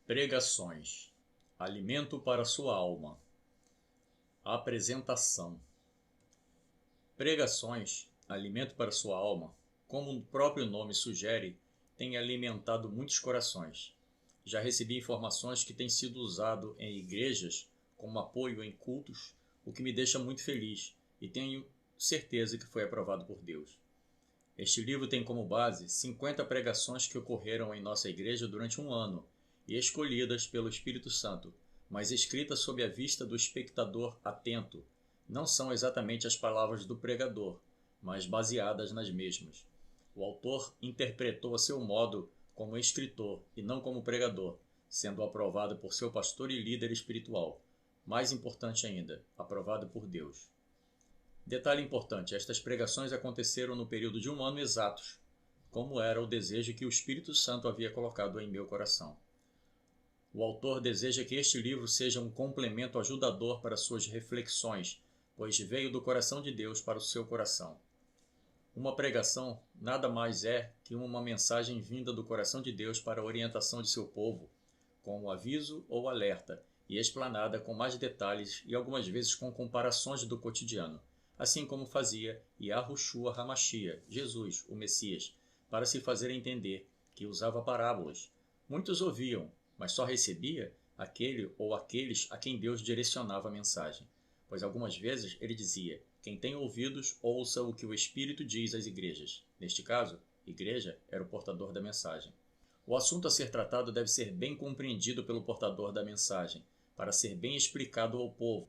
Pregações. Alimento para sua alma. Apresentação. Pregações, alimento para sua alma, como o próprio nome sugere, tem alimentado muitos corações. Já recebi informações que tem sido usado em igrejas como apoio em cultos, o que me deixa muito feliz e tenho certeza que foi aprovado por Deus. Este livro tem como base 50 pregações que ocorreram em nossa igreja durante um ano e escolhidas pelo Espírito Santo, mas escritas sob a vista do espectador atento. Não são exatamente as palavras do pregador, mas baseadas nas mesmas. O autor interpretou a seu modo como escritor e não como pregador, sendo aprovado por seu pastor e líder espiritual. Mais importante ainda, aprovado por Deus. Detalhe importante, estas pregações aconteceram no período de um ano exatos, como era o desejo que o Espírito Santo havia colocado em meu coração. O autor deseja que este livro seja um complemento ajudador para suas reflexões, pois veio do coração de Deus para o seu coração. Uma pregação nada mais é que uma mensagem vinda do coração de Deus para a orientação de seu povo, com um aviso ou alerta, e explanada com mais detalhes e algumas vezes com comparações do cotidiano, assim como fazia Yahushua HaMashiach, Jesus, o Messias, para se fazer entender, que usava parábolas. Muitos ouviam, mas só recebia aquele ou aqueles a quem Deus direcionava a mensagem. Pois algumas vezes ele dizia: quem tem ouvidos, ouça o que o Espírito diz às igrejas. Neste caso, igreja era o portador da mensagem. O assunto a ser tratado deve ser bem compreendido pelo portador da mensagem, para ser bem explicado ao povo.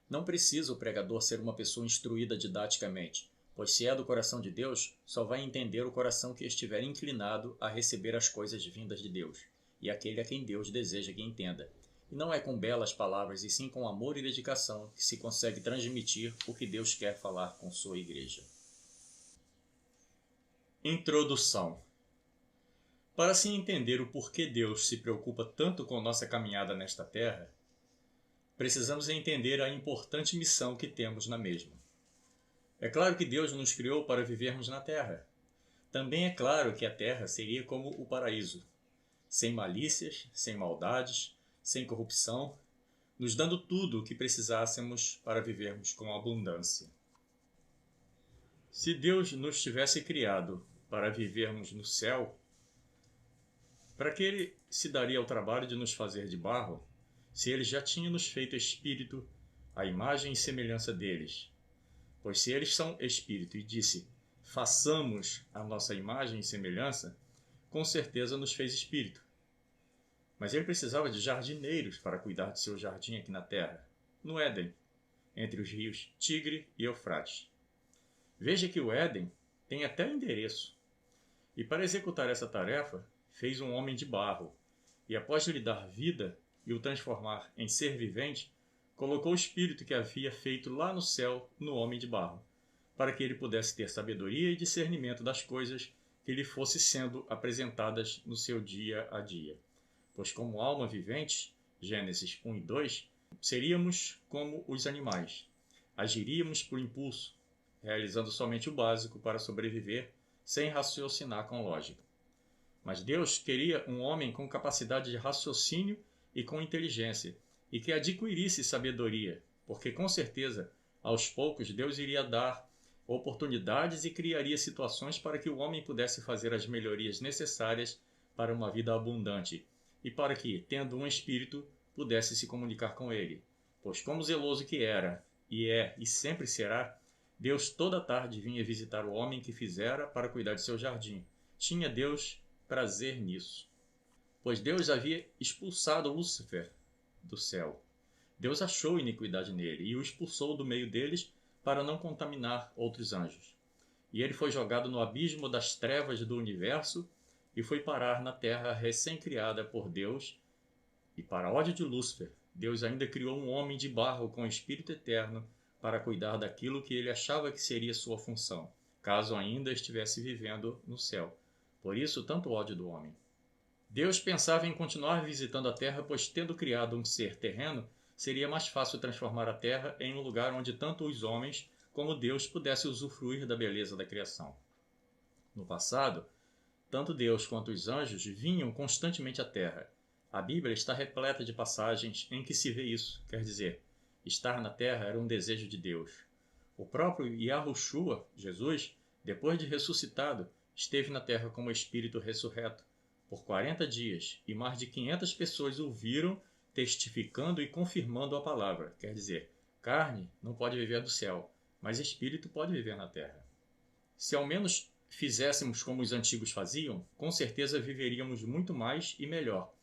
Não precisa o pregador ser uma pessoa instruída didaticamente, pois se é do coração de Deus, só vai entender o coração que estiver inclinado a receber as coisas vindas de Deus, e aquele a quem Deus deseja que entenda. E não é com belas palavras, e sim com amor e dedicação que se consegue transmitir o que Deus quer falar com sua igreja. Introdução. Para se entender o porquê Deus se preocupa tanto com nossa caminhada nesta terra, precisamos entender a importante missão que temos na mesma. É claro que Deus nos criou para vivermos na terra. Também é claro que a terra seria como o paraíso, sem malícias, sem maldades, sem corrupção, nos dando tudo o que precisássemos para vivermos com abundância. Se Deus nos tivesse criado para vivermos no céu, para que Ele se daria ao trabalho de nos fazer de barro, se Ele já tinha nos feito espírito, a imagem e semelhança deles? Pois se eles são espírito e disse, façamos a nossa imagem e semelhança, com certeza nos fez espírito. Mas ele precisava de jardineiros para cuidar de seu jardim aqui na terra, no Éden, entre os rios Tigre e Eufrates. Veja que o Éden tem até endereço. E para executar essa tarefa, fez um homem de barro, e após lhe dar vida e o transformar em ser vivente, colocou o espírito que havia feito lá no céu no homem de barro, para que ele pudesse ter sabedoria e discernimento das coisas que lhe fossem sendo apresentadas no seu dia a dia. Pois como alma vivente, Gênesis 1 e 2, seríamos como os animais. Agiríamos por impulso, realizando somente o básico para sobreviver, sem raciocinar com lógica. Mas Deus queria um homem com capacidade de raciocínio e com inteligência, e que adquirisse sabedoria, porque com certeza, aos poucos, Deus iria dar oportunidades e criaria situações para que o homem pudesse fazer as melhorias necessárias para uma vida abundante, e para que, tendo um espírito, pudesse se comunicar com ele. Pois como zeloso que era, e é, e sempre será, Deus toda tarde vinha visitar o homem que fizera para cuidar de seu jardim. Tinha Deus prazer nisso. Pois Deus havia expulsado Lúcifer do céu. Deus achou iniquidade nele e o expulsou do meio deles para não contaminar outros anjos. E ele foi jogado no abismo das trevas do universo e foi parar na terra recém-criada por Deus. E para ódio de Lúcifer, Deus ainda criou um homem de barro com espírito eterno para cuidar daquilo que ele achava que seria sua função, caso ainda estivesse vivendo no céu. Por isso, tanto ódio do homem. Deus pensava em continuar visitando a terra, pois tendo criado um ser terreno, seria mais fácil transformar a terra em um lugar onde tanto os homens como Deus pudessem usufruir da beleza da criação. No passado, tanto Deus quanto os anjos vinham constantemente à terra, A Bíblia está repleta de passagens em que se vê isso, quer dizer, estar na terra era um desejo de Deus. O próprio Yahushua, Jesus, depois de ressuscitado, esteve na terra como Espírito ressurreto por 40 dias e mais de 500 pessoas o viram testificando e confirmando a palavra. Quer dizer, carne não pode viver do céu, mas espírito pode viver na terra. Se ao menos fizéssemos como os antigos faziam, com certeza viveríamos muito mais e melhor,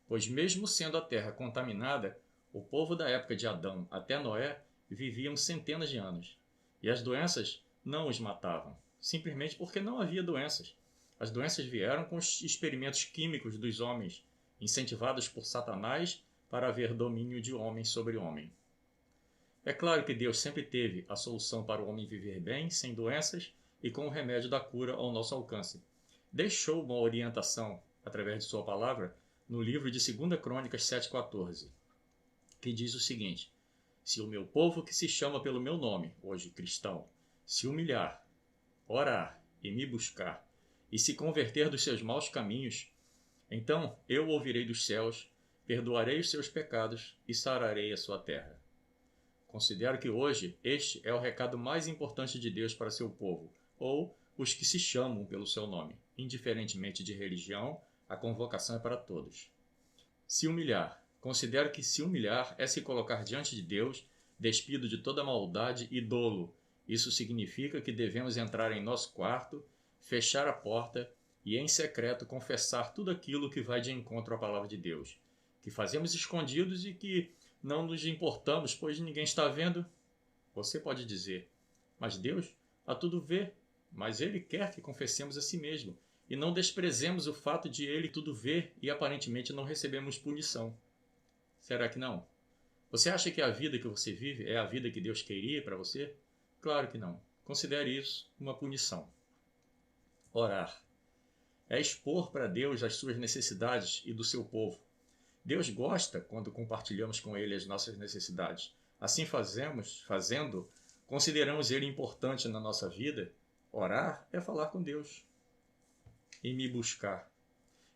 pois mesmo sendo a terra contaminada, o povo da época de Adão até Noé viviam centenas de anos. E as doenças não os matavam, simplesmente porque não havia doenças. As doenças vieram com os experimentos químicos dos homens, incentivados por Satanás para haver domínio de homem sobre homem. É claro que Deus sempre teve a solução para o homem viver bem, sem doenças e com o remédio da cura ao nosso alcance. Deixou uma orientação, através de sua palavra, no livro de 2 Crônicas 7,14, que diz o seguinte: se o meu povo que se chama pelo meu nome, hoje cristão, se humilhar, orar e me buscar, e se converter dos seus maus caminhos, então eu ouvirei dos céus, perdoarei os seus pecados e sararei a sua terra. Considero que hoje este é o recado mais importante de Deus para seu povo, ou os que se chamam pelo seu nome. Indiferentemente de religião, a convocação é para todos. Se humilhar. Considero que se humilhar é se colocar diante de Deus, despido de toda maldade e dolo. Isso significa que devemos entrar em nosso quarto, fechar a porta e, em secreto, confessar tudo aquilo que vai de encontro à palavra de Deus, que fazemos escondidos e que não nos importamos, pois ninguém está vendo. Você pode dizer, mas Deus a tudo vê, mas Ele quer que confessemos a si mesmo e não desprezemos o fato de Ele tudo ver e aparentemente não recebemos punição. Será que não? Você acha que a vida que você vive é a vida que Deus queria para você? Claro que não. Considere isso uma punição. Orar é expor para Deus as suas necessidades e do seu povo. Deus gosta quando compartilhamos com Ele as nossas necessidades. Assim fazendo, consideramos Ele importante na nossa vida. Orar é falar com Deus e me buscar.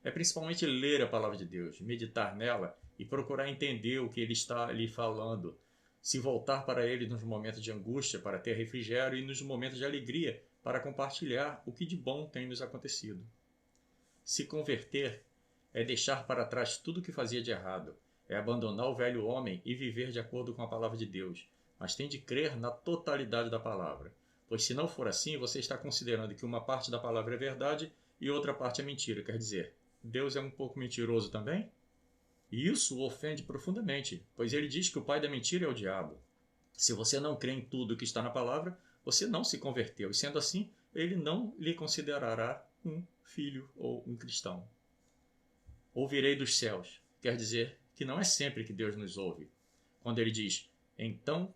É principalmente ler a palavra de Deus, meditar nela e procurar entender o que Ele está lhe falando. Se voltar para Ele nos momentos de angústia para ter refrigério e nos momentos de alegria para compartilhar o que de bom tem nos acontecido. Se converter é deixar para trás tudo o que fazia de errado, é abandonar o velho homem e viver de acordo com a palavra de Deus, mas tem de crer na totalidade da palavra, pois se não for assim, você está considerando que uma parte da palavra é verdade e outra parte é mentira, quer dizer, Deus é um pouco mentiroso também? E isso o ofende profundamente, pois ele diz que o pai da mentira é o diabo. Se você não crê em tudo que está na palavra, você não se converteu, e sendo assim, ele não lhe considerará um filho ou um cristão. Ouvirei dos céus, quer dizer que não é sempre que Deus nos ouve. Quando ele diz, então,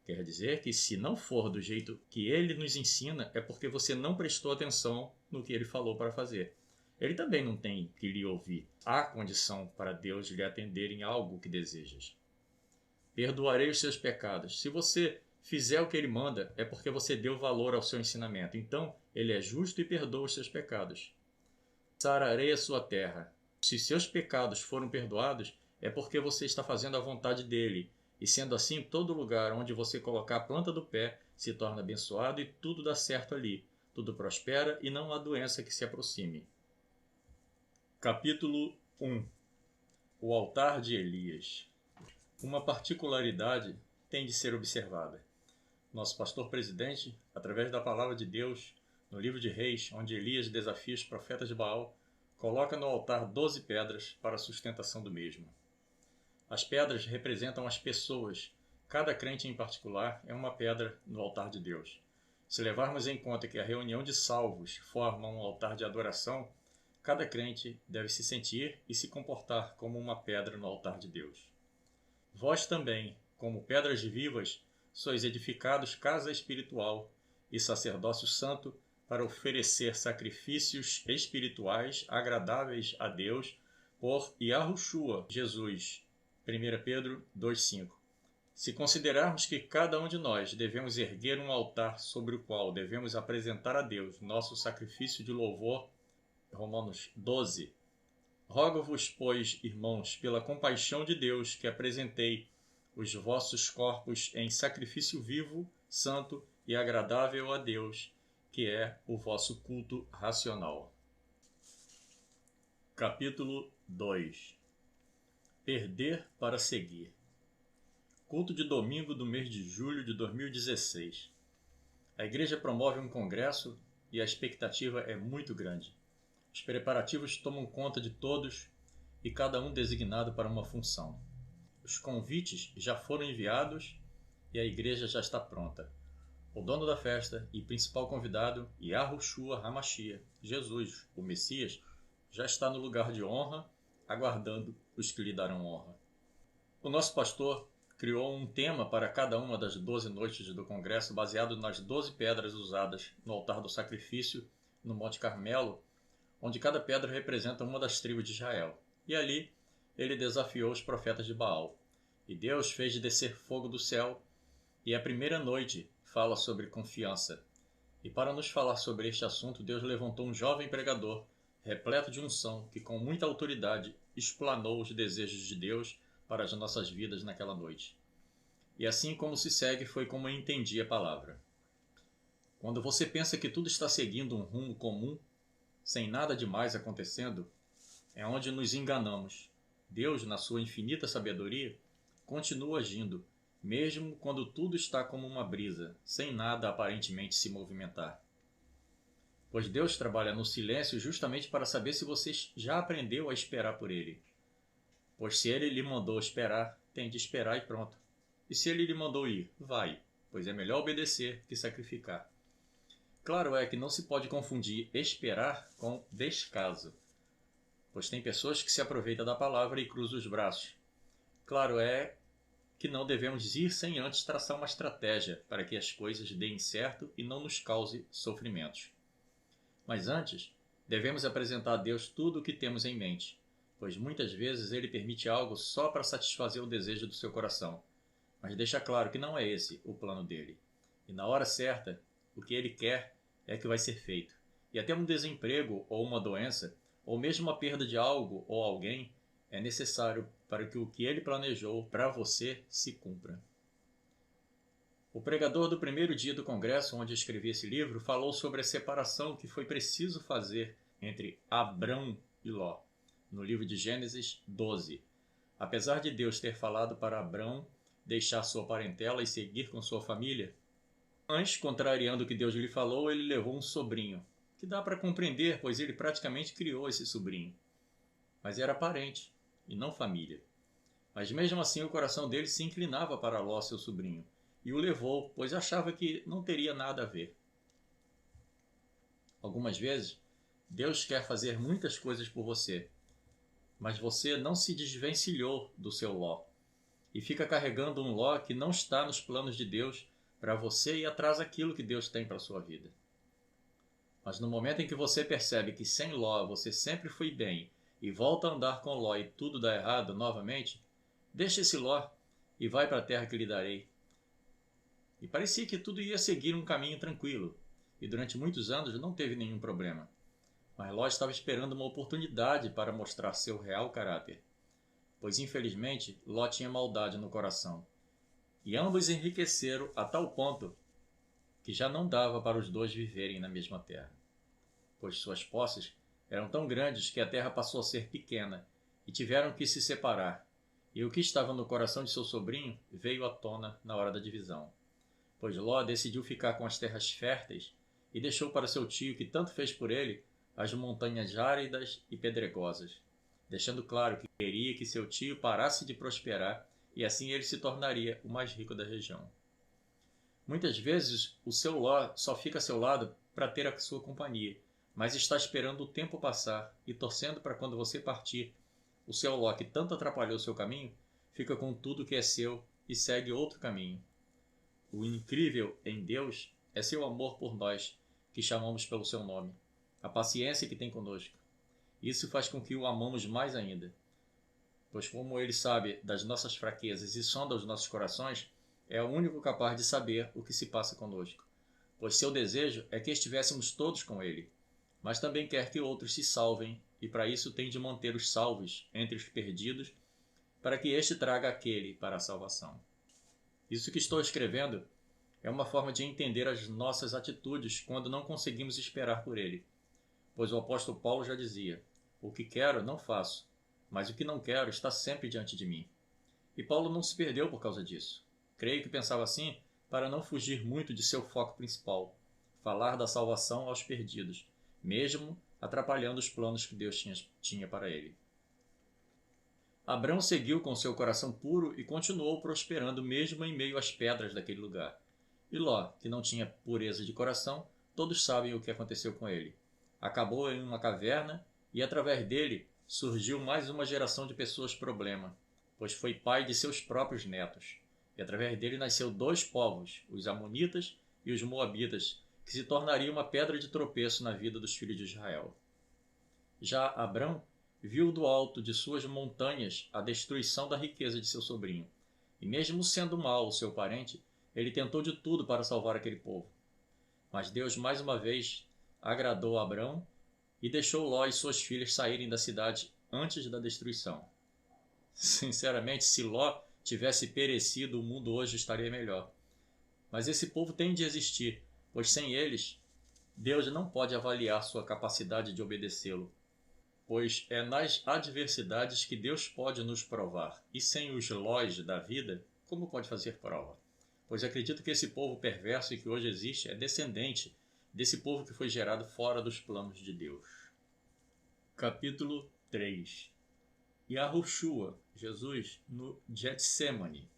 quer dizer que se não for do jeito que ele nos ensina, é porque você não prestou atenção no que ele falou para fazer. Ele também não tem que lhe ouvir. Há condição para Deus lhe atender em algo que desejas. Perdoarei os seus pecados. Se você fizer o que ele manda, é porque você deu valor ao seu ensinamento. Então, ele é justo e perdoa os seus pecados. Sararei a sua terra. Se seus pecados foram perdoados, é porque você está fazendo a vontade dele. E sendo assim, todo lugar onde você colocar a planta do pé se torna abençoado e tudo dá certo ali. Tudo prospera e não há doença que se aproxime. Capítulo 1. O altar de Elias. Uma particularidade tem de ser observada. Nosso pastor-presidente, através da palavra de Deus, no livro de Reis, onde Elias desafia os profetas de Baal, coloca no altar 12 pedras para a sustentação do mesmo. As pedras representam as pessoas. Cada crente em particular é uma pedra no altar de Deus. Se levarmos em conta que a reunião de salvos forma um altar de adoração, cada crente deve se sentir e se comportar como uma pedra no altar de Deus. Vós também, como pedras vivas, sois edificados casa espiritual e sacerdócio santo para oferecer sacrifícios espirituais agradáveis a Deus por Yahushua, Jesus. 1 Pedro 2,5. Se considerarmos que cada um de nós devemos erguer um altar sobre o qual devemos apresentar a Deus nosso sacrifício de louvor, Romanos 12, Rogo-vos, pois, irmãos, pela compaixão de Deus, que apresentei os vossos corpos em sacrifício vivo, santo e agradável a Deus, que é o vosso culto racional. Capítulo 2. Perder para seguir. Culto de domingo do mês de julho de 2016. A igreja promove um congresso e a expectativa é muito grande. Os preparativos tomam conta de todos e cada um designado para uma função. Os convites já foram enviados e a igreja já está pronta. O dono da festa e principal convidado, Yahushua HaMashiach, Jesus, o Messias, já está no lugar de honra, aguardando os que lhe darão honra. O nosso pastor criou um tema para cada uma das 12 noites do congresso, baseado nas 12 pedras usadas no altar do sacrifício no Monte Carmelo, onde cada pedra representa uma das tribos de Israel. E ali ele desafiou os profetas de Baal. E Deus fez descer fogo do céu, e a primeira noite fala sobre confiança. E para nos falar sobre este assunto, Deus levantou um jovem pregador, repleto de unção, que com muita autoridade explanou os desejos de Deus para as nossas vidas naquela noite. E assim como se segue foi como eu entendi a palavra. Quando você pensa que tudo está seguindo um rumo comum, sem nada demais acontecendo, é onde nos enganamos. Deus, na sua infinita sabedoria, continua agindo, mesmo quando tudo está como uma brisa, sem nada aparentemente se movimentar. Pois Deus trabalha no silêncio justamente para saber se você já aprendeu a esperar por Ele. Pois se Ele lhe mandou esperar, tem de esperar e pronto. E se Ele lhe mandou ir, vai, pois é melhor obedecer que sacrificar. Claro é que não se pode confundir esperar com descaso, pois tem pessoas que se aproveitam da palavra e cruzam os braços. Claro é que não devemos ir sem antes traçar uma estratégia para que as coisas deem certo e não nos cause sofrimentos. Mas antes, devemos apresentar a Deus tudo o que temos em mente, pois muitas vezes Ele permite algo só para satisfazer o desejo do seu coração, mas deixa claro que não é esse o plano dele. E na hora certa, o que Ele quer é que vai ser feito. E até um desemprego ou uma doença, ou mesmo a perda de algo ou alguém, é necessário para que o que Ele planejou para você se cumpra. O pregador do primeiro dia do congresso, onde escrevi esse livro, falou sobre a separação que foi preciso fazer entre Abrão e Ló, no livro de Gênesis 12. Apesar de Deus ter falado para Abrão deixar sua parentela e seguir com sua família, mas, contrariando o que Deus lhe falou, ele levou um sobrinho, que dá para compreender, pois ele praticamente criou esse sobrinho. Mas era parente, e não família. Mas mesmo assim o coração dele se inclinava para Ló, seu sobrinho, e o levou, pois achava que não teria nada a ver. Algumas vezes, Deus quer fazer muitas coisas por você, mas você não se desvencilhou do seu Ló, e fica carregando um Ló que não está nos planos de Deus para você e atrás aquilo que Deus tem para a sua vida. Mas no momento em que você percebe que sem Ló você sempre foi bem e volta a andar com Ló e tudo dá errado novamente, deixa esse Ló e vai para a terra que lhe darei. E parecia que tudo ia seguir um caminho tranquilo, e durante muitos anos não teve nenhum problema. Mas Ló estava esperando uma oportunidade para mostrar seu real caráter, pois infelizmente Ló tinha maldade no coração. E ambos enriqueceram a tal ponto que já não dava para os dois viverem na mesma terra, pois suas posses eram tão grandes que a terra passou a ser pequena e tiveram que se separar, e o que estava no coração de seu sobrinho veio à tona na hora da divisão, pois Ló decidiu ficar com as terras férteis e deixou para seu tio, que tanto fez por ele, as montanhas áridas e pedregosas, deixando claro que queria que seu tio parasse de prosperar e assim ele se tornaria o mais rico da região. Muitas vezes o seu Ló só fica a seu lado para ter a sua companhia, mas está esperando o tempo passar e torcendo para quando você partir, o seu Ló, que tanto atrapalhou seu caminho, fica com tudo que é seu e segue outro caminho. O incrível em Deus é seu amor por nós, que chamamos pelo seu nome, a paciência que tem conosco. Isso faz com que o amamos mais ainda, pois como Ele sabe das nossas fraquezas e sonda os nossos corações, é o único capaz de saber o que se passa conosco, pois seu desejo é que estivéssemos todos com Ele, mas também quer que outros se salvem e para isso tem de manter os salvos entre os perdidos, para que este traga aquele para a salvação. Isso que estou escrevendo é uma forma de entender as nossas atitudes quando não conseguimos esperar por ele. Pois o apóstolo Paulo já dizia: o que quero, não faço, mas o que não quero está sempre diante de mim. E Paulo não se perdeu por causa disso. Creio que pensava assim para não fugir muito de seu foco principal, falar da salvação aos perdidos, mesmo atrapalhando os planos que Deus tinha para ele. Abrão seguiu com seu coração puro e continuou prosperando mesmo em meio às pedras daquele lugar. E Ló, que não tinha pureza de coração, todos sabem o que aconteceu com ele. Acabou em uma caverna e através dele surgiu mais uma geração de pessoas problema, pois foi pai de seus próprios netos. E através dele nasceu 2 povos, os amonitas e os moabitas, que se tornariam uma pedra de tropeço na vida dos filhos de Israel. Já Abrão viu do alto de suas montanhas a destruição da riqueza de seu sobrinho. E mesmo sendo mau o seu parente, ele tentou de tudo para salvar aquele povo. Mas Deus mais uma vez agradou a Abrão e deixou Ló e suas filhas saírem da cidade antes da destruição. Sinceramente, se Ló tivesse perecido, o mundo hoje estaria melhor. Mas esse povo tem de existir, pois sem eles, Deus não pode avaliar sua capacidade de obedecê-lo. Pois é nas adversidades que Deus pode nos provar, e sem os Lós da vida, como pode fazer prova? Pois acredito que esse povo perverso que hoje existe é descendente desse povo que foi gerado fora dos planos de Deus. Capítulo 3. Yahushua, Jesus, no Getsemane.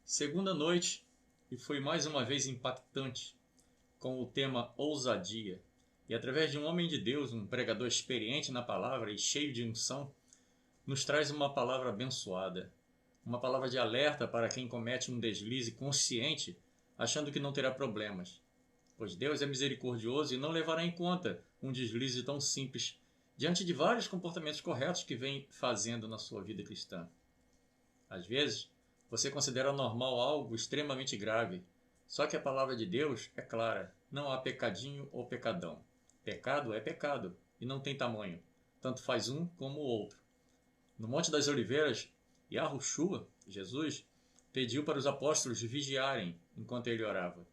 Segunda noite, e foi mais uma vez impactante, com o tema ousadia. E através de um homem de Deus, um pregador experiente na palavra e cheio de unção, nos traz uma palavra abençoada, uma palavra de alerta para quem comete um deslize consciente, achando que não terá problemas. Pois Deus é misericordioso e não levará em conta um deslize tão simples diante de vários comportamentos corretos que vem fazendo na sua vida cristã. Às vezes, você considera normal algo extremamente grave, só que a palavra de Deus é clara, não há pecadinho ou pecadão. Pecado é pecado e não tem tamanho, tanto faz um como o outro. No Monte das Oliveiras, Yahushua, Jesus, pediu para os apóstolos vigiarem enquanto ele orava.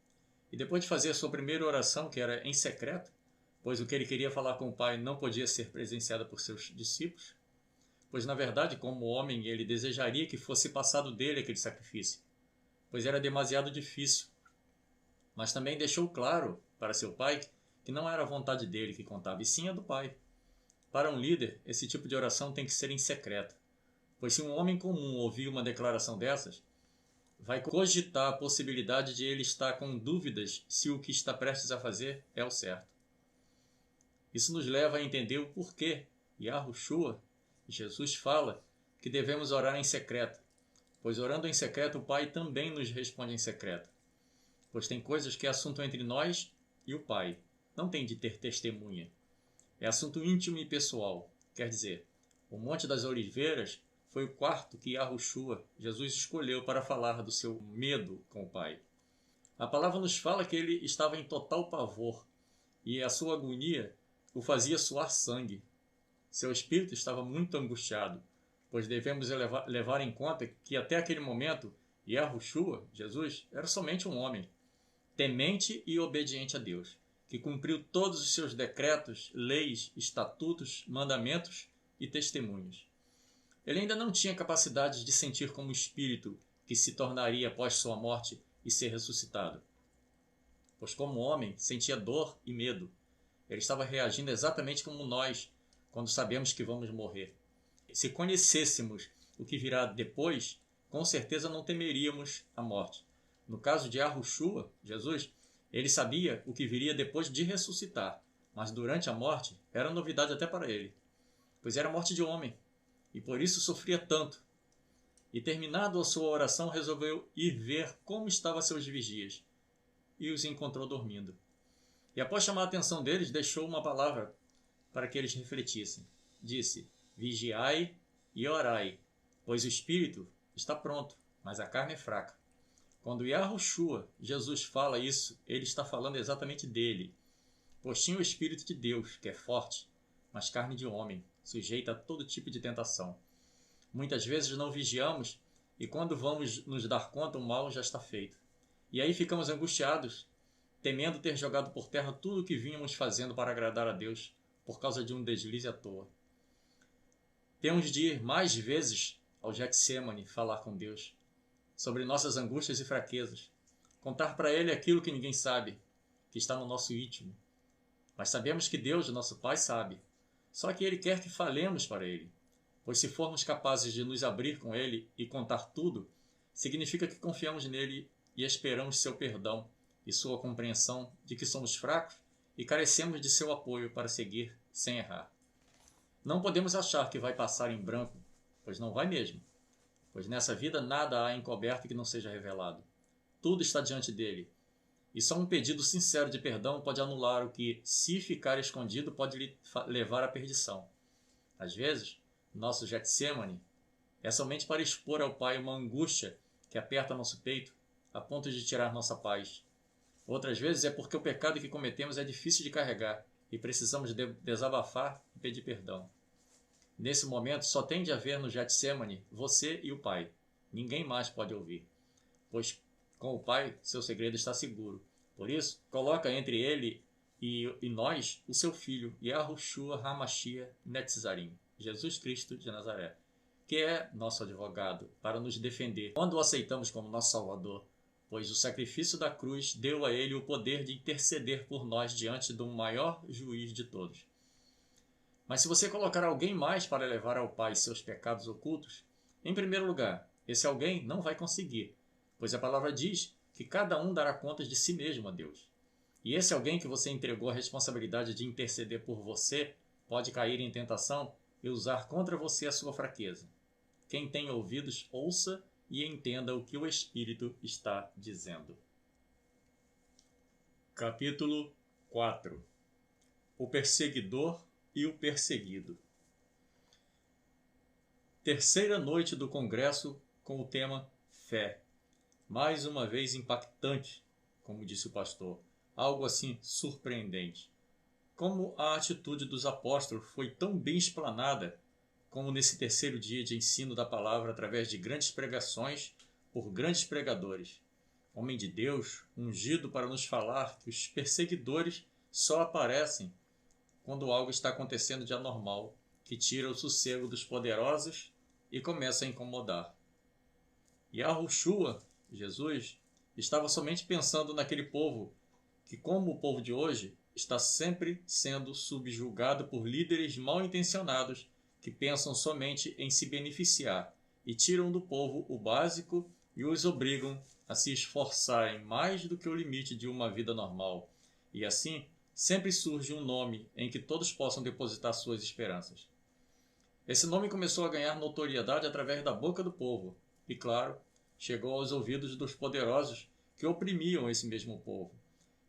E depois de fazer a sua primeira oração, que era em secreto, pois o que ele queria falar com o Pai não podia ser presenciado por seus discípulos, pois na verdade, como homem, ele desejaria que fosse passado dele aquele sacrifício, pois era demasiado difícil. Mas também deixou claro para seu Pai que não era a vontade dele que contava, e sim a do Pai. Para um líder, esse tipo de oração tem que ser em secreto, pois se um homem comum ouvir uma declaração dessas, vai cogitar a possibilidade de ele estar com dúvidas se o que está prestes a fazer é o certo. Isso nos leva a entender o porquê Yahushua, Jesus, fala que devemos orar em secreto, pois orando em secreto o Pai também nos responde em secreto, pois tem coisas que é assunto entre nós e o Pai, não tem de ter testemunha. É assunto íntimo e pessoal, quer dizer, o Monte das Oliveiras foi o quarto que Yahushua, Jesus, escolheu para falar do seu medo com o Pai. A palavra nos fala que ele estava em total pavor e a sua agonia o fazia suar sangue. Seu espírito estava muito angustiado, pois devemos levar em conta que até aquele momento Yahushua, Jesus, era somente um homem, temente e obediente a Deus, que cumpriu todos os seus decretos, leis, estatutos, mandamentos e testemunhos. Ele ainda não tinha capacidade de sentir como espírito que se tornaria após sua morte e ser ressuscitado, pois como homem sentia dor e medo. Ele estava reagindo exatamente como nós, quando sabemos que vamos morrer. Se conhecêssemos o que virá depois, com certeza não temeríamos a morte. No caso de Yahushua, Jesus, ele sabia o que viria depois de ressuscitar, mas durante a morte era novidade até para ele, pois era morte de homem, e por isso sofria tanto. E terminado a sua oração, resolveu ir ver como estavam seus vigias, e os encontrou dormindo. E após chamar a atenção deles, deixou uma palavra para que eles refletissem. Disse: vigiai e orai, pois o espírito está pronto, mas a carne é fraca. Quando Yahushua, Jesus, fala isso, ele está falando exatamente dele, pois tinha o Espírito de Deus, que é forte, mas carne de homem, sujeita a todo tipo de tentação. Muitas vezes não vigiamos e quando vamos nos dar conta, o mal já está feito. E aí ficamos angustiados, temendo ter jogado por terra tudo o que vínhamos fazendo para agradar a Deus, por causa de um deslize à toa. Temos de ir mais vezes ao Getsemane falar com Deus sobre nossas angústias e fraquezas, contar para Ele aquilo que ninguém sabe, que está no nosso íntimo. Mas sabemos que Deus, nosso Pai, sabe. Só que Ele quer que falemos para Ele, pois se formos capazes de nos abrir com Ele e contar tudo, significa que confiamos nele e esperamos seu perdão e sua compreensão de que somos fracos e carecemos de seu apoio para seguir sem errar. Não podemos achar que vai passar em branco, pois não vai mesmo, pois nessa vida nada há encoberto que não seja revelado. Tudo está diante dele, e só um pedido sincero de perdão pode anular o que, se ficar escondido, pode lhe levar à perdição. Às vezes, nosso Getsemane é somente para expor ao Pai uma angústia que aperta nosso peito a ponto de tirar nossa paz. Outras vezes é porque o pecado que cometemos é difícil de carregar e precisamos desabafar e pedir perdão. Nesse momento, só tem de haver no Getsemane você e o Pai. Ninguém mais pode ouvir, pois com o Pai seu segredo está seguro. Por isso, coloca entre ele e nós o seu Filho, Yahushua HaMashiach Netzarim, Jesus Cristo de Nazaré, que é nosso advogado para nos defender quando o aceitamos como nosso Salvador, pois o sacrifício da cruz deu a ele o poder de interceder por nós diante do maior juiz de todos. Mas se você colocar alguém mais para levar ao Pai seus pecados ocultos, em primeiro lugar, esse alguém não vai conseguir, pois a palavra diz que cada um dará contas de si mesmo a Deus. E esse alguém que você entregou a responsabilidade de interceder por você pode cair em tentação e usar contra você a sua fraqueza. Quem tem ouvidos, ouça e entenda o que o Espírito está dizendo. Capítulo 4. O perseguidor e o perseguido. Terceira noite do Congresso com o tema Fé. Mais uma vez impactante, como disse o pastor. Algo assim surpreendente. Como a atitude dos apóstolos foi tão bem explanada, como nesse terceiro dia de ensino da palavra através de grandes pregações por grandes pregadores. Homem de Deus, ungido para nos falar que os perseguidores só aparecem quando algo está acontecendo de anormal, que tira o sossego dos poderosos e começa a incomodar. Yahushua, Jesus, estava somente pensando naquele povo que, como o povo de hoje, está sempre sendo subjugado por líderes mal intencionados que pensam somente em se beneficiar e tiram do povo o básico e os obrigam a se esforçarem mais do que o limite de uma vida normal. E assim, sempre surge um nome em que todos possam depositar suas esperanças. Esse nome começou a ganhar notoriedade através da boca do povo e, claro, chegou aos ouvidos dos poderosos que oprimiam esse mesmo povo.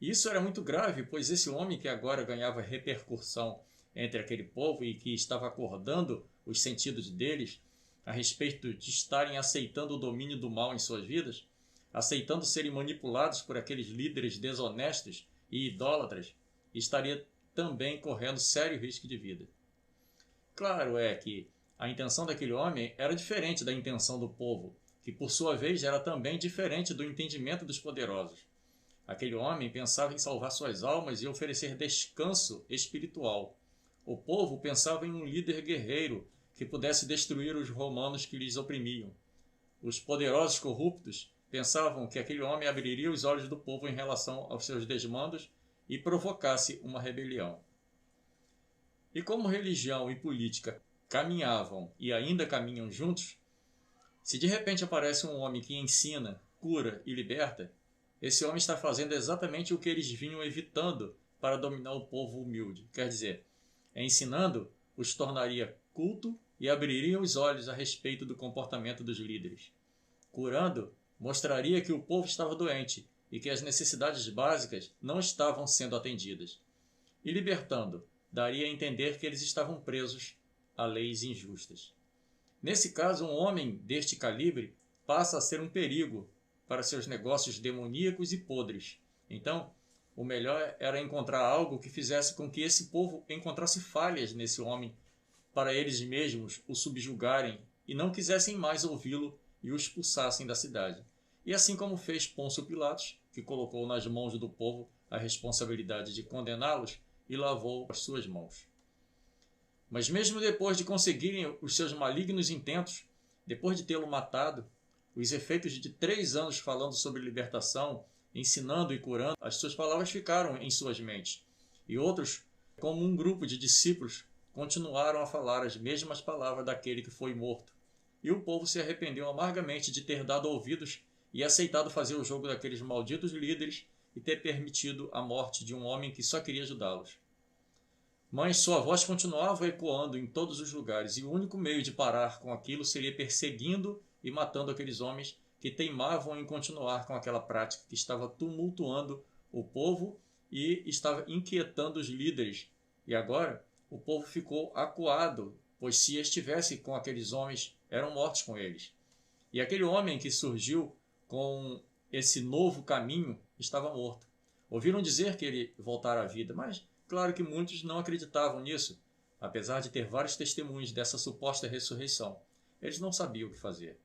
E isso era muito grave, pois esse homem que agora ganhava repercussão entre aquele povo e que estava acordando os sentidos deles a respeito de estarem aceitando o domínio do mal em suas vidas, aceitando serem manipulados por aqueles líderes desonestos e idólatras, estaria também correndo sério risco de vida. Claro é que a intenção daquele homem era diferente da intenção do povo, que por sua vez era também diferente do entendimento dos poderosos. Aquele homem pensava em salvar suas almas e oferecer descanso espiritual. O povo pensava em um líder guerreiro que pudesse destruir os romanos que lhes oprimiam. Os poderosos corruptos pensavam que aquele homem abriria os olhos do povo em relação aos seus desmandos e provocasse uma rebelião. E como religião e política caminhavam e ainda caminham juntos, se de repente aparece um homem que ensina, cura e liberta, esse homem está fazendo exatamente o que eles vinham evitando para dominar o povo humilde. Quer dizer, ensinando os tornaria culto e abriria os olhos a respeito do comportamento dos líderes. Curando, mostraria que o povo estava doente e que as necessidades básicas não estavam sendo atendidas. E libertando, daria a entender que eles estavam presos a leis injustas. Nesse caso, um homem deste calibre passa a ser um perigo para seus negócios demoníacos e podres. Então, o melhor era encontrar algo que fizesse com que esse povo encontrasse falhas nesse homem, para eles mesmos o subjugarem e não quisessem mais ouvi-lo e o expulsassem da cidade. E assim como fez Pôncio Pilatos, que colocou nas mãos do povo a responsabilidade de condená-los e lavou as suas mãos. Mas mesmo depois de conseguirem os seus malignos intentos, depois de tê-lo matado, os efeitos de 3 anos falando sobre libertação, ensinando e curando, as suas palavras ficaram em suas mentes. E outros, como um grupo de discípulos, continuaram a falar as mesmas palavras daquele que foi morto. E o povo se arrependeu amargamente de ter dado ouvidos e aceitado fazer o jogo daqueles malditos líderes e ter permitido a morte de um homem que só queria ajudá-los. Mas sua voz continuava ecoando em todos os lugares, e o único meio de parar com aquilo seria perseguindo e matando aqueles homens que teimavam em continuar com aquela prática que estava tumultuando o povo e estava inquietando os líderes. E agora o povo ficou acuado, pois se estivesse com aqueles homens, eram mortos com eles. E aquele homem que surgiu com esse novo caminho estava morto. Ouviram dizer que ele voltara à vida, mas claro que muitos não acreditavam nisso, apesar de ter vários testemunhos dessa suposta ressurreição. Eles não sabiam o que fazer.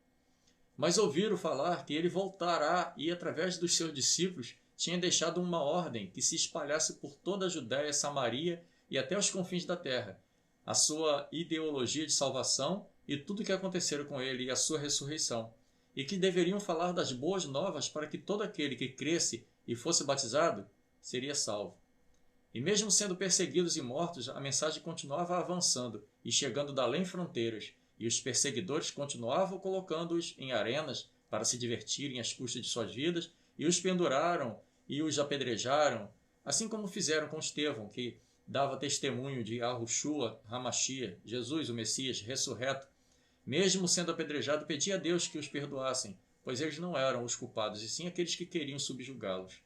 Mas ouviram falar que ele voltará e, através dos seus discípulos, tinha deixado uma ordem que se espalhasse por toda a Judéia, Samaria e até os confins da terra, a sua ideologia de salvação e tudo o que acontecera com ele e a sua ressurreição, e que deveriam falar das boas novas para que todo aquele que cresce e fosse batizado seria salvo. E mesmo sendo perseguidos e mortos, a mensagem continuava avançando e chegando da além fronteiras, e os perseguidores continuavam colocando-os em arenas para se divertirem às custas de suas vidas, e os penduraram e os apedrejaram, assim como fizeram com Estevão, que dava testemunho de Yahushua HaMashiach, Jesus, o Messias, ressurreto. Mesmo sendo apedrejado, pedia a Deus que os perdoassem, pois eles não eram os culpados, e sim aqueles que queriam subjugá-los.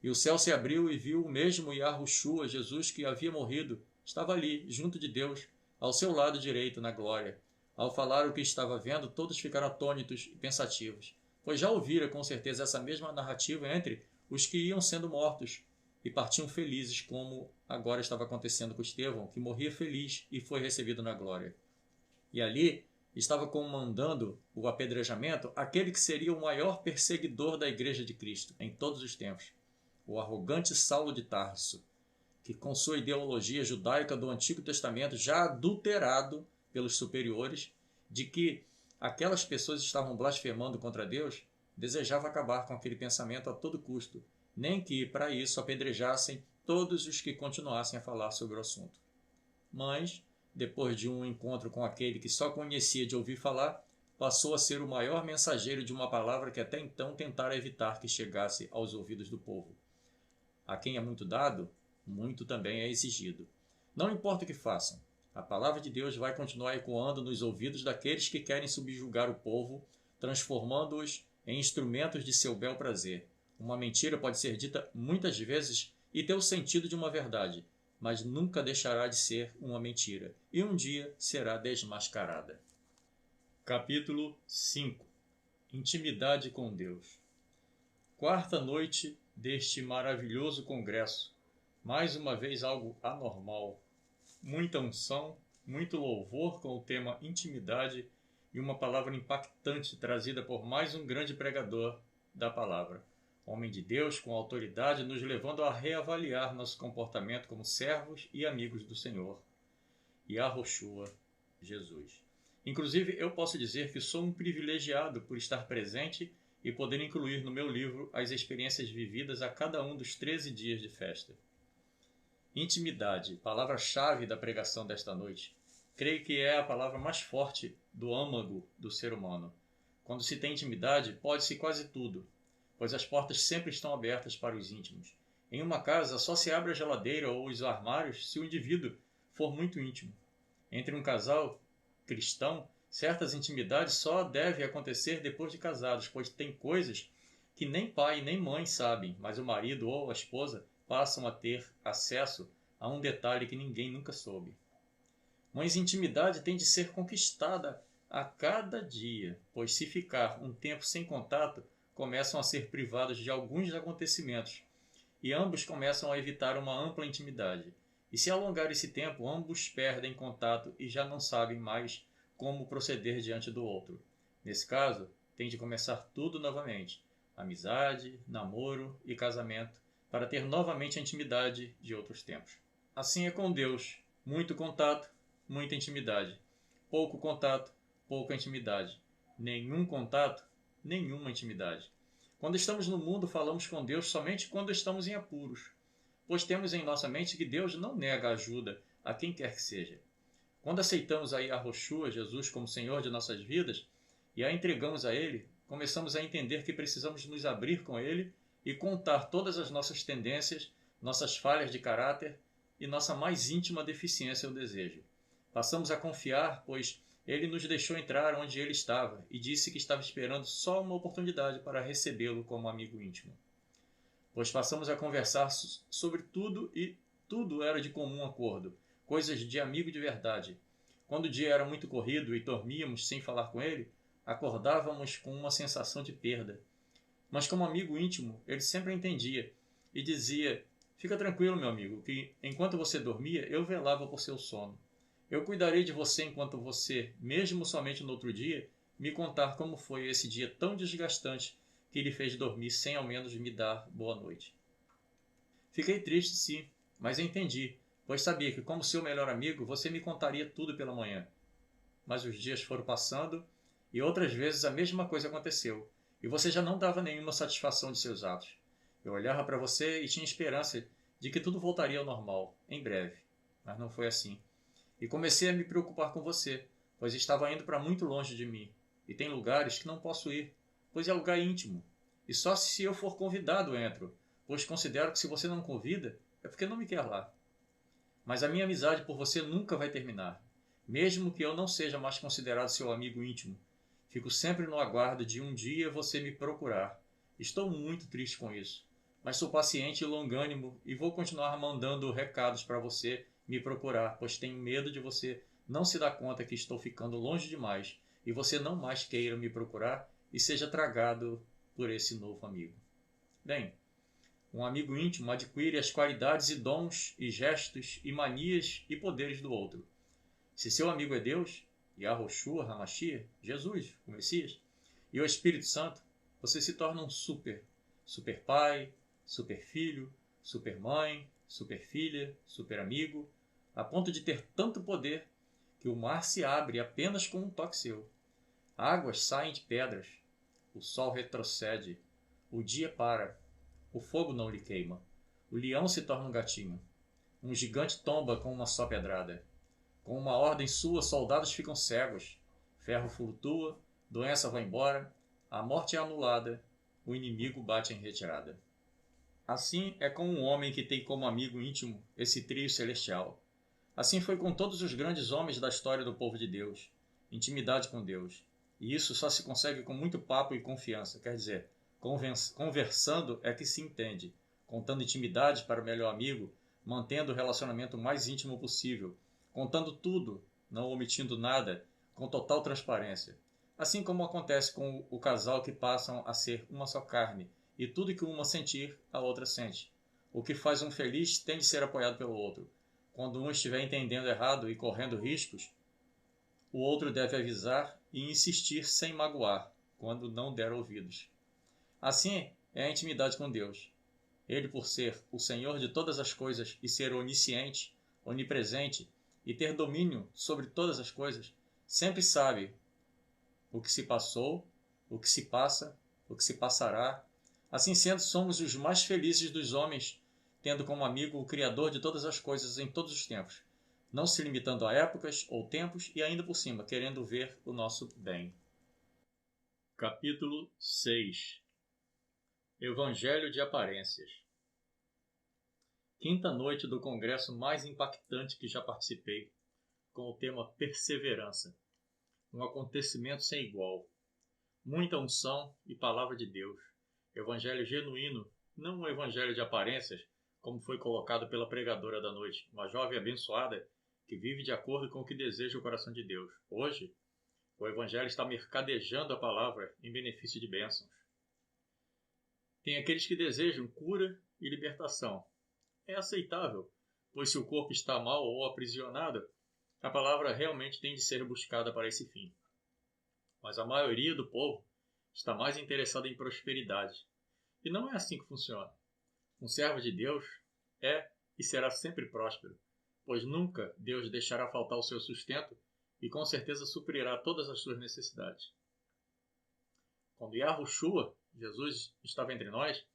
E o céu se abriu e viu o mesmo Yahushua, Jesus, que havia morrido, estava ali, junto de Deus, ao seu lado direito, na glória. Ao falar o que estava vendo, todos ficaram atônitos e pensativos, pois já ouvira com certeza essa mesma narrativa entre os que iam sendo mortos e partiam felizes, como agora estava acontecendo com Estevão, que morria feliz e foi recebido na glória. E ali estava comandando o apedrejamento aquele que seria o maior perseguidor da Igreja de Cristo em todos os tempos, o arrogante Saulo de Tarso, que com sua ideologia judaica do Antigo Testamento já adulterado pelos superiores, de que aquelas pessoas estavam blasfemando contra Deus, desejava acabar com aquele pensamento a todo custo, nem que para isso apedrejassem todos os que continuassem a falar sobre o assunto. Mas, depois de um encontro com aquele que só conhecia de ouvir falar, passou a ser o maior mensageiro de uma palavra que até então tentara evitar que chegasse aos ouvidos do povo. A quem é muito dado, muito também é exigido. Não importa o que façam, a palavra de Deus vai continuar ecoando nos ouvidos daqueles que querem subjugar o povo, transformando-os em instrumentos de seu bel prazer. Uma mentira pode ser dita muitas vezes e ter o sentido de uma verdade, mas nunca deixará de ser uma mentira, e um dia será desmascarada. Capítulo 5. Intimidade com Deus. Quarta noite deste maravilhoso congresso. Mais uma vez algo anormal. Muita unção, muito louvor com o tema intimidade e uma palavra impactante trazida por mais um grande pregador da palavra. Homem de Deus com autoridade, nos levando a reavaliar nosso comportamento como servos e amigos do Senhor. Yahushua, Jesus. Inclusive, eu posso dizer que sou um privilegiado por estar presente e poder incluir no meu livro as experiências vividas a cada um dos 13 dias de festa. Intimidade, palavra-chave da pregação desta noite. Creio que é a palavra mais forte do âmago do ser humano. Quando se tem intimidade, pode-se quase tudo, pois as portas sempre estão abertas para os íntimos. Em uma casa, só se abre a geladeira ou os armários se o indivíduo for muito íntimo. Entre um casal cristão, certas intimidades só devem acontecer depois de casados, pois tem coisas que nem pai nem mãe sabem, mas o marido ou a esposa passam a ter acesso a um detalhe que ninguém nunca soube. Mas intimidade tem de ser conquistada a cada dia, pois se ficar um tempo sem contato, começam a ser privados de alguns acontecimentos e ambos começam a evitar uma ampla intimidade. E se alongar esse tempo, ambos perdem contato e já não sabem mais como proceder diante do outro. Nesse caso, tem de começar tudo novamente: amizade, namoro e casamento, para ter novamente a intimidade de outros tempos. Assim é com Deus: muito contato, muita intimidade; pouco contato, pouca intimidade; nenhum contato, nenhuma intimidade. Quando estamos no mundo, falamos com Deus somente quando estamos em apuros, pois temos em nossa mente que Deus não nega ajuda a quem quer que seja. Quando aceitamos a Yahushua, Jesus, como Senhor de nossas vidas e a entregamos a Ele, começamos a entender que precisamos nos abrir com Ele e contar todas as nossas tendências, nossas falhas de caráter e nossa mais íntima deficiência ou desejo. Passamos a confiar, pois Ele nos deixou entrar onde Ele estava e disse que estava esperando só uma oportunidade para recebê-lo como amigo íntimo. Pois passamos a conversar sobre tudo e tudo era de comum acordo, coisas de amigo de verdade. Quando o dia era muito corrido e dormíamos sem falar com ele, acordávamos com uma sensação de perda. Mas como amigo íntimo, ele sempre entendia e dizia: fica tranquilo, meu amigo, que enquanto você dormia, eu velava por seu sono. Eu cuidarei de você enquanto você, mesmo somente no outro dia, me contar como foi esse dia tão desgastante que lhe fez dormir sem ao menos me dar boa noite. Fiquei triste, sim, mas entendi, pois sabia que, como seu melhor amigo, você me contaria tudo pela manhã. Mas os dias foram passando e outras vezes a mesma coisa aconteceu, e você já não dava nenhuma satisfação de seus atos. Eu olhava para você e tinha esperança de que tudo voltaria ao normal, em breve, mas não foi assim. E comecei a me preocupar com você, pois estava indo para muito longe de mim, e tem lugares que não posso ir, pois é lugar íntimo, e só se eu for convidado entro, pois considero que se você não convida, é porque não me quer lá. Mas a minha amizade por você nunca vai terminar, mesmo que eu não seja mais considerado seu amigo íntimo. Fico sempre no aguardo de um dia você me procurar. Estou muito triste com isso, mas sou paciente e longânimo e vou continuar mandando recados para você me procurar, pois tenho medo de você não se dar conta que estou ficando longe demais e você não mais queira me procurar e seja tragado por esse novo amigo. Bem, um amigo íntimo adquire as qualidades e dons e gestos e manias e poderes do outro. Se seu amigo é Deus, Yahushua HaMashiach, Jesus, o Messias, e o Espírito Santo, você se torna um super pai, super filho, super mãe, super filha, super amigo, a ponto de ter tanto poder que o mar se abre apenas com um toque seu. Águas saem de pedras, o sol retrocede, o dia para, o fogo não lhe queima, o leão se torna um gatinho, um gigante tomba com uma só pedrada. Com uma ordem sua, soldados ficam cegos, ferro flutua, doença vai embora, a morte é anulada, o inimigo bate em retirada. Assim é com um homem que tem como amigo íntimo esse trio celestial. Assim foi com todos os grandes homens da história do povo de Deus. Intimidade com Deus. E isso só se consegue com muito papo e confiança. Quer dizer, conversando é que se entende, contando intimidade para o melhor amigo, mantendo o relacionamento mais íntimo possível, contando tudo, não omitindo nada, com total transparência. Assim como acontece com o casal que passam a ser uma só carne, e tudo que uma sentir, a outra sente. O que faz um feliz tem de ser apoiado pelo outro. Quando um estiver entendendo errado e correndo riscos, o outro deve avisar e insistir sem magoar, quando não der ouvidos. Assim é a intimidade com Deus. Ele, por ser o Senhor de todas as coisas e ser onisciente, onipresente e ter domínio sobre todas as coisas, sempre sabe o que se passou, o que se passa, o que se passará. Assim sendo, somos os mais felizes dos homens, tendo como amigo o Criador de todas as coisas em todos os tempos, não se limitando a épocas ou tempos e ainda por cima, querendo ver o nosso bem. Capítulo 6. Evangelho de Aparências. Quinta noite do congresso mais impactante que já participei, com o tema Perseverança. Um acontecimento sem igual. Muita unção e palavra de Deus. Evangelho genuíno, não um evangelho de aparências, como foi colocado pela pregadora da noite, uma jovem abençoada que vive de acordo com o que deseja o coração de Deus. Hoje, o evangelho está mercadejando a palavra em benefício de bênçãos. Tem aqueles que desejam cura e libertação. É aceitável, pois se o corpo está mal ou aprisionado, a palavra realmente tem de ser buscada para esse fim. Mas a maioria do povo está mais interessada em prosperidade. E não é assim que funciona. Um servo de Deus é e será sempre próspero, pois nunca Deus deixará faltar o seu sustento e com certeza suprirá todas as suas necessidades. Quando Yahushua, Jesus, estava entre nós,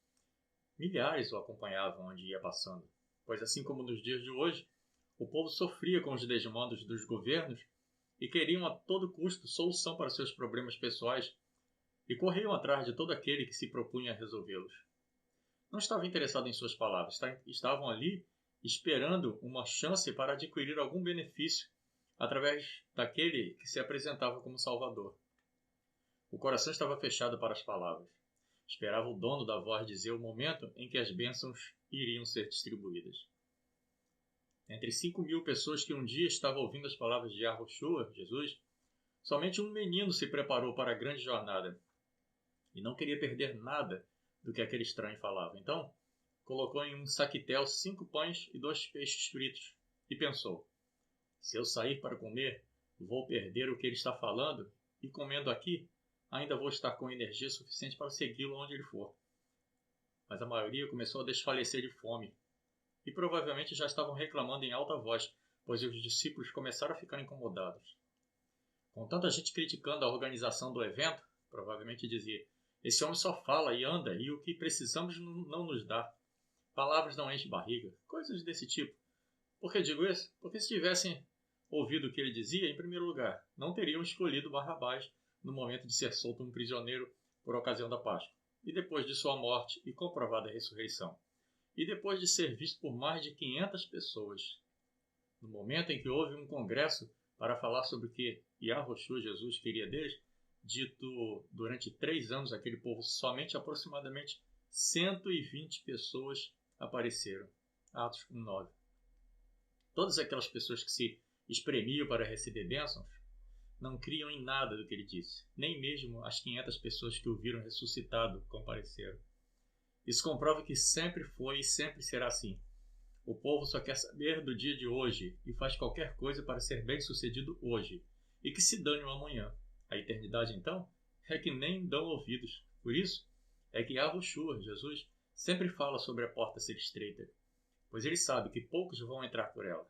milhares o acompanhavam onde ia passando, pois assim como nos dias de hoje, o povo sofria com os desmandos dos governos e queriam a todo custo solução para seus problemas pessoais e corriam atrás de todo aquele que se propunha a resolvê-los. Não estavam interessados em suas palavras, estavam ali esperando uma chance para adquirir algum benefício através daquele que se apresentava como Salvador. O coração estava fechado para as palavras. Esperava o dono da voz dizer o momento em que as bênçãos iriam ser distribuídas. Entre 5.000 pessoas que um dia estavam ouvindo as palavras de Yahushua, Jesus, somente um menino se preparou para a grande jornada e não queria perder nada do que aquele estranho falava. Então, colocou em um saquitel 5 pães e 2 peixes fritos e pensou: se eu sair para comer, vou perder o que ele está falando e comendo aqui, ainda vou estar com energia suficiente para segui-lo onde ele for. Mas a maioria começou a desfalecer de fome e provavelmente já estavam reclamando em alta voz, pois os discípulos começaram a ficar incomodados. Com tanta gente criticando a organização do evento, provavelmente dizia: esse homem só fala e anda e o que precisamos não nos dá. Palavras não enchem barriga, coisas desse tipo. Por que digo isso? Porque se tivessem ouvido o que ele dizia, em primeiro lugar, não teriam escolhido Barrabás no momento de ser solto um prisioneiro por ocasião da Páscoa, e depois de sua morte e comprovada ressurreição, e depois de ser visto por mais de 500 pessoas. No momento em que houve um congresso para falar sobre o que Yahushua Jesus queria deles, dito durante 3 anos aquele povo, somente aproximadamente 120 pessoas apareceram. Atos 1:9. Todas aquelas pessoas que se espremiam para receber bênçãos não criam em nada do que ele disse. Nem mesmo as 500 pessoas que o viram ressuscitado compareceram. Isso comprova que sempre foi e sempre será assim. O povo só quer saber do dia de hoje e faz qualquer coisa para ser bem-sucedido hoje. E que se dane o amanhã. A eternidade, então, é que nem dão ouvidos. Por isso, é que Yahushua, Jesus, sempre fala sobre a porta ser estreita, pois ele sabe que poucos vão entrar por ela.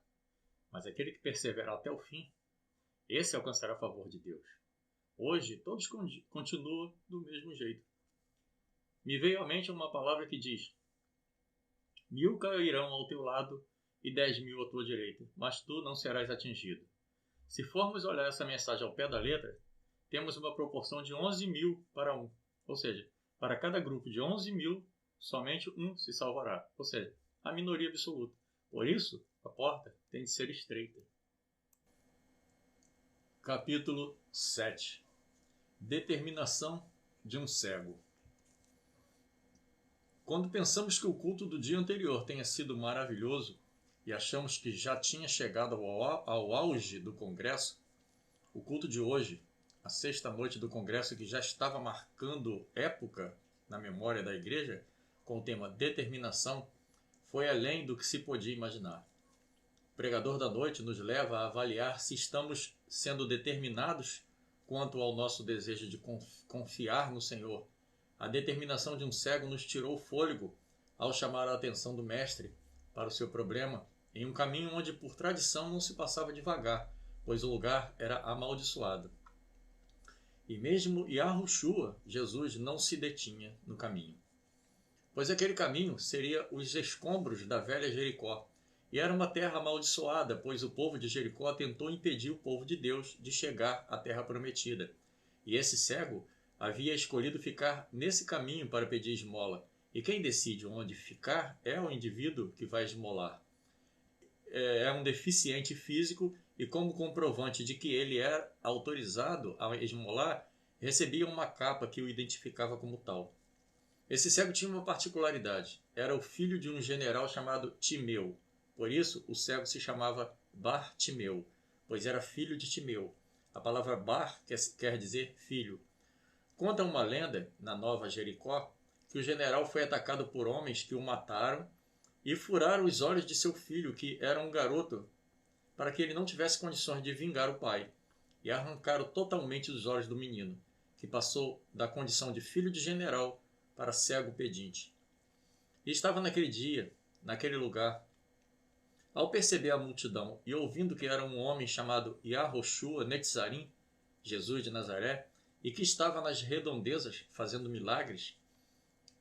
Mas aquele que perseverar até o fim, esse alcançará a favor de Deus. Hoje, todos continuam do mesmo jeito. Me veio à mente uma palavra que diz: 1.000 cairão ao teu lado e 10.000 à tua direita, mas tu não serás atingido. Se formos olhar essa mensagem ao pé da letra, temos uma proporção de 11.000 para 1. Ou seja, para cada grupo de 11.000, somente um se salvará. Ou seja, a minoria absoluta. Por isso, a porta tem de ser estreita. Capítulo 7. Determinação de um cego. Quando pensamos que o culto do dia anterior tenha sido maravilhoso e achamos que já tinha chegado ao auge do congresso, o culto de hoje, a sexta noite do congresso que já estava marcando época na memória da igreja, com o tema determinação, foi além do que se podia imaginar. O pregador da noite nos leva a avaliar se estamos sendo determinados quanto ao nosso desejo de confiar no Senhor. A determinação de um cego nos tirou o fôlego ao chamar a atenção do mestre para o seu problema em um caminho onde por tradição não se passava devagar, pois o lugar era amaldiçoado. E mesmo Yahushua, Jesus, não se detinha no caminho, pois aquele caminho seria os escombros da velha Jericó, e era uma terra amaldiçoada, pois o povo de Jericó tentou impedir o povo de Deus de chegar à terra prometida. E esse cego havia escolhido ficar nesse caminho para pedir esmola. E quem decide onde ficar é o indivíduo que vai esmolar. É um deficiente físico e, como comprovante de que ele era autorizado a esmolar, recebia uma capa que o identificava como tal. Esse cego tinha uma particularidade. Era o filho de um general chamado Timeu. Por isso, o cego se chamava Bartimeu, pois era filho de Timeu. A palavra Bar quer dizer filho. Conta uma lenda, na Nova Jericó, que o general foi atacado por homens que o mataram e furaram os olhos de seu filho, que era um garoto, para que ele não tivesse condições de vingar o pai, e arrancaram totalmente os olhos do menino, que passou da condição de filho de general para cego pedinte. E estava naquele dia, naquele lugar. Ao perceber a multidão e ouvindo que era um homem chamado Yahoshua Netzarim, Jesus de Nazaré, e que estava nas redondezas fazendo milagres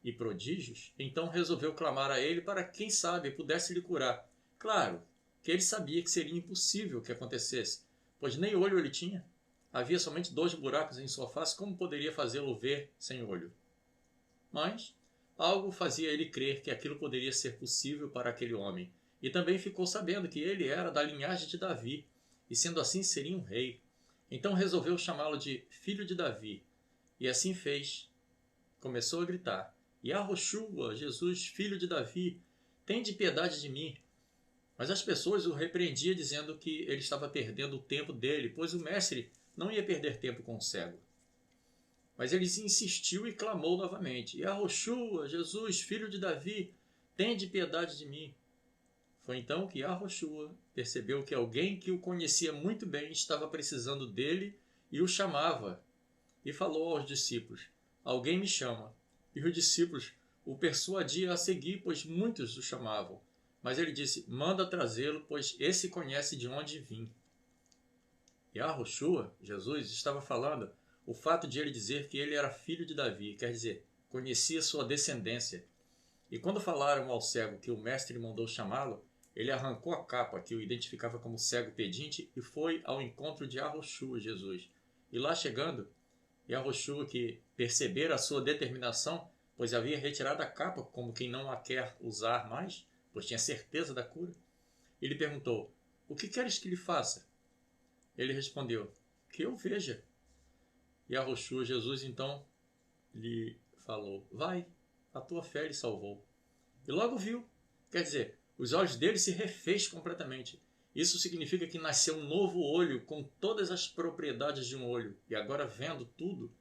e prodígios, então resolveu clamar a ele para, quem sabe, pudesse lhe curar. Claro que ele sabia que seria impossível que acontecesse, pois nem olho ele tinha. Havia somente 2 buracos em sua face, como poderia fazê-lo ver sem olho? Mas algo fazia ele crer que aquilo poderia ser possível para aquele homem, e também ficou sabendo que ele era da linhagem de Davi, e sendo assim seria um rei. Então resolveu chamá-lo de filho de Davi, e assim fez. Começou a gritar: Yahoshua, Jesus, filho de Davi, tende piedade de mim. Mas as pessoas o repreendiam, dizendo que ele estava perdendo o tempo dele, pois o mestre não ia perder tempo com o cego. Mas ele insistiu e clamou novamente: Yahoshua, Jesus, filho de Davi, tende piedade de mim. Foi então que Yahoshua percebeu que alguém que o conhecia muito bem estava precisando dele e o chamava. E falou aos discípulos: Alguém me chama. E os discípulos o persuadiam a seguir, pois muitos o chamavam. Mas ele disse: Manda trazê-lo, pois esse conhece de onde vim. Yahoshua, Jesus, estava falando o fato de ele dizer que ele era filho de Davi, quer dizer, conhecia sua descendência. E quando falaram ao cego que o mestre mandou chamá-lo, ele arrancou a capa que o identificava como cego pedinte e foi ao encontro de Yahoshua, Jesus. E lá chegando, Yahoshua, que percebera a sua determinação, pois havia retirado a capa como quem não a quer usar mais, pois tinha certeza da cura, ele perguntou: O que queres que lhe faça? Ele respondeu: Que eu veja. Yahoshua, Jesus, então lhe falou: Vai, a tua fé lhe salvou. E logo viu. Quer dizer, os olhos dele se refez completamente. Isso significa que nasceu um novo olho com todas as propriedades de um olho, e agora vendo tudo,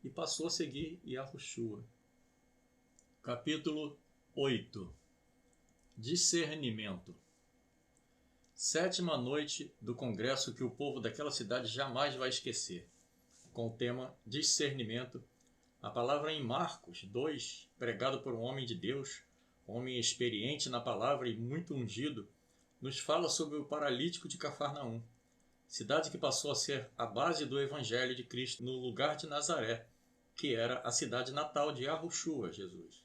e passou a seguir Yahoshua. Capítulo 8. Discernimento. 7ª noite do congresso que o povo daquela cidade jamais vai esquecer, com o tema discernimento. A palavra em Marcos 2, pregado por um homem de Deus, homem experiente na palavra e muito ungido, nos fala sobre o paralítico de Cafarnaum, cidade que passou a ser a base do evangelho de Cristo no lugar de Nazaré, que era a cidade natal de Yahoshua, Jesus.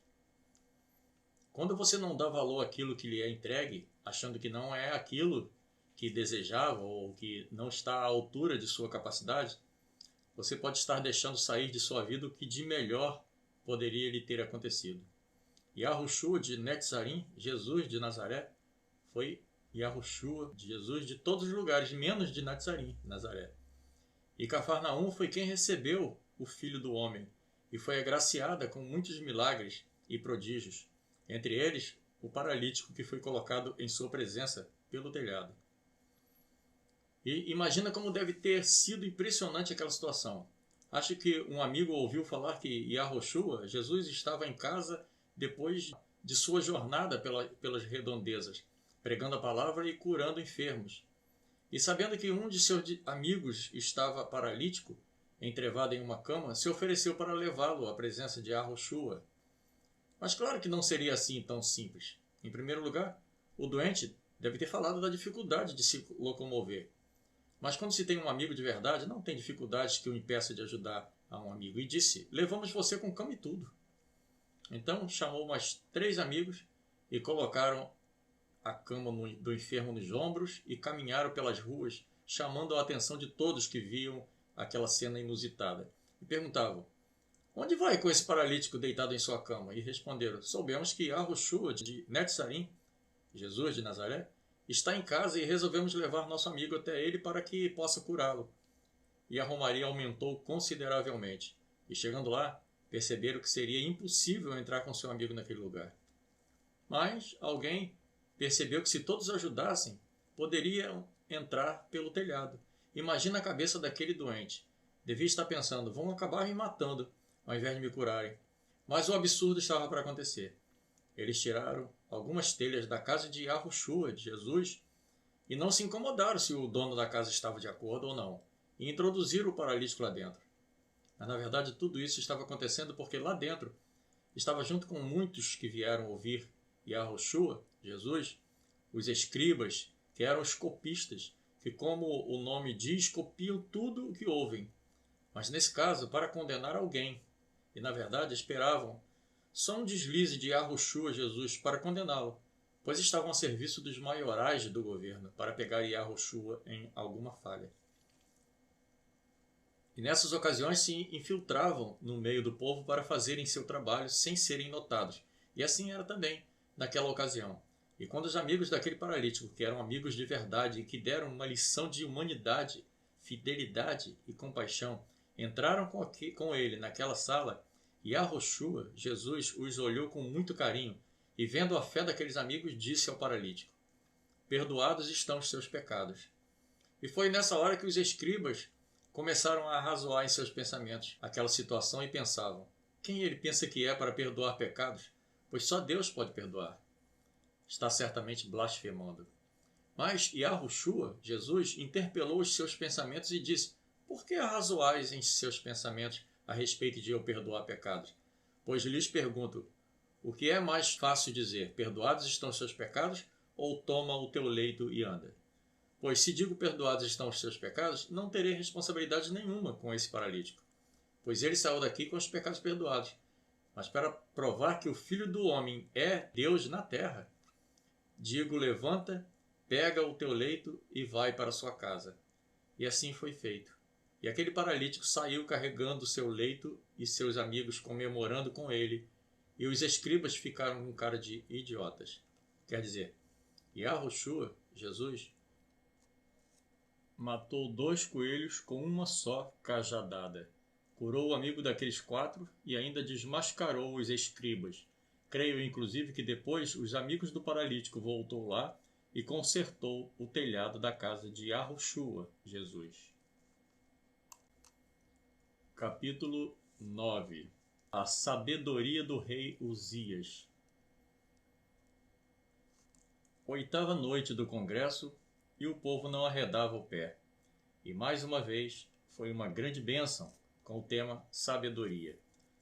Quando você não dá valor àquilo que lhe é entregue, achando que não é aquilo que desejava ou que não está à altura de sua capacidade, você pode estar deixando sair de sua vida o que de melhor poderia lhe ter acontecido. Yahoshua de Netzarim, Jesus de Nazaré, foi Yahoshua de Jesus de todos os lugares, menos de Netzarim, Nazaré. E Cafarnaum foi quem recebeu o Filho do Homem e foi agraciada com muitos milagres e prodígios, entre eles o paralítico que foi colocado em sua presença pelo telhado. E imagina como deve ter sido impressionante aquela situação. Acho que um amigo ouviu falar que Yahoshua, Jesus, estava em casa depois de sua jornada pelas redondezas, pregando a palavra e curando enfermos. E sabendo que um de seus amigos estava paralítico, entrevado em uma cama, se ofereceu para levá-lo à presença de Yahoshua. Mas claro que não seria assim tão simples. Em primeiro lugar, o doente deve ter falado da dificuldade de se locomover. Mas quando se tem um amigo de verdade, não tem dificuldades que o impeça de ajudar a um amigo. E disse: Levamos você com cama e tudo. Então chamou mais 3 amigos e colocaram a cama do enfermo nos ombros e caminharam pelas ruas, chamando a atenção de todos que viam aquela cena inusitada. E perguntavam: Onde vai com esse paralítico deitado em sua cama? E responderam: Soubemos que Yahoshua de Netzarim, Jesus de Nazaré, está em casa e resolvemos levar nosso amigo até ele para que possa curá-lo. E a romaria aumentou consideravelmente. E chegando lá, perceberam que seria impossível entrar com seu amigo naquele lugar. Mas alguém percebeu que se todos ajudassem, poderiam entrar pelo telhado. Imagina a cabeça daquele doente. Devia estar pensando: vão acabar me matando, ao invés de me curarem. Mas o absurdo estava para acontecer. Eles tiraram algumas telhas da casa de Yahushua, de Jesus, e não se incomodaram se o dono da casa estava de acordo ou não, e introduziram o paralítico lá dentro. Mas na verdade tudo isso estava acontecendo porque lá dentro estava junto com muitos que vieram ouvir Yahushua, Jesus, os escribas, que eram os copistas, que, como o nome diz, copiam tudo o que ouvem, mas nesse caso para condenar alguém, e na verdade esperavam só um deslize de Yahushua, Jesus, para condená-lo, pois estavam a serviço dos maiorais do governo para pegar Yahushua em alguma falha. E nessas ocasiões se infiltravam no meio do povo para fazerem seu trabalho sem serem notados. E assim era também naquela ocasião. E quando os amigos daquele paralítico, que eram amigos de verdade e que deram uma lição de humanidade, fidelidade e compaixão, entraram com ele naquela sala, Yahushua, Jesus, os olhou com muito carinho e, vendo a fé daqueles amigos, disse ao paralítico: perdoados estão os seus pecados. E foi nessa hora que os escribas começaram a arrazoar em seus pensamentos aquela situação e pensavam: quem ele pensa que é para perdoar pecados? Pois só Deus pode perdoar. Está certamente blasfemando. Mas Yahushua, Jesus, interpelou os seus pensamentos e disse: por que arrazoais em seus pensamentos a respeito de eu perdoar pecados? Pois lhes pergunto: o que é mais fácil dizer, perdoados estão os seus pecados, ou toma o teu leito e anda? Pois se digo perdoados estão os seus pecados, não terei responsabilidade nenhuma com esse paralítico, pois ele saiu daqui com os pecados perdoados. Mas para provar que o Filho do Homem é Deus na terra, digo: levanta, pega o teu leito e vai para sua casa. E assim foi feito. E aquele paralítico saiu carregando seu leito e seus amigos comemorando com ele, e os escribas ficaram com cara de idiotas. Quer dizer, Yahushua, Jesus, matou 2 coelhos com uma só cajadada. Curou o amigo daqueles 4 e ainda desmascarou os escribas. Creio, inclusive, que depois os amigos do paralítico voltou lá e consertou o telhado da casa de Yahushua, Jesus. Capítulo 9. A sabedoria do rei Uzias. 8ª noite do congresso, e o povo não arredava o pé. E mais uma vez foi uma grande bênção, com o tema sabedoria.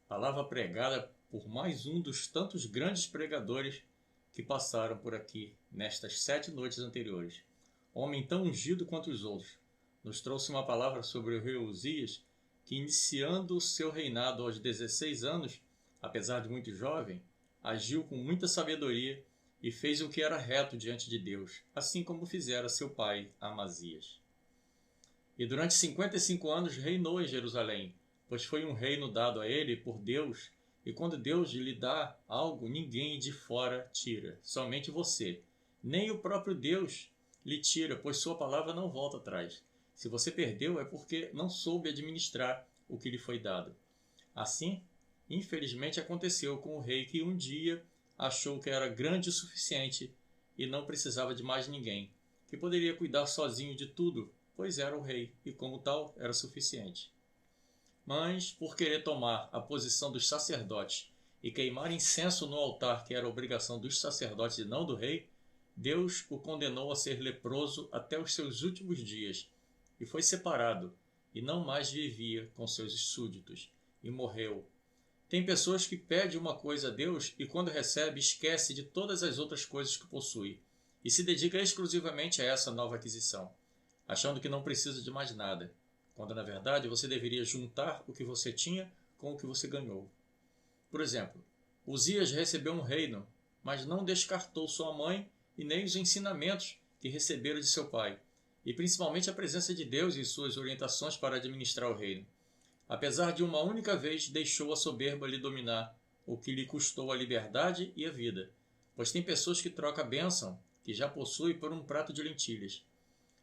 Palavra pregada por mais um dos tantos grandes pregadores que passaram por aqui nestas 7 noites anteriores. Homem tão ungido quanto os outros, nos trouxe uma palavra sobre o rei Uzias, que, iniciando o seu reinado aos 16 anos, apesar de muito jovem, agiu com muita sabedoria e fez o que era reto diante de Deus, assim como fizera seu pai Amazias. E durante 55 anos reinou em Jerusalém, pois foi um reino dado a ele por Deus, e quando Deus lhe dá algo, ninguém de fora tira, somente você. Nem o próprio Deus lhe tira, pois sua palavra não volta atrás. Se você perdeu, é porque não soube administrar o que lhe foi dado. Assim, infelizmente, aconteceu com o rei que um dia achou que era grande o suficiente e não precisava de mais ninguém, que poderia cuidar sozinho de tudo, pois era o rei e, como tal, era suficiente. Mas, por querer tomar a posição dos sacerdotes e queimar incenso no altar, que era obrigação dos sacerdotes e não do rei, Deus o condenou a ser leproso até os seus últimos dias, e foi separado, e não mais vivia com seus súditos, e morreu. Tem pessoas que pedem uma coisa a Deus e, quando recebe, esquece de todas as outras coisas que possui, e se dedica exclusivamente a essa nova aquisição, achando que não precisa de mais nada, quando na verdade você deveria juntar o que você tinha com o que você ganhou. Por exemplo, Uzias recebeu um reino, mas não descartou sua mãe e nem os ensinamentos que receberam de seu pai, e principalmente a presença de Deus e suas orientações para administrar o reino. Apesar de uma única vez deixou a soberba lhe dominar, o que lhe custou a liberdade e a vida, pois tem pessoas que trocam a bênção que já possui por um prato de lentilhas.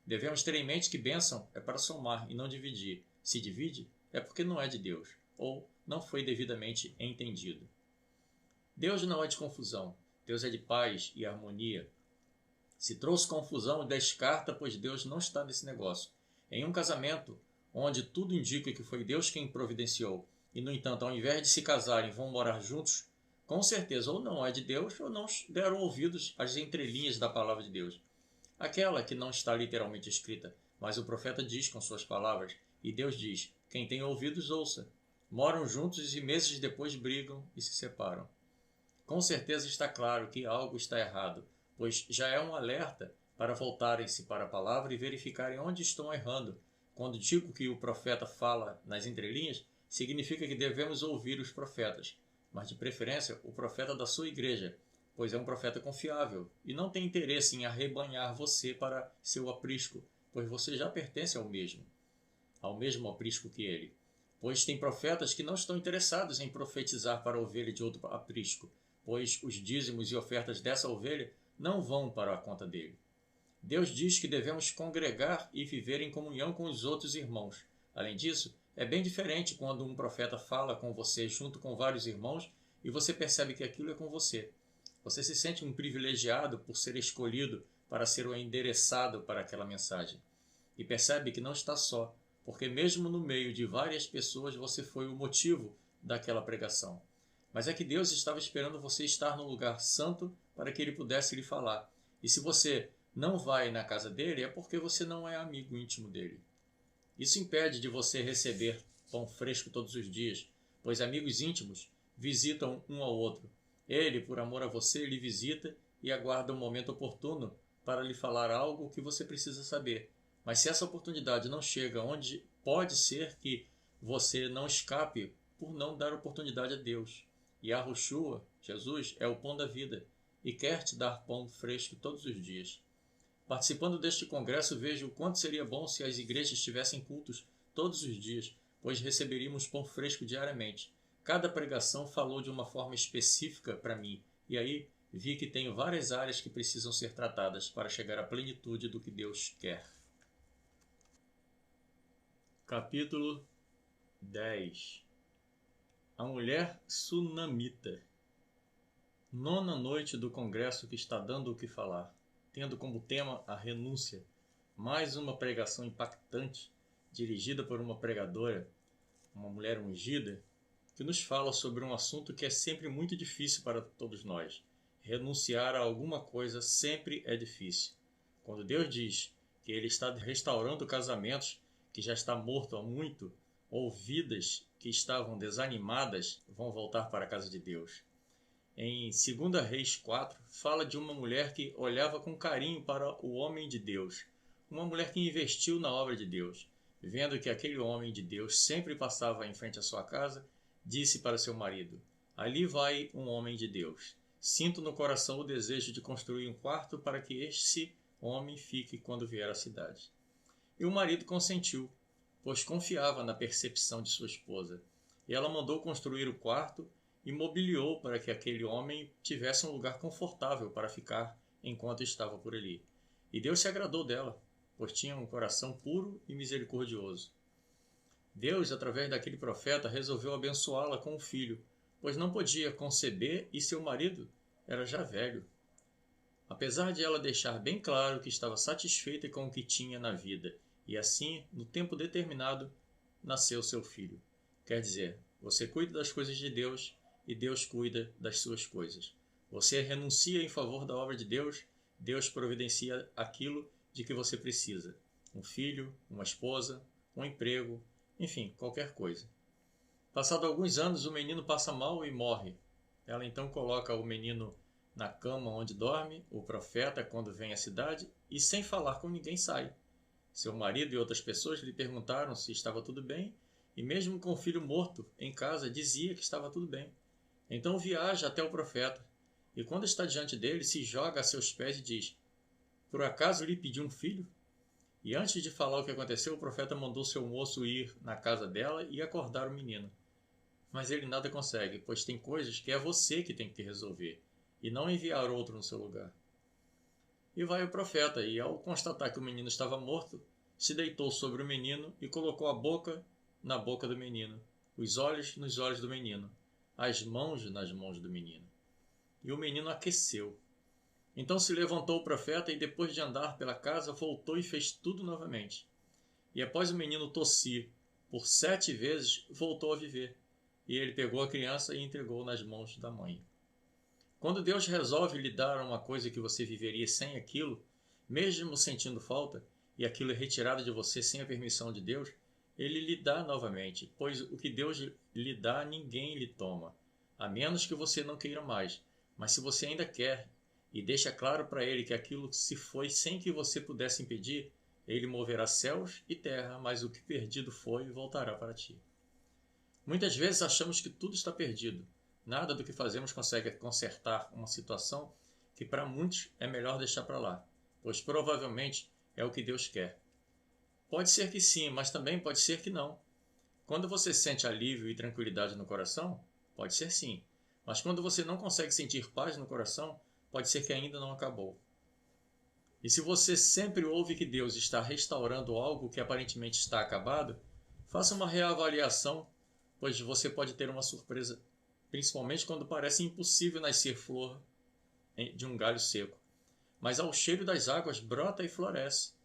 Devemos ter em mente que bênção é para somar e não dividir. Se divide, é porque não é de Deus, ou não foi devidamente entendido. Deus não é de confusão, Deus é de paz e harmonia. Se trouxe confusão, descarta, pois Deus não está nesse negócio. Em um casamento, onde tudo indica que foi Deus quem providenciou, e, no entanto, ao invés de se casarem, vão morar juntos, com certeza ou não é de Deus ou não deram ouvidos às entrelinhas da palavra de Deus. Aquela que não está literalmente escrita, mas o profeta diz com suas palavras, e Deus diz: quem tem ouvidos, ouça. Moram juntos e meses depois brigam e se separam. Com certeza está claro que algo está errado, pois já é um alerta para voltarem-se para a palavra e verificarem onde estão errando. Quando digo que o profeta fala nas entrelinhas, significa que devemos ouvir os profetas, mas de preferência o profeta da sua igreja, pois é um profeta confiável e não tem interesse em arrebanhar você para seu aprisco, pois você já pertence ao mesmo aprisco que ele. Pois tem profetas que não estão interessados em profetizar para a ovelha de outro aprisco, pois os dízimos e ofertas dessa ovelha não vão para a conta dele. Deus diz que devemos congregar e viver em comunhão com os outros irmãos. Além disso, é bem diferente quando um profeta fala com você junto com vários irmãos e você percebe que aquilo é com você. Você se sente um privilegiado por ser escolhido para ser o endereçado para aquela mensagem. E percebe que não está só, porque mesmo no meio de várias pessoas você foi o motivo daquela pregação. Mas é que Deus estava esperando você estar no lugar santo para que ele pudesse lhe falar. E se você não vai na casa dele, é porque você não é amigo íntimo dele. Isso impede de você receber pão fresco todos os dias, pois amigos íntimos visitam um ao outro. Ele, por amor a você, lhe visita e aguarda um momento oportuno para lhe falar algo que você precisa saber. Mas se essa oportunidade não chega, onde pode ser que você não escape por não dar oportunidade a Deus. E Yahushua, Jesus, é o pão da vida e quer te dar pão fresco todos os dias. Participando deste congresso, vejo o quanto seria bom se as igrejas tivessem cultos todos os dias, pois receberíamos pão fresco diariamente. Cada pregação falou de uma forma específica para mim, e aí vi que tenho várias áreas que precisam ser tratadas para chegar à plenitude do que Deus quer. Capítulo 10. A mulher sunamita. Nona noite do congresso que está dando o que falar, tendo como tema a renúncia. Mais uma pregação impactante, dirigida por uma pregadora, uma mulher ungida, que nos fala sobre um assunto que é sempre muito difícil para todos nós. Renunciar a alguma coisa sempre é difícil. Quando Deus diz que Ele está restaurando casamentos que já está morto há muito, ou vidas que estavam desanimadas vão voltar para a casa de Deus. Em 2 Reis 4, fala de uma mulher que olhava com carinho para o homem de Deus, uma mulher que investiu na obra de Deus. Vendo que aquele homem de Deus sempre passava em frente à sua casa, disse para seu marido: ali vai um homem de Deus. Sinto no coração o desejo de construir um quarto para que esse homem fique quando vier à cidade. E o marido consentiu, pois confiava na percepção de sua esposa. E ela mandou construir o quarto e mobiliou para que aquele homem tivesse um lugar confortável para ficar enquanto estava por ali. E Deus se agradou dela, pois tinha um coração puro e misericordioso. Deus, através daquele profeta, resolveu abençoá-la com um filho, pois não podia conceber e seu marido era já velho. Apesar de ela deixar bem claro que estava satisfeita com o que tinha na vida, e assim, no tempo determinado, nasceu seu filho. Quer dizer, você cuida das coisas de Deus e Deus cuida das suas coisas. Você renuncia em favor da obra de Deus, Deus providencia aquilo de que você precisa. Um filho, uma esposa, um emprego, enfim, qualquer coisa. Passado alguns anos, o menino passa mal e morre. Ela então coloca o menino na cama onde dorme o profeta quando vem à cidade e, sem falar com ninguém, sai. Seu marido e outras pessoas lhe perguntaram se estava tudo bem e, mesmo com o filho morto em casa, dizia que estava tudo bem. Então viaja até o profeta e, quando está diante dele, se joga a seus pés e diz: por acaso lhe pedi um filho? E antes de falar o que aconteceu, o profeta mandou seu moço ir na casa dela e acordar o menino. Mas ele nada consegue, pois tem coisas que é você que tem que resolver, e não enviar outro no seu lugar. E vai o profeta, e ao constatar que o menino estava morto, se deitou sobre o menino e colocou a boca na boca do menino, os olhos nos olhos do menino, as mãos nas mãos do menino. E o menino aqueceu. Então se levantou o profeta e, depois de andar pela casa, voltou e fez tudo novamente. E após o menino tossir por 7 vezes, voltou a viver. e ele pegou a criança e entregou nas mãos da mãe. Quando Deus resolve lhe dar uma coisa que você viveria sem aquilo, mesmo sentindo falta, e aquilo é retirado de você sem a permissão de Deus, ele lhe dá novamente, pois o que Deus lhe dá, ninguém lhe toma, a menos que você não queira mais. Mas se você ainda quer, e deixa claro para ele que aquilo se foi sem que você pudesse impedir, ele moverá céus e terra, mas o que perdido foi voltará para ti. Muitas vezes achamos que tudo está perdido. Nada do que fazemos consegue consertar uma situação que para muitos é melhor deixar para lá, pois provavelmente é o que Deus quer. Pode ser que sim, mas também pode ser que não. Quando você sente alívio e tranquilidade no coração, pode ser sim. Mas quando você não consegue sentir paz no coração, pode ser que ainda não acabou. E se você sempre ouve que Deus está restaurando algo que aparentemente está acabado, faça uma reavaliação, pois você pode ter uma surpresa, principalmente quando parece impossível nascer flor de um galho seco. Mas ao cheiro das águas brota e floresce.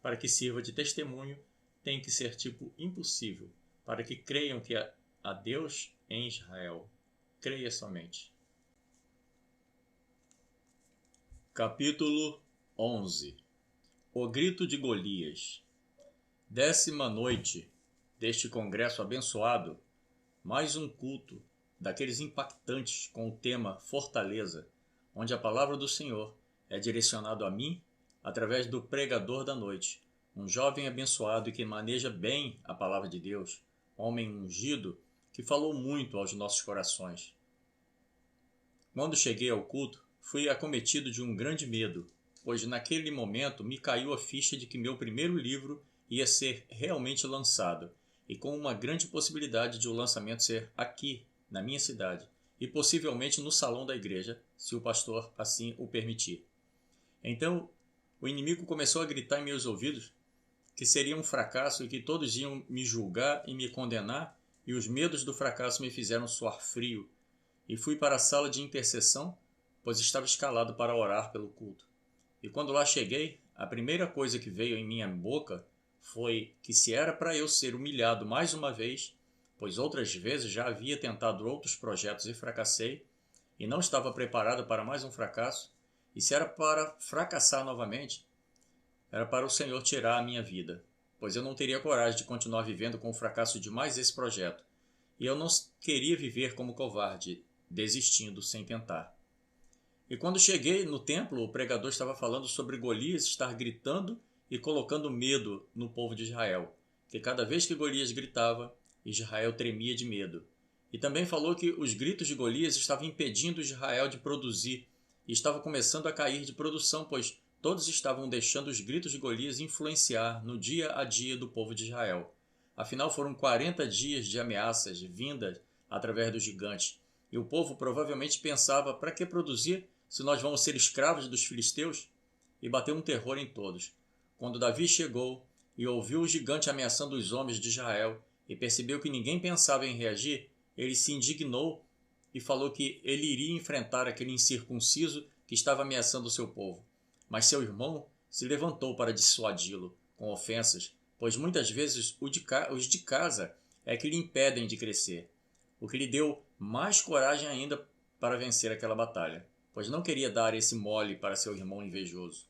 Para que sirva de testemunho, tem que ser tipo impossível, para que creiam que há Deus em Israel. Creia somente. Capítulo 11. O grito de Golias. 10ª noite deste congresso abençoado, mais um culto daqueles impactantes com o tema Fortaleza, onde a palavra do Senhor é direcionado a mim através do pregador da noite, um jovem abençoado e que maneja bem a palavra de Deus, homem ungido que falou muito aos nossos corações. Quando cheguei ao culto, fui acometido de um grande medo, pois naquele momento me caiu a ficha de que meu primeiro livro ia ser realmente lançado, e com uma grande possibilidade de o lançamento ser aqui, na minha cidade, e possivelmente no salão da igreja, se o pastor assim o permitir. Então, o inimigo começou a gritar em meus ouvidos que seria um fracasso e que todos iam me julgar e me condenar, e os medos do fracasso me fizeram suar frio, e fui para a sala de intercessão, pois estava escalado para orar pelo culto. E quando lá cheguei, a primeira coisa que veio em minha boca foi que se era para eu ser humilhado mais uma vez, pois outras vezes já havia tentado outros projetos e fracassei, e não estava preparado para mais um fracasso, e se era para fracassar novamente, era para o Senhor tirar a minha vida, pois eu não teria coragem de continuar vivendo com o fracasso de mais esse projeto, e eu não queria viver como covarde, desistindo sem tentar. E quando cheguei no templo, o pregador estava falando sobre Golias estar gritando e colocando medo no povo de Israel, que cada vez que Golias gritava, Israel tremia de medo. E também falou que os gritos de Golias estavam impedindo Israel de produzir, e estava começando a cair de produção, pois todos estavam deixando os gritos de Golias influenciar no dia a dia do povo de Israel. Afinal, foram 40 dias de ameaças vindas através do gigante, e o povo provavelmente pensava: para que produzir se nós vamos ser escravos dos filisteus? E bateu um terror em todos. Quando Davi chegou e ouviu o gigante ameaçando os homens de Israel e percebeu que ninguém pensava em reagir, ele se indignou e falou que ele iria enfrentar aquele incircunciso que estava ameaçando o seu povo. Mas seu irmão se levantou para dissuadi-lo com ofensas, pois muitas vezes os de casa é que lhe impedem de crescer, o que lhe deu mais coragem ainda para vencer aquela batalha, pois não queria dar esse mole para seu irmão invejoso.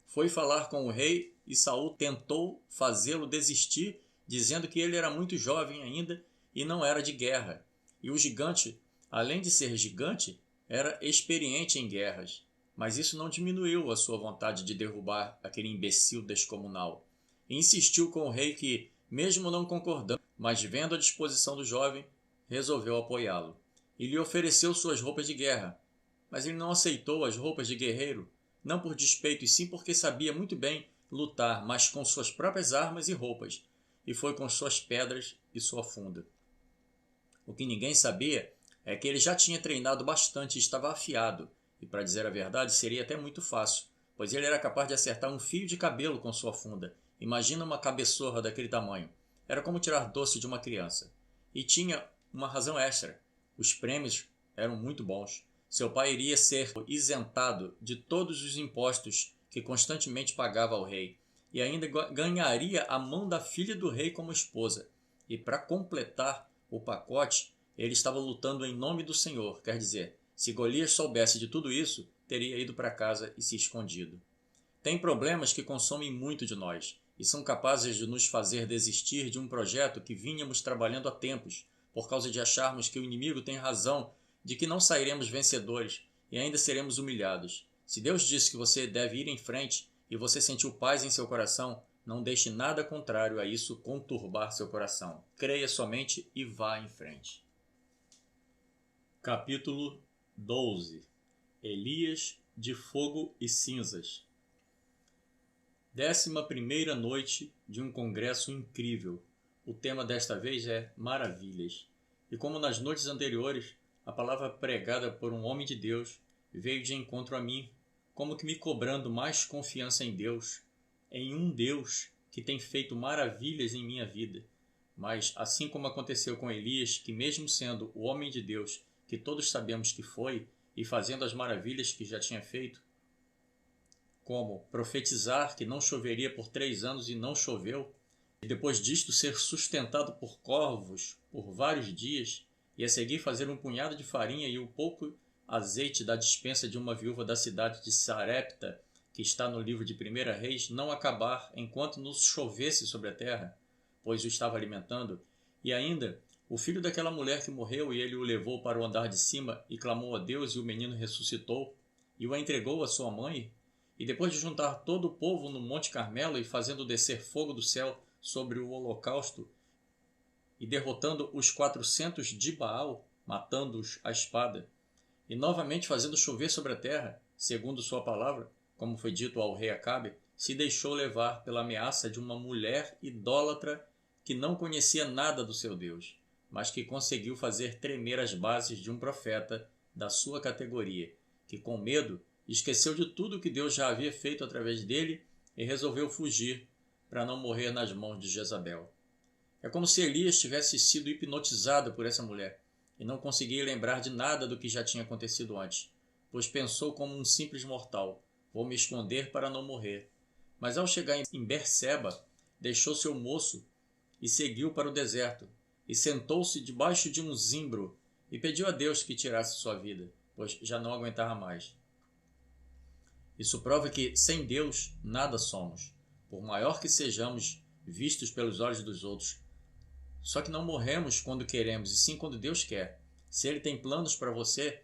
Foi falar com o rei e Saul tentou fazê-lo desistir, dizendo que ele era muito jovem ainda e não era de guerra. E o gigante, além de ser gigante, era experiente em guerras. Mas isso não diminuiu a sua vontade de derrubar aquele imbecil descomunal. E insistiu com o rei que, mesmo não concordando, mas vendo a disposição do jovem, resolveu apoiá-lo. E lhe ofereceu suas roupas de guerra. Mas ele não aceitou as roupas de guerreiro, não por despeito e sim porque sabia muito bem lutar, mas com suas próprias armas e roupas, e foi com suas pedras e sua funda. O que ninguém sabia é que ele já tinha treinado bastante e estava afiado, e para dizer a verdade seria até muito fácil, pois ele era capaz de acertar um fio de cabelo com sua funda. Imagina uma cabeçorra daquele tamanho. Era como tirar doce de uma criança. E tinha uma razão extra. Os prêmios eram muito bons. Seu pai iria ser isentado de todos os impostos que constantemente pagava ao rei, e ainda ganharia a mão da filha do rei como esposa. E para completar o pacote, Ele estava lutando em nome do Senhor, quer dizer, se Golias soubesse de tudo isso, teria ido para casa e se escondido. Tem problemas que consomem muito de nós e são capazes de nos fazer desistir de um projeto que vínhamos trabalhando há tempos, por causa de acharmos que o inimigo tem razão, de que não sairemos vencedores e ainda seremos humilhados. Se Deus disse que você deve ir em frente e você sentiu paz em seu coração, não deixe nada contrário a isso conturbar seu coração. Creia somente e vá em frente. Capítulo 12. Elias de fogo e cinzas. 11ª noite de um congresso incrível. O tema desta vez é maravilhas. E como nas noites anteriores, a palavra pregada por um homem de Deus veio de encontro a mim, como que me cobrando mais confiança em Deus, em um Deus que tem feito maravilhas em minha vida. Mas assim como aconteceu com Elias, que mesmo sendo o homem de Deus que todos sabemos que foi, e fazendo as maravilhas que já tinha feito, como profetizar que não choveria por 3 anos e não choveu, e depois disto ser sustentado por corvos por vários dias, e a seguir fazer um punhado de farinha e um pouco azeite da despensa de uma viúva da cidade de Sarepta, que está no livro de 1 Reis, não acabar enquanto não chovesse sobre a terra, pois o estava alimentando, e ainda o filho daquela mulher que morreu e ele o levou para o andar de cima e clamou a Deus e o menino ressuscitou e o entregou à sua mãe, e depois de juntar todo o povo no Monte Carmelo e fazendo descer fogo do céu sobre o holocausto e derrotando os 400 de Baal, matando-os à espada, e novamente fazendo chover sobre a terra, segundo sua palavra, como foi dito ao rei Acabe, se deixou levar pela ameaça de uma mulher idólatra que não conhecia nada do seu Deus, mas que conseguiu fazer tremer as bases de um profeta da sua categoria, que com medo esqueceu de tudo que Deus já havia feito através dele e resolveu fugir para não morrer nas mãos de Jezabel. É como se Elias tivesse sido hipnotizado por essa mulher e não conseguia lembrar de nada do que já tinha acontecido antes, pois pensou como um simples mortal: vou me esconder para não morrer. Mas ao chegar em Berseba, deixou seu moço e seguiu para o deserto, e sentou-se debaixo de um zimbro e pediu a Deus que tirasse sua vida, pois já não aguentava mais. Isso prova que sem Deus nada somos, por maior que sejamos vistos pelos olhos dos outros. Só que não morremos quando queremos, e sim quando Deus quer. Se Ele tem planos para você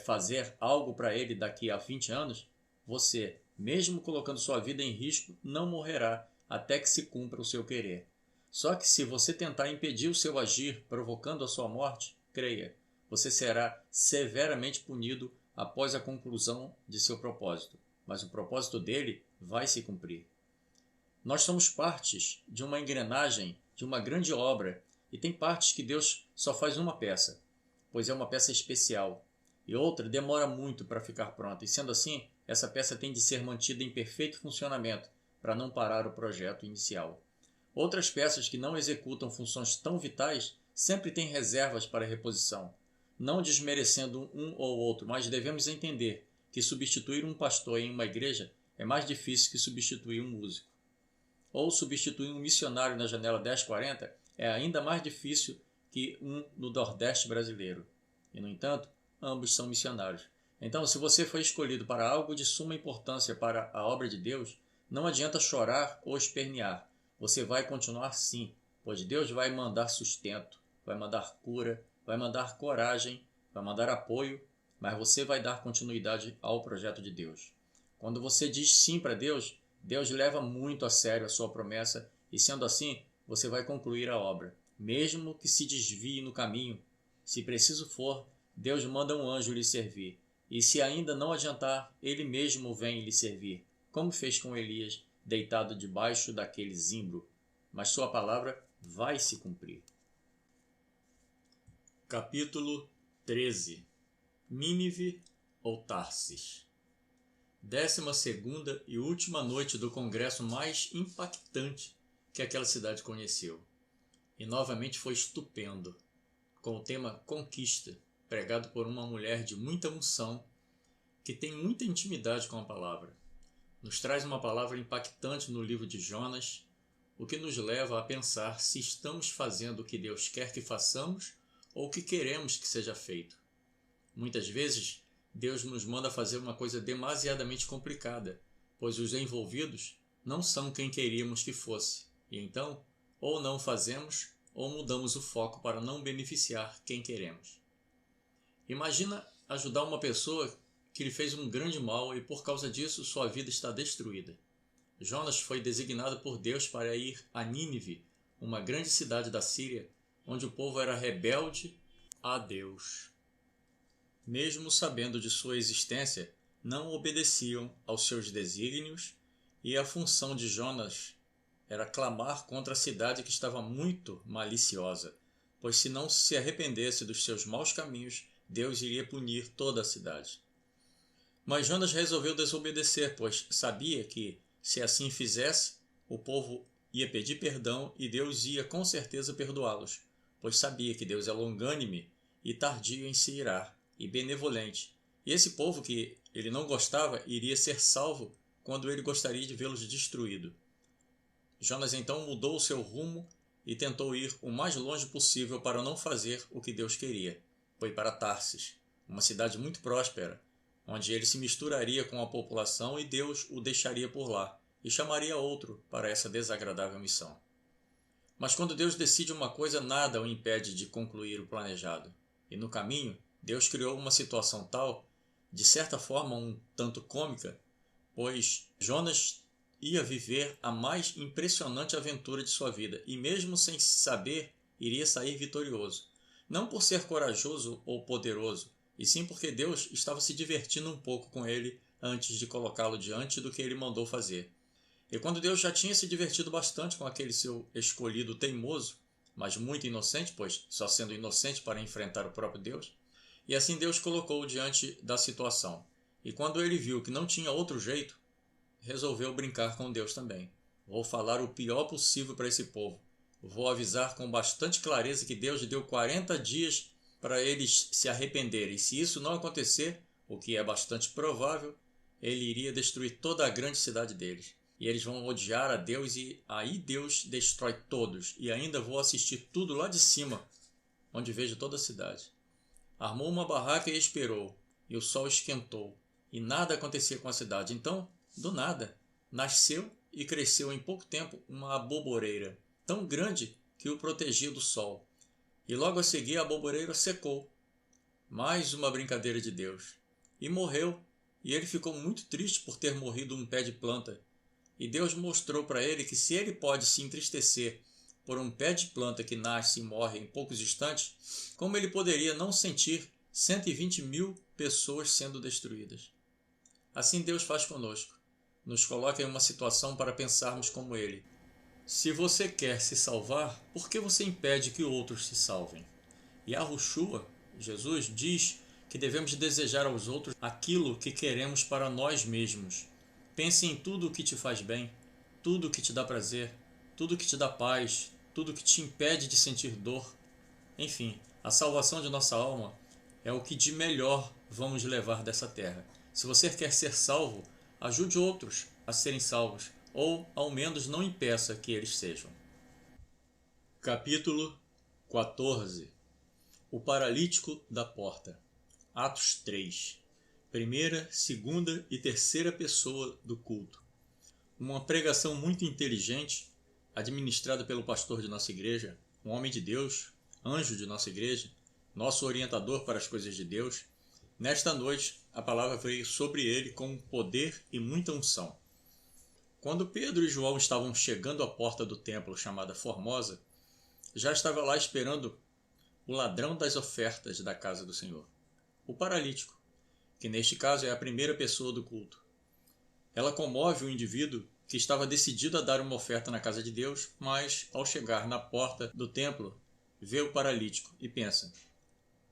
fazer algo para Ele daqui a 20 anos, você, mesmo colocando sua vida em risco, não morrerá até que se cumpra o seu querer. Só que se você tentar impedir o seu agir, provocando a sua morte, creia, você será severamente punido após a conclusão de seu propósito. Mas o propósito dele vai se cumprir. Nós somos partes de uma engrenagem, de uma grande obra, e tem partes que Deus só faz uma peça, pois é uma peça especial, e outra demora muito para ficar pronta, e sendo assim, essa peça tem de ser mantida em perfeito funcionamento, para não parar o projeto inicial. Outras peças que não executam funções tão vitais sempre têm reservas para reposição. Não desmerecendo um ou outro, mas devemos entender que substituir um pastor em uma igreja é mais difícil que substituir um músico. Ou substituir um missionário na janela 1040 é ainda mais difícil que um no Nordeste brasileiro. E, no entanto, ambos são missionários. Então, se você foi escolhido para algo de suma importância para a obra de Deus, não adianta chorar ou espernear. Você vai continuar sim, pois Deus vai mandar sustento, vai mandar cura, vai mandar coragem, vai mandar apoio, mas você vai dar continuidade ao projeto de Deus. Quando você diz sim para Deus, Deus leva muito a sério a sua promessa e, sendo assim, você vai concluir a obra. Mesmo que se desvie no caminho, se preciso for, Deus manda um anjo lhe servir. E se ainda não adiantar, ele mesmo vem lhe servir, como fez com Elias, deitado debaixo daquele zimbro. Mas sua palavra vai se cumprir. Capítulo 13. Nínive ou Tarsis. 12ª e última noite do congresso mais impactante que aquela cidade conheceu. E novamente foi estupendo, com o tema Conquista, pregado por uma mulher de muita unção, que tem muita intimidade com a palavra. Nos traz uma palavra impactante no livro de Jonas, o que nos leva a pensar se estamos fazendo o que Deus quer que façamos ou o que queremos que seja feito. Muitas vezes, Deus nos manda fazer uma coisa demasiadamente complicada, pois os envolvidos não são quem queríamos que fosse, e então, ou não fazemos, ou mudamos o foco para não beneficiar quem queremos. Imagina ajudar uma pessoa que lhe fez um grande mal e por causa disso sua vida está destruída. Jonas foi designado por Deus para ir a Nínive, uma grande cidade da Síria, onde o povo era rebelde a Deus. Mesmo sabendo de sua existência, não obedeciam aos seus desígnios, e a função de Jonas era clamar contra a cidade que estava muito maliciosa, pois se não se arrependesse dos seus maus caminhos, Deus iria punir toda a cidade. Mas Jonas resolveu desobedecer, pois sabia que, se assim fizesse, o povo ia pedir perdão e Deus ia com certeza perdoá-los, pois sabia que Deus é longânime e tardio em se irar, e benevolente, e esse povo que ele não gostava iria ser salvo quando ele gostaria de vê-los destruído. Jonas então mudou o seu rumo e tentou ir o mais longe possível para não fazer o que Deus queria. Foi para Tarsis, uma cidade muito próspera, onde ele se misturaria com a população e Deus o deixaria por lá e chamaria outro para essa desagradável missão. Mas quando Deus decide uma coisa, nada o impede de concluir o planejado. E no caminho, Deus criou uma situação tal, de certa forma um tanto cômica, pois Jonas ia viver a mais impressionante aventura de sua vida e mesmo sem saber, iria sair vitorioso. Não por ser corajoso ou poderoso, e sim porque Deus estava se divertindo um pouco com ele antes de colocá-lo diante do que ele mandou fazer. E quando Deus já tinha se divertido bastante com aquele seu escolhido teimoso, mas muito inocente, pois só sendo inocente para enfrentar o próprio Deus, e assim Deus colocou-o diante da situação. E quando ele viu que não tinha outro jeito, resolveu brincar com Deus também. Vou falar o pior possível para esse povo. Vou avisar com bastante clareza que Deus lhe deu 40 dias para eles se arrependerem. E se isso não acontecer, o que é bastante provável, ele iria destruir toda a grande cidade deles. E eles vão odiar a Deus e aí Deus destrói todos. E ainda vou assistir tudo lá de cima, onde vejo toda a cidade. Armou uma barraca e esperou, e o sol esquentou, e nada acontecia com a cidade. Então, do nada, nasceu e cresceu em pouco tempo uma aboboreira, tão grande que o protegia do sol. E logo a seguir a aboboreira secou. Mais uma brincadeira de Deus. E morreu, e ele ficou muito triste por ter morrido um pé de planta. E Deus mostrou para ele que se ele pode se entristecer por um pé de planta que nasce e morre em poucos instantes, como ele poderia não sentir 120.000 pessoas sendo destruídas? Assim Deus faz conosco. Nos coloca em uma situação para pensarmos como ele. Se você quer se salvar, por que você impede que outros se salvem? Yahushua, Jesus, diz que devemos desejar aos outros aquilo que queremos para nós mesmos. Pense em tudo o que te faz bem, tudo o que te dá prazer, tudo o que te dá paz, tudo o que te impede de sentir dor. Enfim, a salvação de nossa alma é o que de melhor vamos levar dessa terra. Se você quer ser salvo, ajude outros a serem salvos, ou ao menos não impeça que eles sejam. Capítulo 14. O paralítico da porta. Atos 3. Primeira, segunda e terceira pessoa do culto. Uma pregação muito inteligente, administrada pelo pastor de nossa igreja, um homem de Deus, anjo de nossa igreja, nosso orientador para as coisas de Deus. Nesta noite, a palavra veio sobre ele com poder e muita unção. Quando Pedro e João estavam chegando à porta do templo chamada Formosa, já estava lá esperando o ladrão das ofertas da casa do Senhor, o paralítico, que neste caso é a primeira pessoa do culto. Ela comove o indivíduo que estava decidido a dar uma oferta na casa de Deus, mas ao chegar na porta do templo, vê o paralítico e pensa: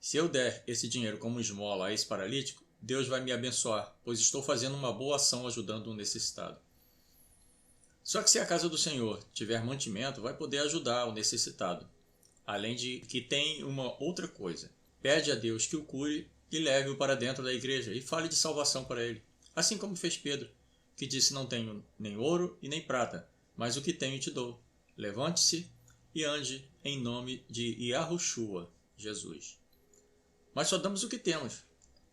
se eu der esse dinheiro como esmola a esse paralítico, Deus vai me abençoar, pois estou fazendo uma boa ação ajudando um necessitado. Só que se a casa do Senhor tiver mantimento, vai poder ajudar o necessitado. Além de que tem uma outra coisa. Pede a Deus que o cure e leve-o para dentro da igreja e fale de salvação para ele. Assim como fez Pedro, que disse: não tenho nem ouro e nem prata, mas o que tenho te dou. Levante-se e ande em nome de Yahushua, Jesus. Mas só damos o que temos.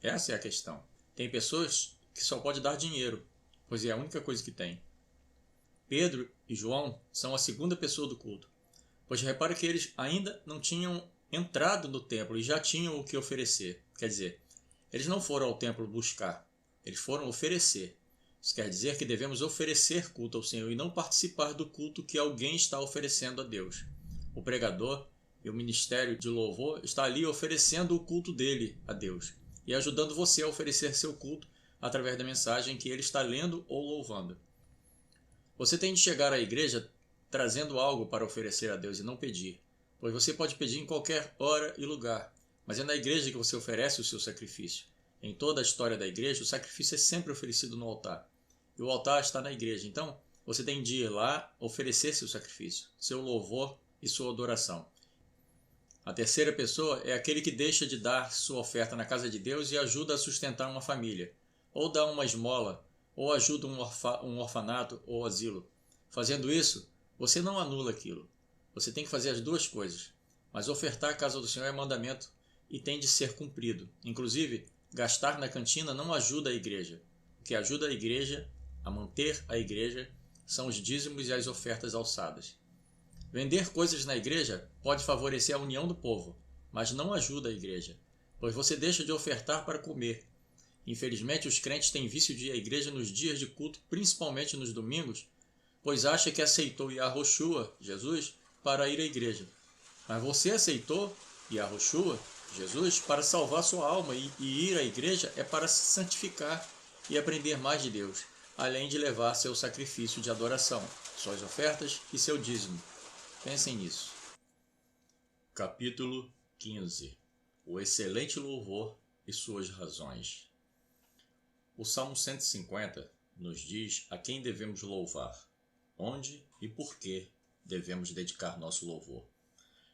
Essa é a questão. Tem pessoas que só podem dar dinheiro, pois é a única coisa que tem. Pedro e João são a segunda pessoa do culto, pois repare que eles ainda não tinham entrado no templo e já tinham o que oferecer. Quer dizer, eles não foram ao templo buscar, eles foram oferecer. Isso quer dizer que devemos oferecer culto ao Senhor e não participar do culto que alguém está oferecendo a Deus. O pregador e o ministério de louvor está ali oferecendo o culto dele a Deus e ajudando você a oferecer seu culto através da mensagem que ele está lendo ou louvando. Você tem de chegar à igreja trazendo algo para oferecer a Deus e não pedir, pois você pode pedir em qualquer hora e lugar, mas é na igreja que você oferece o seu sacrifício. Em toda a história da igreja, o sacrifício é sempre oferecido no altar, e o altar está na igreja. Então, você tem de ir lá oferecer seu sacrifício, seu louvor e sua adoração. A terceira pessoa é aquele que deixa de dar sua oferta na casa de Deus e ajuda a sustentar uma família, ou dá uma esmola, ou ajuda um orfanato ou asilo. Fazendo isso, você não anula aquilo. Você tem que fazer as duas coisas. Mas ofertar a casa do Senhor é mandamento e tem de ser cumprido. Inclusive, gastar na cantina não ajuda a igreja. O que ajuda a igreja a manter a igreja são os dízimos e as ofertas alçadas. Vender coisas na igreja pode favorecer a união do povo, mas não ajuda a igreja, pois você deixa de ofertar para comer. Infelizmente, os crentes têm vício de ir à igreja nos dias de culto, principalmente nos domingos, pois acha que aceitou Yahushua, Jesus, para ir à igreja. Mas você aceitou Yahushua, Jesus, para salvar sua alma, e ir à igreja é para se santificar e aprender mais de Deus, além de levar seu sacrifício de adoração, suas ofertas e seu dízimo. Pensem nisso. Capítulo 15. O excelente louvor e suas razões. O Salmo 150 nos diz a quem devemos louvar, onde e por que devemos dedicar nosso louvor.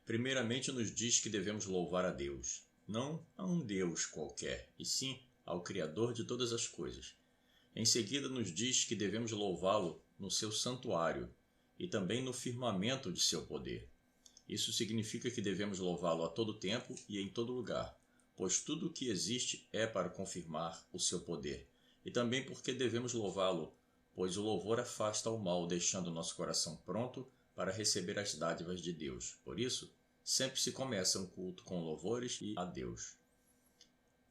Primeiramente nos diz que devemos louvar a Deus, não a um Deus qualquer, e sim ao Criador de todas as coisas. Em seguida nos diz que devemos louvá-lo no seu santuário e também no firmamento de seu poder. Isso significa que devemos louvá-lo a todo tempo e em todo lugar, pois tudo o que existe é para confirmar o seu poder. E também porque devemos louvá-lo, pois o louvor afasta o mal, deixando nosso coração pronto para receber as dádivas de Deus. Por isso, sempre se começa um culto com louvores e a Deus.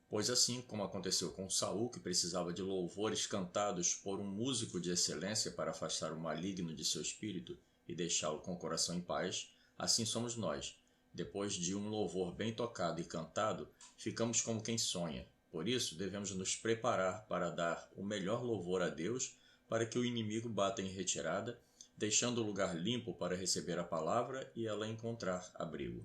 Pois assim como aconteceu com Saul, que precisava de louvores cantados por um músico de excelência para afastar o maligno de seu espírito e deixá-lo com o coração em paz, assim somos nós. Depois de um louvor bem tocado e cantado, ficamos como quem sonha. Por isso, devemos nos preparar para dar o melhor louvor a Deus, para que o inimigo bata em retirada, deixando o lugar limpo para receber a palavra e ela encontrar abrigo.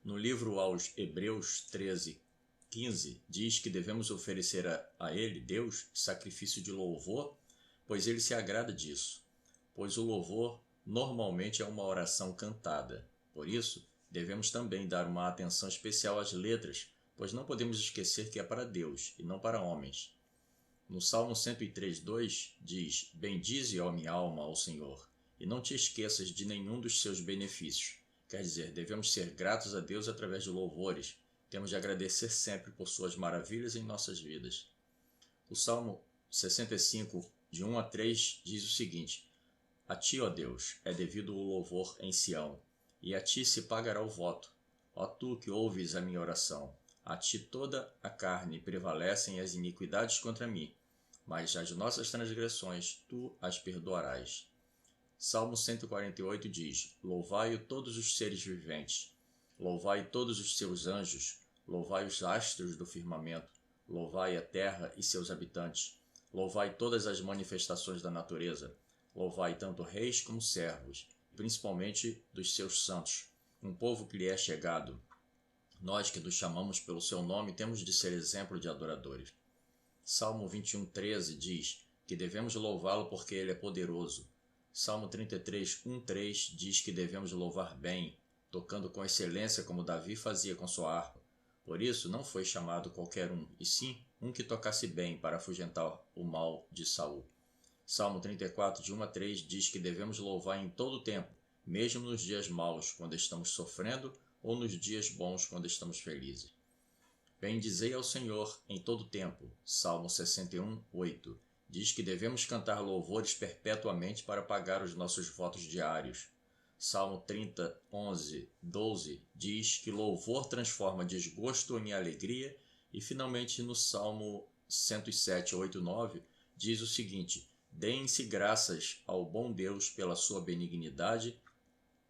No livro aos Hebreus 13:15, diz que devemos oferecer a Ele, Deus, sacrifício de louvor, pois Ele se agrada disso. Pois o louvor normalmente é uma oração cantada. Por isso, devemos também dar uma atenção especial às letras, pois não podemos esquecer que é para Deus e não para homens. No Salmo 103:2 diz: Bendize, ó minha alma, ao Senhor, e não te esqueças de nenhum dos seus benefícios. Quer dizer, devemos ser gratos a Deus através de louvores. Temos de agradecer sempre por suas maravilhas em nossas vidas. O Salmo 65, de 1 a 3, diz o seguinte: A ti, ó Deus, é devido o louvor em Sião, e a ti se pagará o voto. Ó tu que ouves a minha oração, a ti toda a carne prevalecem as iniquidades contra mim, mas as nossas transgressões tu as perdoarás. Salmo 148 diz: Louvai-o todos os seres viventes, louvai todos os seus anjos, louvai os astros do firmamento, louvai a terra e seus habitantes, louvai todas as manifestações da natureza, louvai tanto reis como servos, principalmente dos seus santos, um povo que lhe é chegado. Nós que nos chamamos pelo seu nome temos de ser exemplo de adoradores. Salmo 21:13 diz que devemos louvá-lo porque ele é poderoso. Salmo 33:1-3 diz que devemos louvar bem, tocando com excelência como Davi fazia com sua harpa. Por isso não foi chamado qualquer um, e sim um que tocasse bem para afugentar o mal de Saul. Salmo 34, de 1 a 3 diz que devemos louvar em todo o tempo, mesmo nos dias maus, quando estamos sofrendo ou nos dias bons quando estamos felizes. Bendizei ao Senhor em todo tempo. Salmo 61, 8. Diz que devemos cantar louvores perpetuamente para pagar os nossos votos diários. Salmo 30, 11, 12 diz que louvor transforma desgosto em alegria. E finalmente no Salmo 107, 8, 9 diz o seguinte: deem-se graças ao bom Deus pela sua benignidade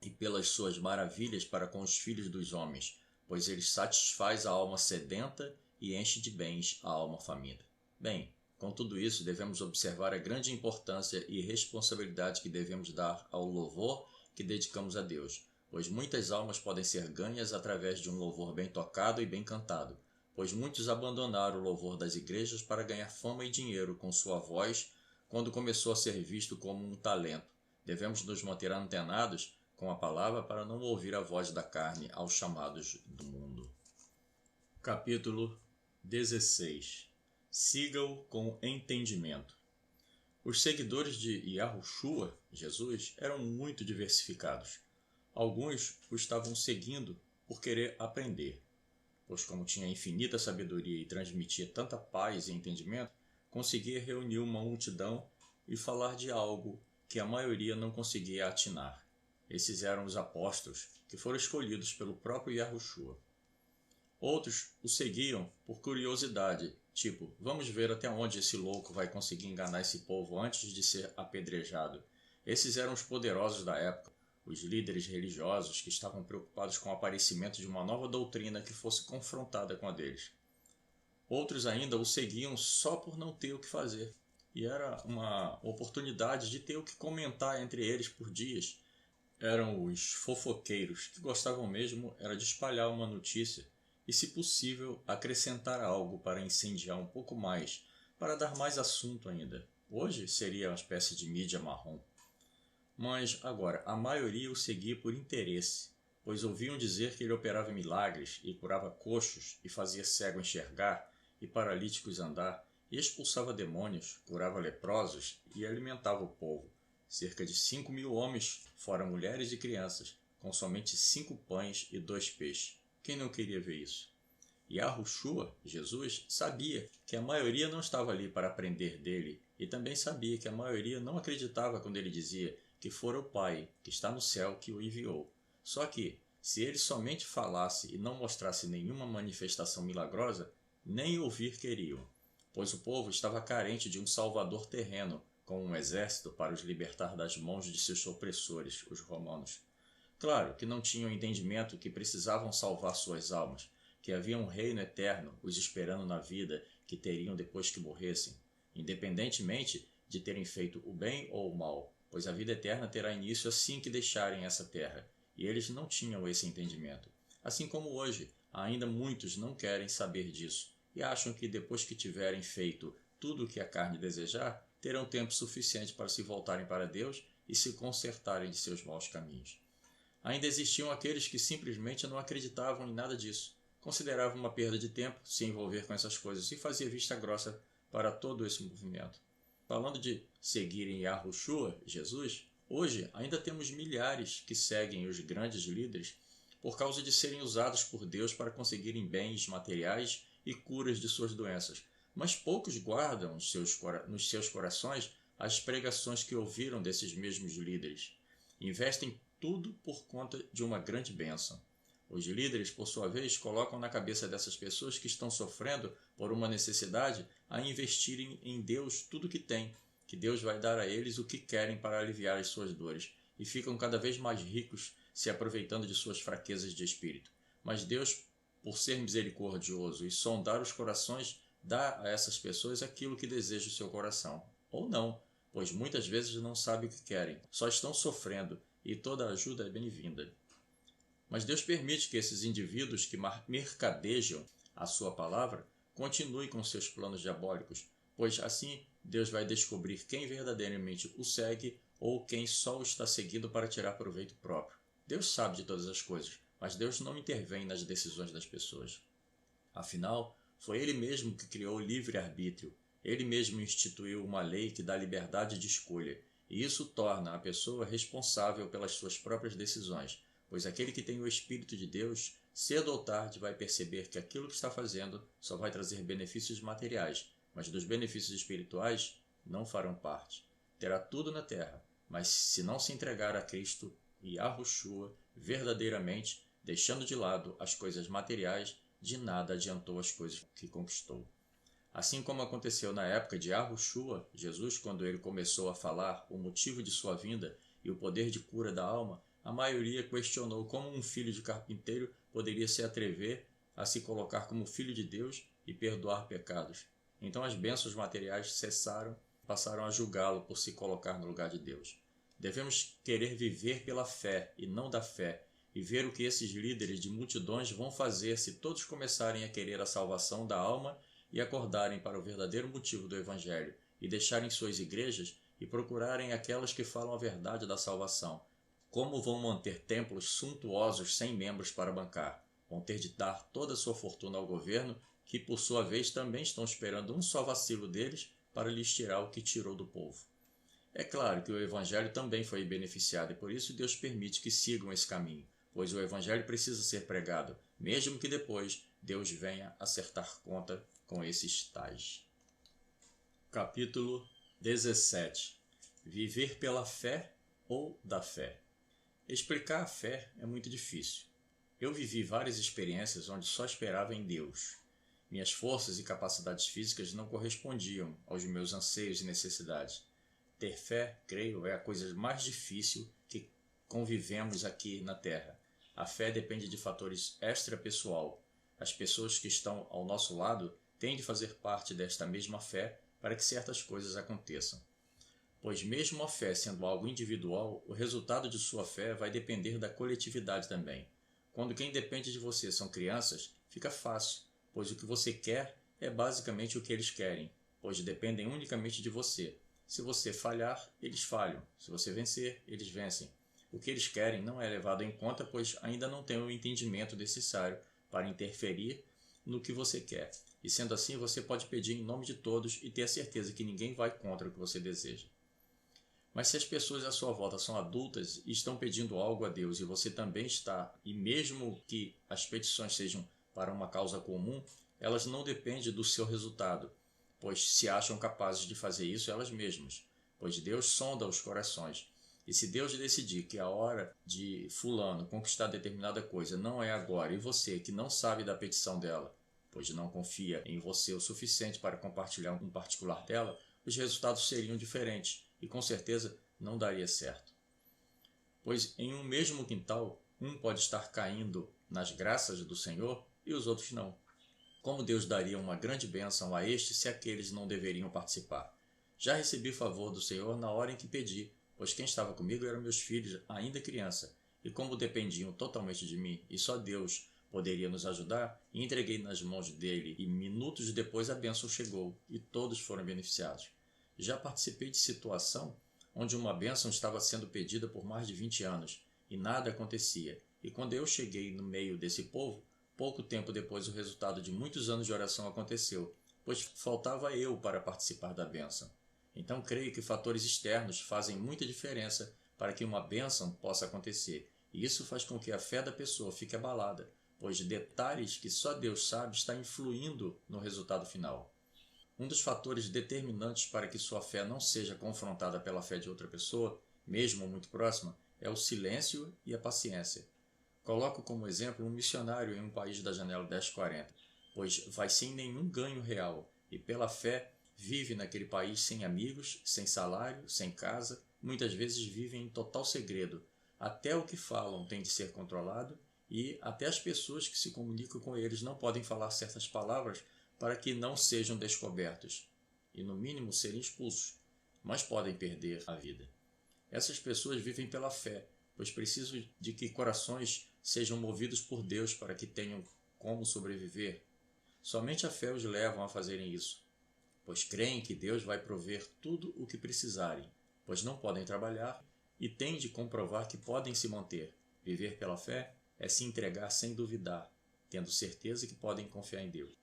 e pelas suas maravilhas para com os filhos dos homens, pois ele satisfaz a alma sedenta e enche de bens a alma faminta. Bem, com tudo isso, devemos observar a grande importância e responsabilidade que devemos dar ao louvor que dedicamos a Deus, pois muitas almas podem ser ganhas através de um louvor bem tocado e bem cantado, pois muitos abandonaram o louvor das igrejas para ganhar fama e dinheiro com sua voz quando começou a ser visto como um talento. Devemos nos manter antenados com a palavra para não ouvir a voz da carne aos chamados do mundo. Capítulo 16. Siga-o com entendimento. Os seguidores de Yahushua, Jesus, eram muito diversificados. Alguns o estavam seguindo por querer aprender, pois como tinha infinita sabedoria e transmitia tanta paz e entendimento, conseguia reunir uma multidão e falar de algo que a maioria não conseguia atinar. Esses eram os apóstolos, que foram escolhidos pelo próprio Yahushua. Outros o seguiam por curiosidade, tipo, vamos ver até onde esse louco vai conseguir enganar esse povo antes de ser apedrejado. Esses eram os poderosos da época, os líderes religiosos que estavam preocupados com o aparecimento de uma nova doutrina que fosse confrontada com a deles. Outros ainda o seguiam só por não ter o que fazer, e era uma oportunidade de ter o que comentar entre eles por dias. Eram os fofoqueiros, que gostavam mesmo era de espalhar uma notícia e, se possível, acrescentar algo para incendiar um pouco mais, para dar mais assunto ainda. Hoje seria uma espécie de mídia marrom. Mas, agora, a maioria o seguia por interesse, pois ouviam dizer que ele operava milagres e curava coxos e fazia cego enxergar e paralíticos andar e expulsava demônios, curava leprosos e alimentava o povo. Cerca de 5.000 homens, fora mulheres e crianças, com somente 5 pães e 2 peixes. Quem não queria ver isso? Yahushua, Jesus, sabia que a maioria não estava ali para aprender dele e também sabia que a maioria não acreditava quando ele dizia que fora o Pai, que está no céu, que o enviou. Só que, se ele somente falasse e não mostrasse nenhuma manifestação milagrosa, nem ouvir queriam, pois o povo estava carente de um salvador terreno, com um exército para os libertar das mãos de seus opressores, os romanos. Claro que não tinham entendimento que precisavam salvar suas almas, que havia um reino eterno os esperando na vida que teriam depois que morressem, independentemente de terem feito o bem ou o mal, pois a vida eterna terá início assim que deixarem essa terra, e eles não tinham esse entendimento. Assim como hoje, ainda muitos não querem saber disso, e acham que depois que tiverem feito tudo o que a carne desejar, terão tempo suficiente para se voltarem para Deus e se consertarem de seus maus caminhos. Ainda existiam aqueles que simplesmente não acreditavam em nada disso, consideravam uma perda de tempo se envolver com essas coisas e fazia vista grossa para todo esse movimento. Falando de seguirem Yahushua, Jesus, hoje ainda temos milhares que seguem os grandes líderes por causa de serem usados por Deus para conseguirem bens materiais e curas de suas doenças, mas poucos guardam nos seus corações as pregações que ouviram desses mesmos líderes. Investem tudo por conta de uma grande bênção. Os líderes, por sua vez, colocam na cabeça dessas pessoas que estão sofrendo por uma necessidade a investirem em Deus tudo o que têm, que Deus vai dar a eles o que querem para aliviar as suas dores, e ficam cada vez mais ricos se aproveitando de suas fraquezas de espírito. Mas Deus, por ser misericordioso e sondar os corações, dá a essas pessoas aquilo que deseja o seu coração. Ou não, pois muitas vezes não sabem o que querem, só estão sofrendo, e toda ajuda é bem-vinda. Mas Deus permite que esses indivíduos que mercadejam a sua palavra continuem com seus planos diabólicos, pois assim Deus vai descobrir quem verdadeiramente o segue ou quem só o está seguindo para tirar proveito próprio. Deus sabe de todas as coisas, mas Deus não intervém nas decisões das pessoas. Afinal, foi Ele mesmo que criou o livre-arbítrio. Ele mesmo instituiu uma lei que dá liberdade de escolha, e isso torna a pessoa responsável pelas suas próprias decisões. pois aquele que tem o Espírito de Deus, cedo ou tarde vai perceber que aquilo que está fazendo só vai trazer benefícios materiais, mas dos benefícios espirituais não farão parte. Terá tudo na terra, mas se não se entregar a Cristo e Yahushua verdadeiramente, deixando de lado as coisas materiais, de nada adiantou as coisas que conquistou. Assim como aconteceu na época de Yahushua, Jesus, quando ele começou a falar o motivo de sua vinda e o poder de cura da alma, a maioria questionou como um filho de carpinteiro poderia se atrever a se colocar como filho de Deus e perdoar pecados. Então as bênçãos materiais cessaram e passaram a julgá-lo por se colocar no lugar de Deus. Devemos querer viver pela fé e não da fé, e ver o que esses líderes de multidões vão fazer se todos começarem a querer a salvação da alma e acordarem para o verdadeiro motivo do Evangelho, e deixarem suas igrejas e procurarem aquelas que falam a verdade da salvação. Como vão manter templos suntuosos sem membros para bancar? Vão ter de dar toda a sua fortuna ao governo, que por sua vez também estão esperando um só vacilo deles para lhes tirar o que tirou do povo. É claro que o Evangelho também foi beneficiado e por isso Deus permite que sigam esse caminho, pois o Evangelho precisa ser pregado, mesmo que depois Deus venha acertar conta com esses tais. Capítulo 17. Viver pela fé ou da fé? Explicar a fé é muito difícil. Eu vivi várias experiências onde só esperava em Deus. Minhas forças e capacidades físicas não correspondiam aos meus anseios e necessidades. Ter fé, creio, é a coisa mais difícil que convivemos aqui na Terra. A fé depende de fatores extrapessoal. As pessoas que estão ao nosso lado têm de fazer parte desta mesma fé para que certas coisas aconteçam. Pois mesmo a fé sendo algo individual, o resultado de sua fé vai depender da coletividade também. Quando quem depende de você são crianças, fica fácil, pois o que você quer é basicamente o que eles querem, pois dependem unicamente de você. Se você falhar, eles falham. Se você vencer, eles vencem. O que eles querem não é levado em conta, pois ainda não têm o entendimento necessário para interferir no que você quer. E sendo assim, você pode pedir em nome de todos e ter a certeza que ninguém vai contra o que você deseja. Mas se as pessoas à sua volta são adultas e estão pedindo algo a Deus e você também está, e mesmo que as petições sejam para uma causa comum, elas não dependem do seu resultado, pois se acham capazes de fazer isso elas mesmas, pois Deus sonda os corações. E se Deus decidir que a hora de fulano conquistar determinada coisa não é agora, e você que não sabe da petição dela, pois não confia em você o suficiente para compartilhar um particular dela, os resultados seriam diferentes e com certeza não daria certo. Pois em um mesmo quintal, um pode estar caindo nas graças do Senhor e os outros não. Como Deus daria uma grande bênção a este se aqueles não deveriam participar? Já recebi favor do Senhor na hora em que pedi, pois quem estava comigo eram meus filhos, ainda criança, e como dependiam totalmente de mim, e só Deus poderia nos ajudar, entreguei nas mãos dele, e minutos depois a bênção chegou, e todos foram beneficiados. Já participei de situação onde uma bênção estava sendo pedida por mais de 20 anos, e nada acontecia, e quando eu cheguei no meio desse povo, pouco tempo depois o resultado de muitos anos de oração aconteceu, pois faltava eu para participar da bênção. Então creio que fatores externos fazem muita diferença para que uma bênção possa acontecer, e isso faz com que a fé da pessoa fique abalada, pois detalhes que só Deus sabe está influindo no resultado final. Um dos fatores determinantes para que sua fé não seja confrontada pela fé de outra pessoa, mesmo muito próxima, é o silêncio e a paciência. Coloco como exemplo um missionário em um país da janela 1040, pois vai sem nenhum ganho real e pela fé vive naquele país sem amigos, sem salário, sem casa, muitas vezes vivem em total segredo. Até o que falam tem de ser controlado e até as pessoas que se comunicam com eles não podem falar certas palavras para que não sejam descobertos e, no mínimo, serem expulsos, mas podem perder a vida. Essas pessoas vivem pela fé, pois precisam de que corações sejam movidos por Deus para que tenham como sobreviver. Somente a fé os leva a fazerem isso, pois creem que Deus vai prover tudo o que precisarem, pois não podem trabalhar e têm de comprovar que podem se manter. Viver pela fé é se entregar sem duvidar, tendo certeza que podem confiar em Deus.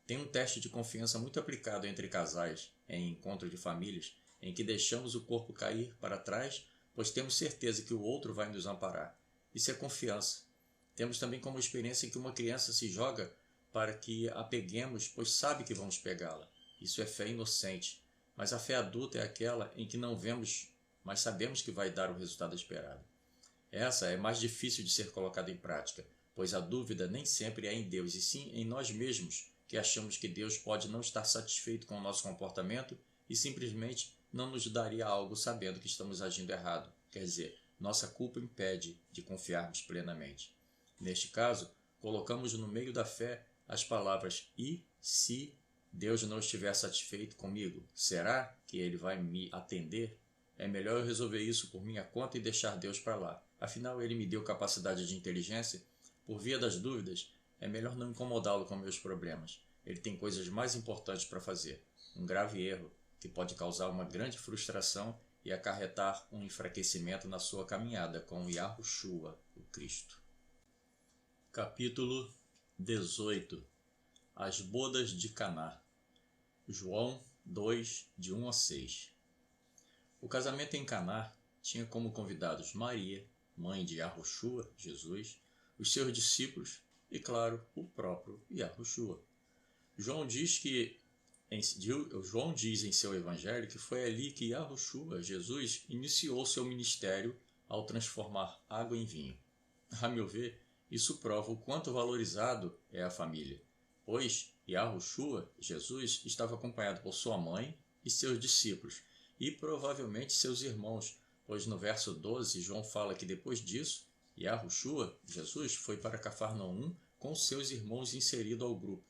Tem um teste de confiança muito aplicado entre casais, em encontro de famílias, em que deixamos o corpo cair para trás, pois temos certeza que o outro vai nos amparar. Isso é confiança. Temos também como experiência que uma criança se joga para que a peguemos, pois sabe que vamos pegá-la. Isso é fé inocente. Mas a fé adulta é aquela em que não vemos, mas sabemos que vai dar o resultado esperado. Essa é mais difícil de ser colocada em prática, pois a dúvida nem sempre é em Deus, e sim em nós mesmos, que achamos que Deus pode não estar satisfeito com o nosso comportamento e simplesmente não nos daria algo sabendo que estamos agindo errado. Quer dizer, nossa culpa impede de confiarmos plenamente. Neste caso, colocamos no meio da fé as palavras "e se Deus não estiver satisfeito comigo, será que Ele vai me atender? É melhor eu resolver isso por minha conta e deixar Deus para lá. Afinal, Ele me deu capacidade de inteligência. Por via das dúvidas, é melhor não incomodá-lo com meus problemas. Ele tem coisas mais importantes para fazer. Um grave erro que pode causar uma grande frustração e acarretar um enfraquecimento na sua caminhada com Yahushua, o Cristo. Capítulo 18. As bodas de Caná. João 2, de 1 a 6. O casamento em Caná tinha como convidados Maria, mãe de Yahushua, Jesus, os seus discípulos e, claro, o próprio Yahushua. João diz em seu evangelho que foi ali que Yahushua, Jesus, iniciou seu ministério ao transformar água em vinho. A meu ver, isso prova o quanto valorizado é a família, pois Yahushua, Jesus, estava acompanhado por sua mãe e seus discípulos, e provavelmente seus irmãos, pois no verso 12 João fala que depois disso, Yahushua, Jesus, foi para Cafarnaum com seus irmãos inserido ao grupo.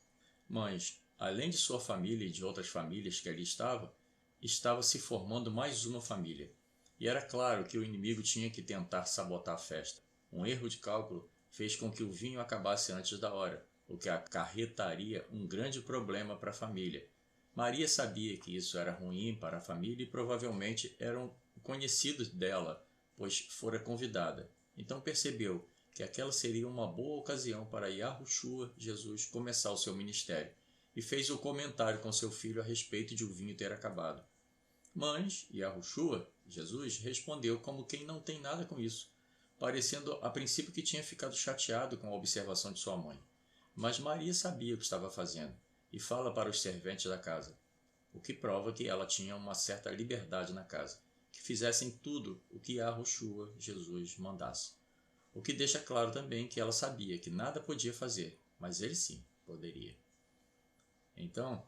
Mas, além de sua família e de outras famílias que ali estava se formando mais uma família. E era claro que o inimigo tinha que tentar sabotar a festa. Um erro de cálculo fez com que o vinho acabasse antes da hora, o que acarretaria um grande problema para a família. Maria sabia que isso era ruim para a família e provavelmente eram conhecidos dela, pois fora convidada. Então percebeu que aquela seria uma boa ocasião para Yahushua, Jesus, começar o seu ministério, e fez o comentário com seu filho a respeito de o vinho ter acabado. Mas Yahushua, Jesus, respondeu como quem não tem nada com isso, parecendo a princípio que tinha ficado chateado com a observação de sua mãe. Mas Maria sabia o que estava fazendo, e fala para os serventes da casa, o que prova que ela tinha uma certa liberdade na casa, que fizessem tudo o que Yahushua, Jesus, mandasse. O que deixa claro também que ela sabia que nada podia fazer, mas ele sim poderia. Então,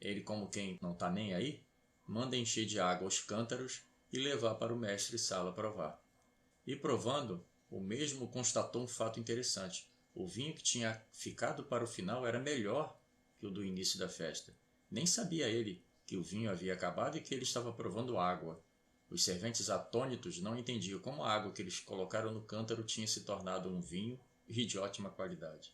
ele, como quem não está nem aí, manda encher de água os cântaros e levar para o mestre-sala provar. E provando, o mesmo constatou um fato interessante. O vinho que tinha ficado para o final era melhor que o do início da festa. Nem sabia ele que o vinho havia acabado e que ele estava provando água. Os serventes atônitos não entendiam como a água que eles colocaram no cântaro tinha se tornado um vinho e de ótima qualidade.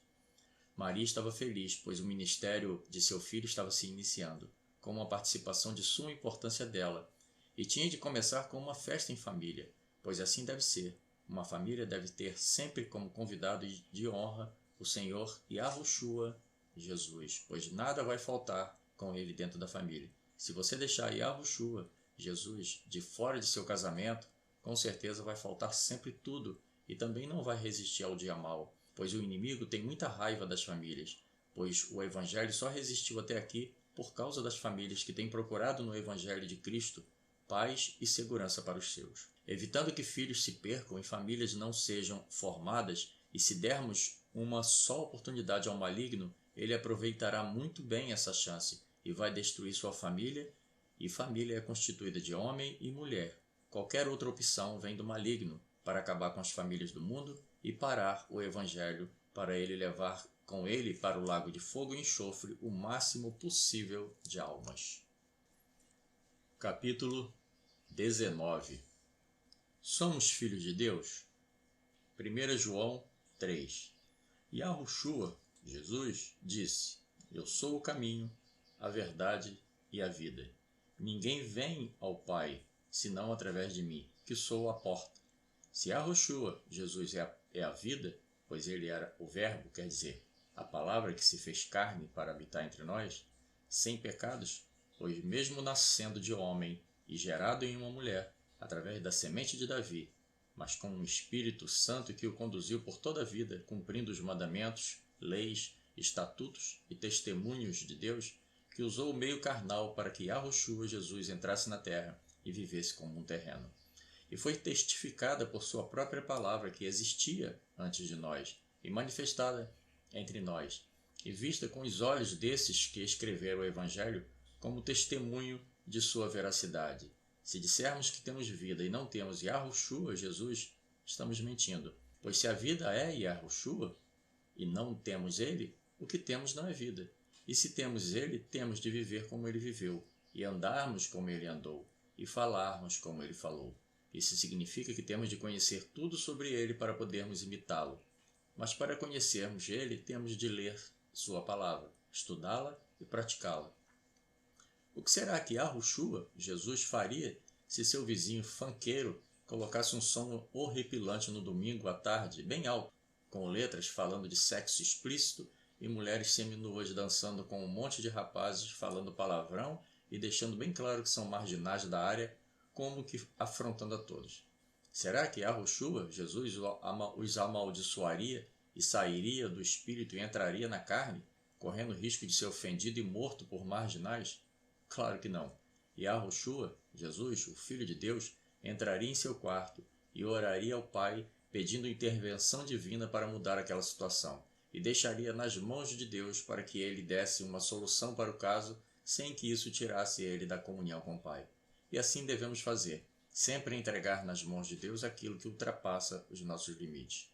Maria estava feliz, pois o ministério de seu filho estava se iniciando, com uma participação de suma importância dela, e tinha de começar com uma festa em família, pois assim deve ser. Uma família deve ter sempre como convidado de honra o Senhor Yahushua, Jesus, pois nada vai faltar com ele dentro da família. Se você deixar Yahushua, Jesus, de fora de seu casamento, com certeza vai faltar sempre tudo e também não vai resistir ao dia mau, pois o inimigo tem muita raiva das famílias, pois o Evangelho só resistiu até aqui por causa das famílias que têm procurado no Evangelho de Cristo paz e segurança para os seus. Evitando que filhos se percam e famílias não sejam formadas, e se dermos uma só oportunidade ao maligno, ele aproveitará muito bem essa chance e vai destruir sua família, e família é constituída de homem e mulher. Qualquer outra opção vem do maligno para acabar com as famílias do mundo e parar o Evangelho para ele levar com ele para o lago de fogo e enxofre o máximo possível de almas. Capítulo 19. Somos filhos de Deus? 1 João 3. Yahushua, Jesus, disse, eu sou o caminho, a verdade e a vida. Ninguém vem ao Pai, senão através de mim, que sou a porta. Se Yahushua, Jesus, é a vida, pois ele era o Verbo, quer dizer, a palavra que se fez carne para habitar entre nós, sem pecados, pois mesmo nascendo de homem e gerado em uma mulher, através da semente de Davi, mas com um Espírito Santo que o conduziu por toda a vida, cumprindo os mandamentos, leis, estatutos e testemunhos de Deus, que usou o meio carnal para que Yahushua Jesus entrasse na terra e vivesse como um terreno. E foi testificada por sua própria palavra que existia antes de nós e manifestada entre nós, e vista com os olhos desses que escreveram o Evangelho como testemunho de sua veracidade. Se dissermos que temos vida e não temos Yahushua, Jesus, estamos mentindo. Pois se a vida é Yahushua e não temos ele, o que temos não é vida. E se temos ele, temos de viver como ele viveu, e andarmos como ele andou, e falarmos como ele falou. Isso significa que temos de conhecer tudo sobre ele para podermos imitá-lo. Mas para conhecermos ele, temos de ler sua palavra, estudá-la e praticá-la. O que será que Yahushua, Jesus, faria se seu vizinho funkeiro colocasse um som horripilante no domingo à tarde, bem alto, com letras falando de sexo explícito e mulheres seminuas dançando com um monte de rapazes falando palavrão e deixando bem claro que são marginais da área, como que afrontando a todos? Será que Yahushua, Jesus, os amaldiçoaria e sairia do espírito e entraria na carne, correndo risco de ser ofendido e morto por marginais? Claro que não. Yahushua, Jesus, o Filho de Deus, entraria em seu quarto e oraria ao Pai pedindo intervenção divina para mudar aquela situação, e deixaria nas mãos de Deus para que ele desse uma solução para o caso sem que isso tirasse ele da comunhão com o Pai. E assim devemos fazer, sempre entregar nas mãos de Deus aquilo que ultrapassa os nossos limites.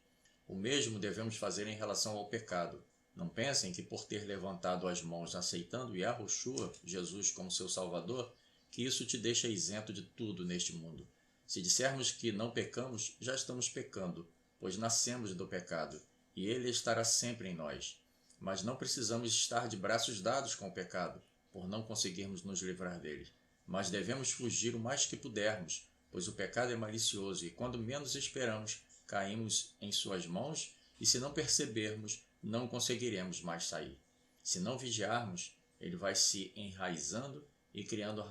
O mesmo devemos fazer em relação ao pecado. Não pensem que por ter levantado as mãos aceitando Yahushua, Jesus, como seu Salvador, que isso te deixa isento de tudo neste mundo. Se dissermos que não pecamos, já estamos pecando, pois nascemos do pecado, e ele estará sempre em nós. Mas não precisamos estar de braços dados com o pecado, por não conseguirmos nos livrar dele. Mas devemos fugir o mais que pudermos, pois o pecado é malicioso, e quando menos esperamos, caímos em suas mãos, e se não percebermos, não conseguiremos mais sair. Se não vigiarmos, ele vai se enraizando e criando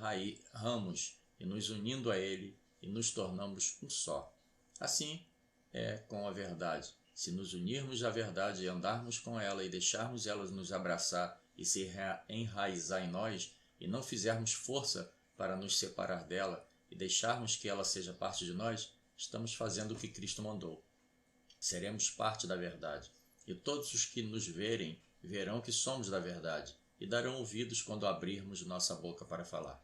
ramos e nos unindo a ele e nos tornamos um só. Assim é com a verdade. Se nos unirmos à verdade e andarmos com ela e deixarmos ela nos abraçar e se enraizar em nós e não fizermos força para nos separar dela e deixarmos que ela seja parte de nós, estamos fazendo o que Cristo mandou. Seremos parte da verdade. E todos os que nos verem verão que somos da verdade e darão ouvidos quando abrirmos nossa boca para falar.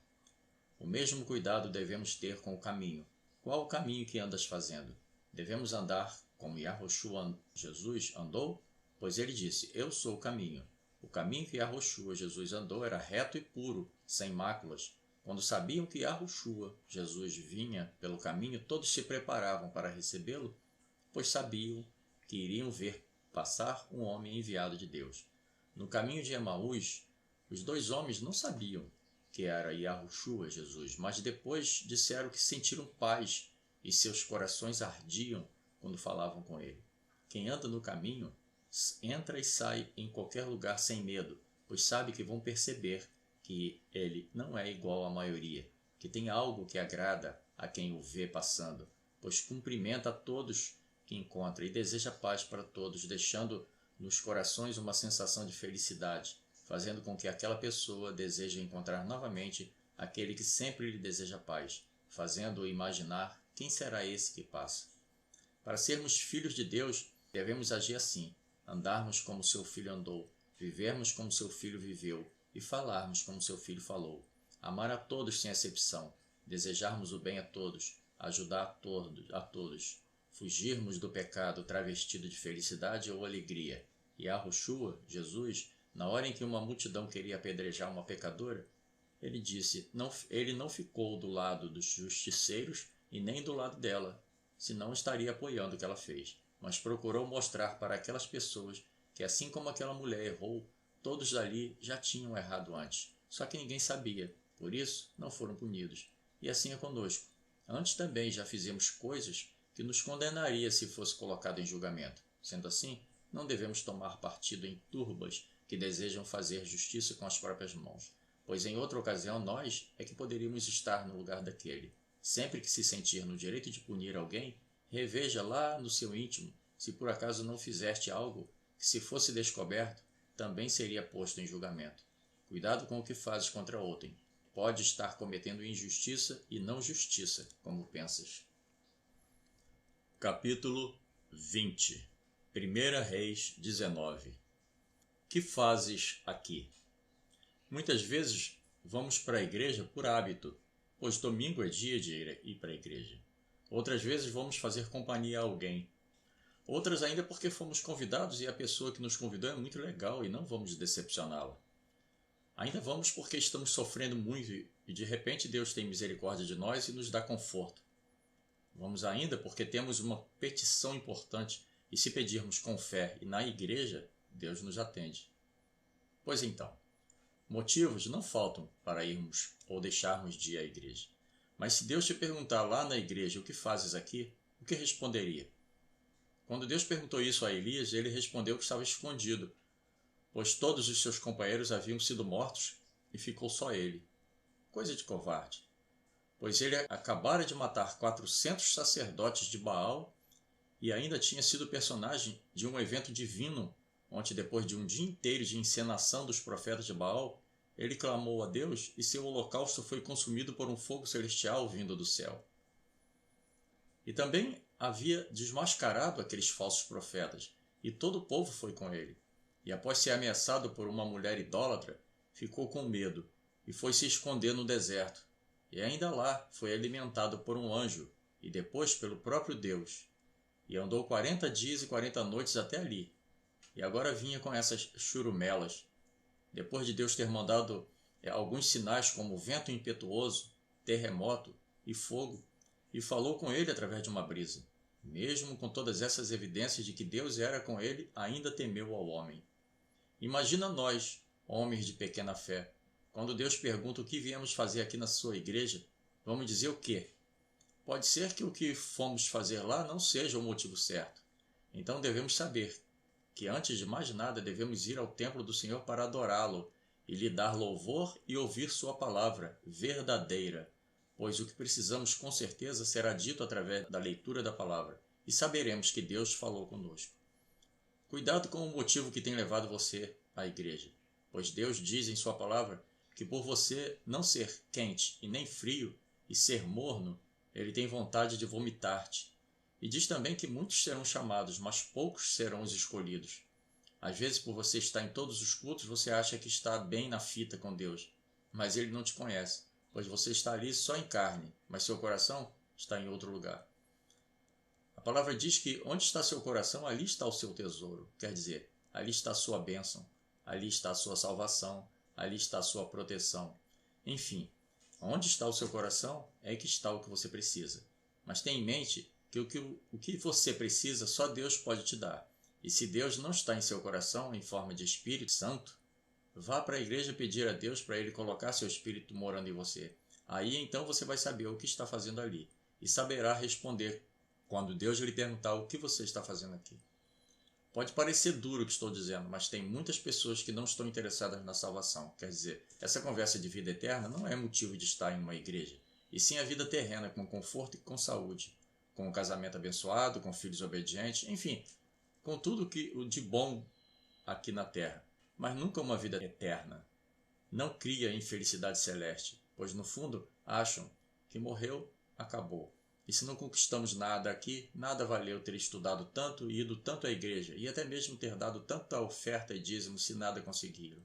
O mesmo cuidado devemos ter com o caminho. Qual o caminho que andas fazendo? Devemos andar como Yahushua Jesus andou? Pois ele disse, eu sou o caminho. O caminho que Yahushua Jesus andou era reto e puro, sem máculas. Quando sabiam que Yahushua Jesus vinha pelo caminho, todos se preparavam para recebê-lo, pois sabiam que iriam ver passar um homem enviado de Deus. No caminho de Emaús, os dois homens não sabiam que era Yahushua Jesus, mas depois disseram que sentiram paz e seus corações ardiam quando falavam com ele. Quem anda no caminho entra e sai em qualquer lugar sem medo, pois sabe que vão perceber que ele não é igual à maioria, que tem algo que agrada a quem o vê passando, pois cumprimenta a todos que encontra e deseja paz para todos, deixando nos corações uma sensação de felicidade, fazendo com que aquela pessoa deseje encontrar novamente aquele que sempre lhe deseja paz, fazendo-o imaginar quem será esse que passa. Para sermos filhos de Deus, devemos agir assim, andarmos como seu filho andou, vivermos como seu filho viveu e falarmos como seu filho falou, amar a todos sem exceção, desejarmos o bem a todos, ajudar a todos, fugirmos do pecado travestido de felicidade ou alegria. E Yahushua, Jesus, na hora em que uma multidão queria apedrejar uma pecadora, ele disse, ele não ficou do lado dos justiceiros e nem do lado dela, senão estaria apoiando o que ela fez, mas procurou mostrar para aquelas pessoas que assim como aquela mulher errou, todos ali já tinham errado antes, só que ninguém sabia, por isso não foram punidos. E assim é conosco. Antes também já fizemos coisas que nos condenaria se fosse colocado em julgamento. Sendo assim, não devemos tomar partido em turbas que desejam fazer justiça com as próprias mãos, pois em outra ocasião nós é que poderíamos estar no lugar daquele. Sempre que se sentir no direito de punir alguém, Reveja lá no seu íntimo se por acaso não fizeste algo que, se fosse descoberto, também seria posto em julgamento. Cuidado com o que fazes contra outrem. Pode estar cometendo injustiça e não justiça, como pensas. Capítulo 20. 1 Reis 19. Que fazes aqui? Muitas vezes vamos para a igreja por hábito, pois domingo é dia de ir para a igreja. Outras vezes vamos fazer companhia a alguém. Outras ainda porque fomos convidados e a pessoa que nos convidou é muito legal e não vamos decepcioná-la. Ainda vamos porque estamos sofrendo muito e de repente Deus tem misericórdia de nós e nos dá conforto. Vamos ainda porque temos uma petição importante e se pedirmos com fé e na igreja, Deus nos atende. Pois então, motivos não faltam para irmos ou deixarmos de ir à igreja. Mas se Deus te perguntar lá na igreja o que fazes aqui, o que responderia? Quando Deus perguntou isso a Elias, ele respondeu que estava escondido, pois todos os seus companheiros haviam sido mortos e ficou só ele. Coisa de covarde, pois ele acabara de matar 400 sacerdotes de Baal e ainda tinha sido personagem de um evento divino, onde depois de um dia inteiro de encenação dos profetas de Baal, ele clamou a Deus e seu holocausto foi consumido por um fogo celestial vindo do céu. E também havia desmascarado aqueles falsos profetas, e todo o povo foi com ele. E após ser ameaçado por uma mulher idólatra, ficou com medo e foi se esconder no deserto. E ainda lá foi alimentado por um anjo e depois pelo próprio Deus. E andou 40 dias e 40 noites até ali. E agora vinha com essas churumelas. Depois de Deus ter mandado alguns sinais como vento impetuoso, terremoto e fogo, e falou com ele através de uma brisa. Mesmo com todas essas evidências de que Deus era com ele, ainda temeu ao homem. Imagina nós, homens de pequena fé, quando Deus pergunta o que viemos fazer aqui na sua igreja, vamos dizer o quê? Pode ser que o que fomos fazer lá não seja o motivo certo. Então devemos saber que antes de mais nada devemos ir ao templo do Senhor para adorá-lo e lhe dar louvor e ouvir sua palavra verdadeira, pois o que precisamos com certeza será dito através da leitura da palavra, e saberemos que Deus falou conosco. Cuidado com o motivo que tem levado você à igreja, pois Deus diz em sua palavra que por você não ser quente e nem frio e ser morno, ele tem vontade de vomitar-te. E diz também que muitos serão chamados, mas poucos serão os escolhidos. Às vezes, por você estar em todos os cultos, você acha que está bem na fita com Deus, mas ele não te conhece, pois você está ali só em carne, mas seu coração está em outro lugar. A palavra diz que onde está seu coração, ali está o seu tesouro. Quer dizer, ali está a sua bênção, ali está a sua salvação, ali está a sua proteção. Enfim, onde está o seu coração é que está o que você precisa. Mas tenha em mente que o que você precisa só Deus pode te dar. E se Deus não está em seu coração em forma de Espírito Santo, vá para a igreja pedir a Deus para ele colocar seu Espírito morando em você. Aí então você vai saber o que está fazendo ali e saberá responder quando Deus lhe perguntar o que você está fazendo aqui. Pode parecer duro o que estou dizendo, mas tem muitas pessoas que não estão interessadas na salvação. Quer dizer, essa conversa de vida eterna não é motivo de estar em uma igreja, e sim a vida terrena com conforto e com saúde, com um casamento abençoado, com filhos obedientes, enfim, com tudo de bom aqui na terra, mas nunca uma vida eterna. Não cria infelicidade celeste, pois no fundo acham que morreu, acabou. E se não conquistamos nada aqui, nada valeu ter estudado tanto e ido tanto à igreja, e até mesmo ter dado tanta oferta e dízimo se nada conseguiram.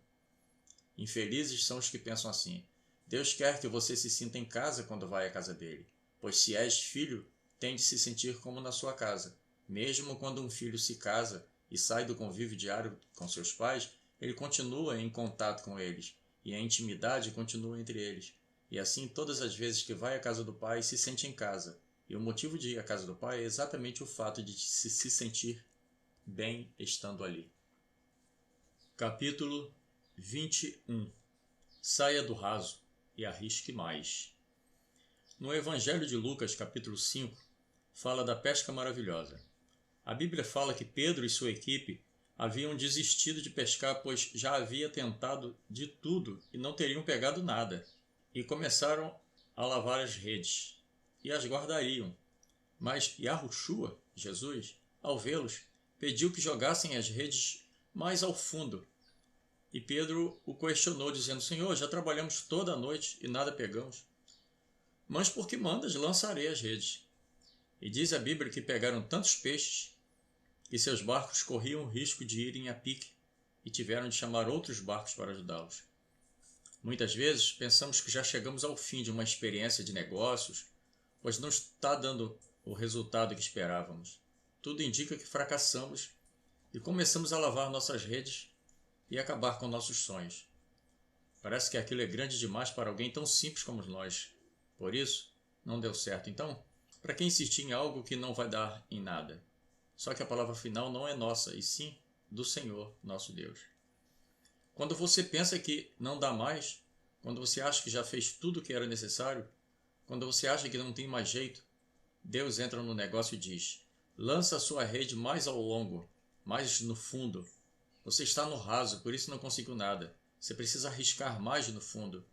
Infelizes são os que pensam assim. Deus quer que você se sinta em casa quando vai à casa dele, pois se és filho, tem de se sentir como na sua casa. Mesmo quando um filho se casa e sai do convívio diário com seus pais, ele continua em contato com eles, e a intimidade continua entre eles. E assim, todas as vezes que vai à casa do pai, se sente em casa. E o motivo de ir à casa do pai é exatamente o fato de se sentir bem estando ali. Capítulo 21. Saia do raso e arrisque mais. No Evangelho de Lucas, capítulo 5, fala da pesca maravilhosa. A Bíblia fala que Pedro e sua equipe haviam desistido de pescar, pois já havia tentado de tudo e não teriam pegado nada. E começaram a lavar as redes, e as guardariam. Mas Yahushua, Jesus, ao vê-los, pediu que jogassem as redes mais ao fundo. E Pedro o questionou, dizendo: Senhor, já trabalhamos toda a noite e nada pegamos. Mas por que mandas, lançarei as redes. E diz a Bíblia que pegaram tantos peixes que seus barcos corriam o risco de irem a pique e tiveram de chamar outros barcos para ajudá-los. Muitas vezes pensamos que já chegamos ao fim de uma experiência de negócios, pois não está dando o resultado que esperávamos. Tudo indica que fracassamos e começamos a lavar nossas redes e acabar com nossos sonhos. Parece que aquilo é grande demais para alguém tão simples como nós. Por isso, não deu certo. Então, para que insistir em algo que não vai dar em nada? Só que a palavra final não é nossa, e sim do Senhor, nosso Deus. Quando você pensa que não dá mais, quando você acha que já fez tudo o que era necessário, quando você acha que não tem mais jeito, Deus entra no negócio e diz: lança a sua rede mais ao longo, mais no fundo. Você está no raso, por isso não conseguiu nada. Você precisa arriscar mais no fundo.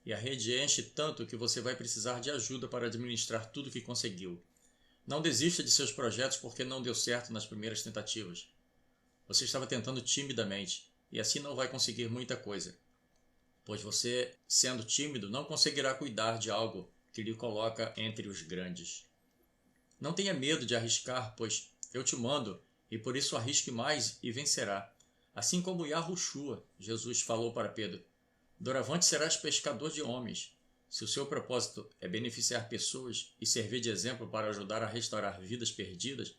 E a rede enche tanto que você vai precisar de ajuda para administrar tudo que conseguiu. Não desista de seus projetos porque não deu certo nas primeiras tentativas. Você estava tentando timidamente, e assim não vai conseguir muita coisa, pois você, sendo tímido, não conseguirá cuidar de algo que lhe coloca entre os grandes. Não tenha medo de arriscar, pois eu te mando, e por isso arrisque mais e vencerá. Assim como Yahushua, Jesus falou para Pedro: doravante serás pescador de homens. Se o seu propósito é beneficiar pessoas e servir de exemplo para ajudar a restaurar vidas perdidas,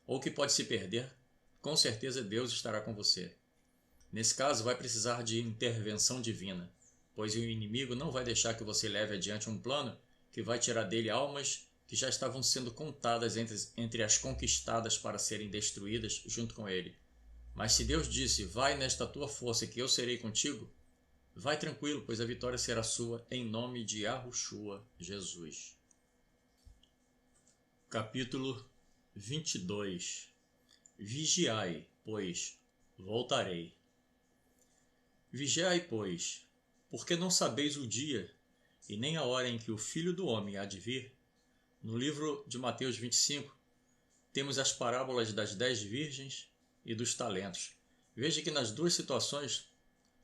ou que pode se perder, com certeza Deus estará com você. Nesse caso, vai precisar de intervenção divina, pois o inimigo não vai deixar que você leve adiante um plano que vai tirar dele almas que já estavam sendo contadas entre as conquistadas para serem destruídas junto com ele. Mas se Deus disse: vai nesta tua força que eu serei contigo, vai tranquilo, pois a vitória será sua, em nome de Yahushua, Jesus. Capítulo 22. Vigiai, pois voltarei. Vigiai, pois, porque não sabeis o dia e nem a hora em que o Filho do Homem há de vir. No livro de Mateus 25, temos as parábolas das 10 virgens e dos talentos. Veja que nas duas situações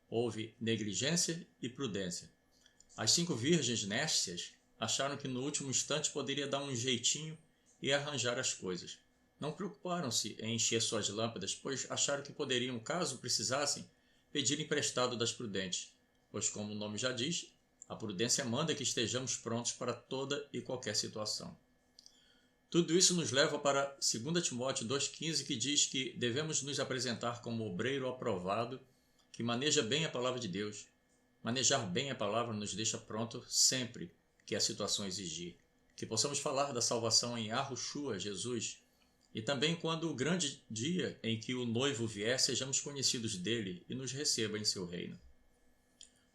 houve negligência e prudência. As 5 virgens nécias acharam que no último instante poderia dar um jeitinho e arranjar as coisas. Não preocuparam-se em encher suas lâmpadas, pois acharam que poderiam, caso precisassem, pedir emprestado das prudentes, pois, como o nome já diz, a prudência manda que estejamos prontos para toda e qualquer situação. Tudo isso nos leva para 2 Timóteo 2,15, que diz que devemos nos apresentar como obreiro aprovado, que maneja bem a palavra de Deus. Manejar bem a palavra nos deixa pronto sempre que a situação exigir. Que possamos falar da salvação em Yahushua, Jesus, e também quando o grande dia em que o noivo vier, sejamos conhecidos dele e nos receba em seu reino.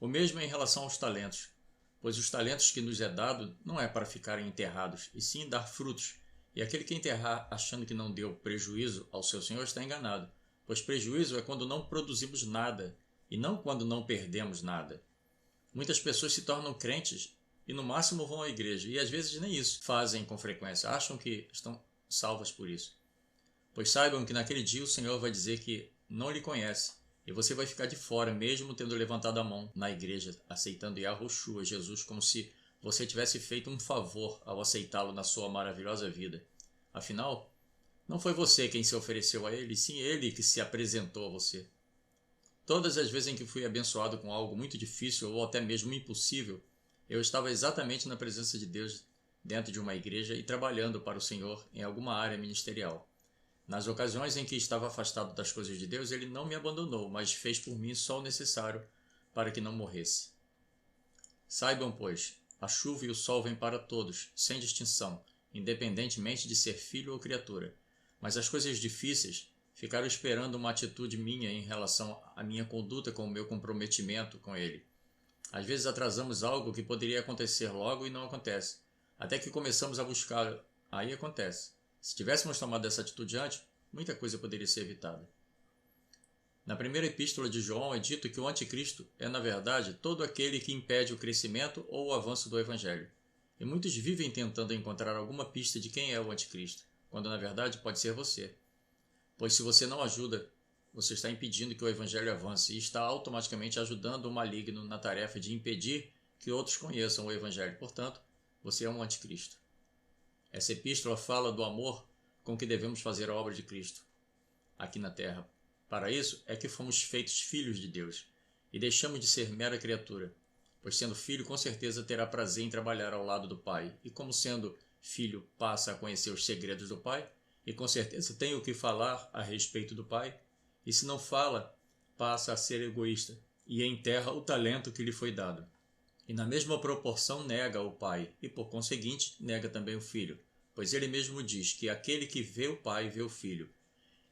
O mesmo em relação aos talentos, pois os talentos que nos é dado não é para ficarem enterrados, e sim dar frutos. E aquele que enterrar achando que não deu prejuízo ao seu Senhor está enganado, pois prejuízo é quando não produzimos nada, e não quando não perdemos nada. Muitas pessoas se tornam crentes e no máximo vão à igreja, e às vezes nem isso fazem com frequência, acham que estão salvas por isso. Pois saibam que naquele dia o Senhor vai dizer que não lhe conhece, e você vai ficar de fora, mesmo tendo levantado a mão na igreja, aceitando Yahushua, Jesus, como se você tivesse feito um favor ao aceitá-lo na sua maravilhosa vida. Afinal, não foi você quem se ofereceu a ele, sim ele que se apresentou a você. Todas as vezes em que fui abençoado com algo muito difícil ou até mesmo impossível, eu estava exatamente na presença de Deus dentro de uma igreja e trabalhando para o Senhor em alguma área ministerial. Nas ocasiões em que estava afastado das coisas de Deus, ele não me abandonou, mas fez por mim só o necessário para que não morresse. Saibam, pois, a chuva e o sol vêm para todos, sem distinção, independentemente de ser filho ou criatura. Mas as coisas difíceis ficaram esperando uma atitude minha em relação à minha conduta com o meu comprometimento com ele. Às vezes atrasamos algo que poderia acontecer logo e não acontece, até que começamos a buscar, aí acontece. Se tivéssemos tomado essa atitude antes, muita coisa poderia ser evitada. Na primeira epístola de João é dito que o anticristo é, na verdade, todo aquele que impede o crescimento ou o avanço do evangelho. E muitos vivem tentando encontrar alguma pista de quem é o anticristo, quando na verdade pode ser você. Pois se você não ajuda, você está impedindo que o evangelho avance e está automaticamente ajudando o maligno na tarefa de impedir que outros conheçam o evangelho. Portanto, você é um anticristo. Essa epístola fala do amor com que devemos fazer a obra de Cristo aqui na terra. Para isso é que fomos feitos filhos de Deus e deixamos de ser mera criatura, pois sendo filho com certeza terá prazer em trabalhar ao lado do Pai, e como sendo filho passa a conhecer os segredos do Pai, e com certeza tem o que falar a respeito do Pai, e se não fala, passa a ser egoísta e enterra o talento que lhe foi dado. E na mesma proporção nega o Pai, e por conseguinte nega também o Filho, pois ele mesmo diz que aquele que vê o Pai vê o Filho.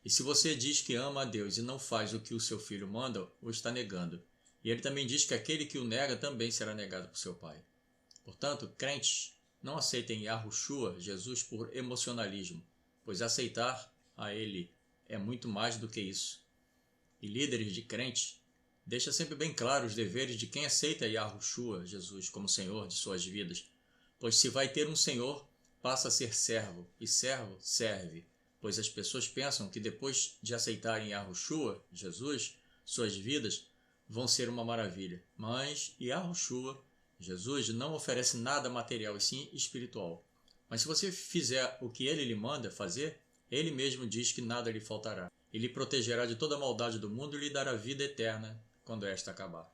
E se você diz que ama a Deus e não faz o que o seu Filho manda, o está negando. E ele também diz que aquele que o nega também será negado por seu Pai. Portanto, crentes, não aceitem Yahushua, Jesus, por emocionalismo, pois aceitar a ele é muito mais do que isso. E líderes de crentes, deixa sempre bem claro os deveres de quem aceita Yahushua, Jesus, como Senhor de suas vidas. Pois se vai ter um Senhor, passa a ser servo, e servo serve. Pois as pessoas pensam que depois de aceitarem Yahushua, Jesus, suas vidas vão ser uma maravilha. Mas Yahushua, Jesus, não oferece nada material e sim espiritual. Mas se você fizer o que ele lhe manda fazer, ele mesmo diz que nada lhe faltará. Ele lhe protegerá de toda a maldade do mundo e lhe dará vida eterna quando esta acabar.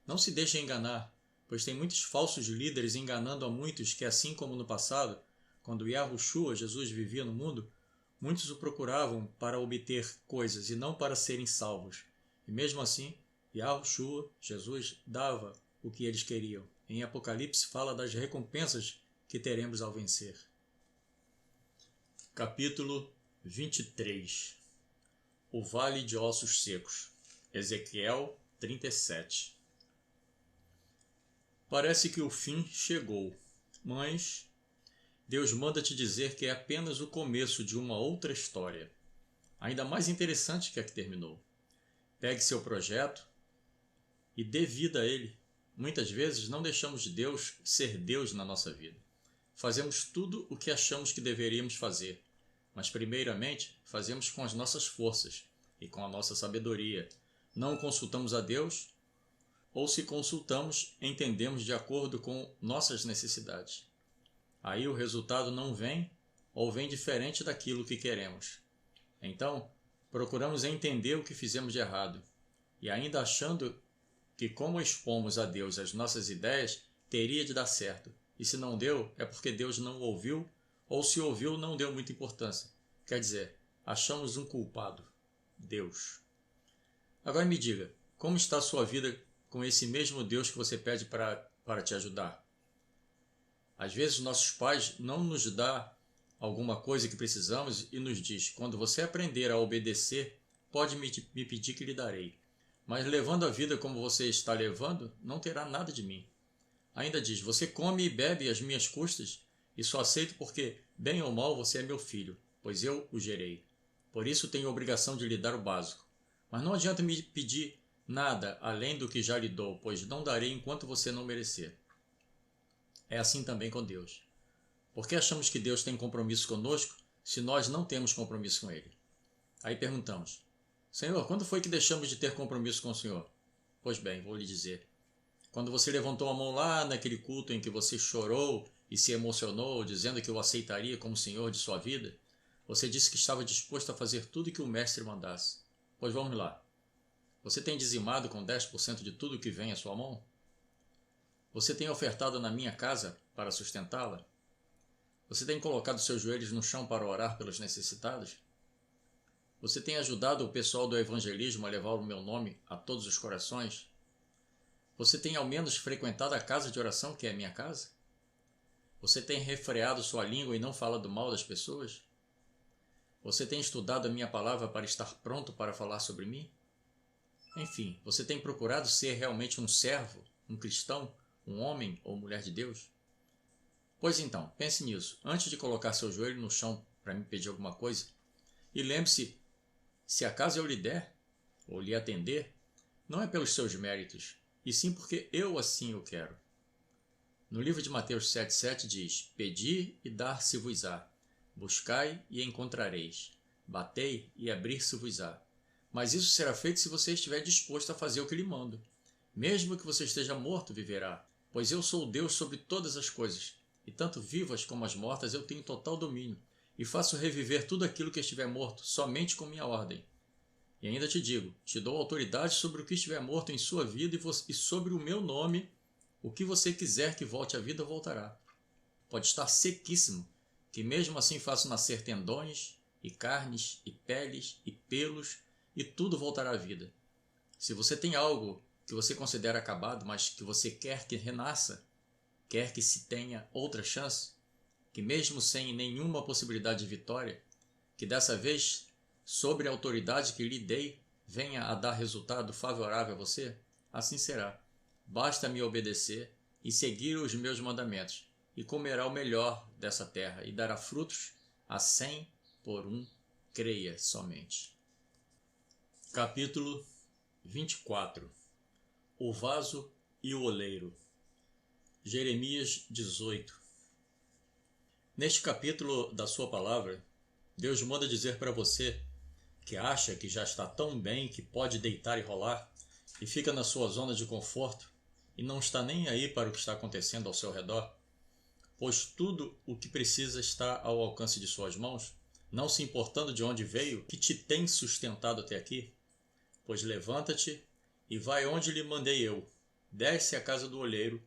Não se deixe enganar, pois tem muitos falsos líderes enganando a muitos que, assim como no passado, quando Yahushua, Jesus, vivia no mundo, muitos o procuravam para obter coisas e não para serem salvos. E mesmo assim, Yahushua, Jesus, dava o que eles queriam. Em Apocalipse fala das recompensas que teremos ao vencer. Capítulo 23. O Vale de Ossos Secos. Ezequiel 37. Parece que o fim chegou, mas Deus manda te dizer que é apenas o começo de uma outra história, ainda mais interessante que a que terminou. Pegue seu projeto e dê vida a ele. Muitas vezes não deixamos Deus ser Deus na nossa vida. Fazemos tudo o que achamos que deveríamos fazer, mas primeiramente fazemos com as nossas forças e com a nossa sabedoria. Não consultamos a Deus, ou se consultamos, entendemos de acordo com nossas necessidades. Aí o resultado não vem, ou vem diferente daquilo que queremos. Então, procuramos entender o que fizemos de errado, e ainda achando que como expomos a Deus as nossas ideias, teria de dar certo. E se não deu, é porque Deus não ouviu, ou se ouviu, não deu muita importância. Quer dizer, achamos um culpado, Deus. Agora me diga, como está a sua vida com esse mesmo Deus que você pede para te ajudar? Às vezes nossos pais não nos dão alguma coisa que precisamos e nos diz, quando você aprender a obedecer, pode me pedir que lhe darei. Mas levando a vida como você está levando, não terá nada de mim. Ainda diz, você come e bebe às minhas custas, e só aceito porque, bem ou mal, você é meu filho, pois eu o gerei. Por isso tenho a obrigação de lhe dar o básico. Mas não adianta me pedir nada além do que já lhe dou, pois não darei enquanto você não merecer. É assim também com Deus. Por que achamos que Deus tem compromisso conosco se nós não temos compromisso com Ele? Aí perguntamos, Senhor, quando foi que deixamos de ter compromisso com o Senhor? Pois bem, vou lhe dizer. Quando você levantou a mão lá naquele culto em que você chorou e se emocionou, dizendo que o aceitaria como Senhor de sua vida, você disse que estava disposto a fazer tudo o que o Mestre mandasse. Pois vamos lá. Você tem dizimado com 10% de tudo que vem à sua mão? Você tem ofertado na minha casa para sustentá-la? Você tem colocado seus joelhos no chão para orar pelos necessitados? Você tem ajudado o pessoal do evangelismo a levar o meu nome a todos os corações? Você tem ao menos frequentado a casa de oração, que é a minha casa? Você tem refreado sua língua e não falado mal das pessoas? Você tem estudado a minha palavra para estar pronto para falar sobre mim? Enfim, você tem procurado ser realmente um servo, um cristão, um homem ou mulher de Deus? Pois então, pense nisso, antes de colocar seu joelho no chão para me pedir alguma coisa, e lembre-se, se acaso eu lhe der, ou lhe atender, não é pelos seus méritos, e sim porque eu assim o quero. No livro de Mateus 7,7 diz: Pedi e dar-se-vos-á, buscai e encontrareis, batei e abrir-se-vos-á. Mas isso será feito se você estiver disposto a fazer o que lhe mando. Mesmo que você esteja morto, viverá, pois eu sou o Deus sobre todas as coisas, e tanto vivas como as mortas eu tenho total domínio, e faço reviver tudo aquilo que estiver morto, somente com minha ordem. E ainda te digo, te dou autoridade sobre o que estiver morto em sua vida e sobre o meu nome, o que você quiser que volte à vida, voltará. Pode estar sequíssimo, que mesmo assim faço nascer tendões, e carnes, e peles, e pelos, e tudo voltará à vida. Se você tem algo que você considera acabado, mas que você quer que renasça, quer que se tenha outra chance, que mesmo sem nenhuma possibilidade de vitória, que dessa vez, sobre a autoridade que lhe dei, venha a dar resultado favorável a você, assim será. Basta me obedecer e seguir os meus mandamentos, e comerá o melhor dessa terra, e dará frutos a 100 por um, creia somente. Capítulo 24. O vaso e o oleiro. Jeremias 18. Neste capítulo da sua palavra, Deus manda dizer para você que acha que já está tão bem que pode deitar e rolar e fica na sua zona de conforto e não está nem aí para o que está acontecendo ao seu redor, pois tudo o que precisa está ao alcance de suas mãos, não se importando de onde veio, que te tem sustentado até aqui. Pois levanta-te e vai onde lhe mandei eu, desce à casa do olheiro.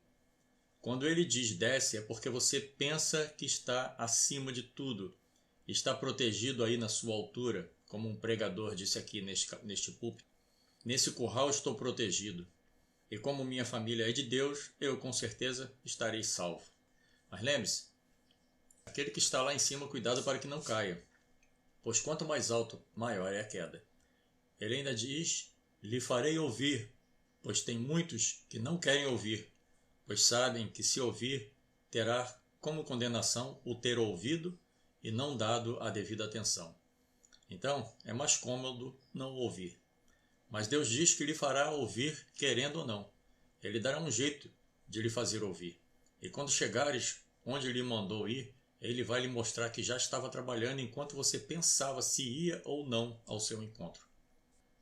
Quando ele diz desce, é porque você pensa que está acima de tudo, está protegido aí na sua altura, como um pregador disse aqui neste púlpito. Nesse curral estou protegido, e como minha família é de Deus, eu com certeza estarei salvo. Mas lembre-se, aquele que está lá em cima, cuidado para que não caia, pois quanto mais alto, maior é a queda. Ele ainda diz, lhe farei ouvir, pois tem muitos que não querem ouvir, pois sabem que se ouvir, terá como condenação o ter ouvido e não dado a devida atenção. Então, é mais cômodo não ouvir. Mas Deus diz que lhe fará ouvir, querendo ou não. Ele dará um jeito de lhe fazer ouvir. E quando chegares onde lhe mandou ir, ele vai lhe mostrar que já estava trabalhando enquanto você pensava se ia ou não ao seu encontro.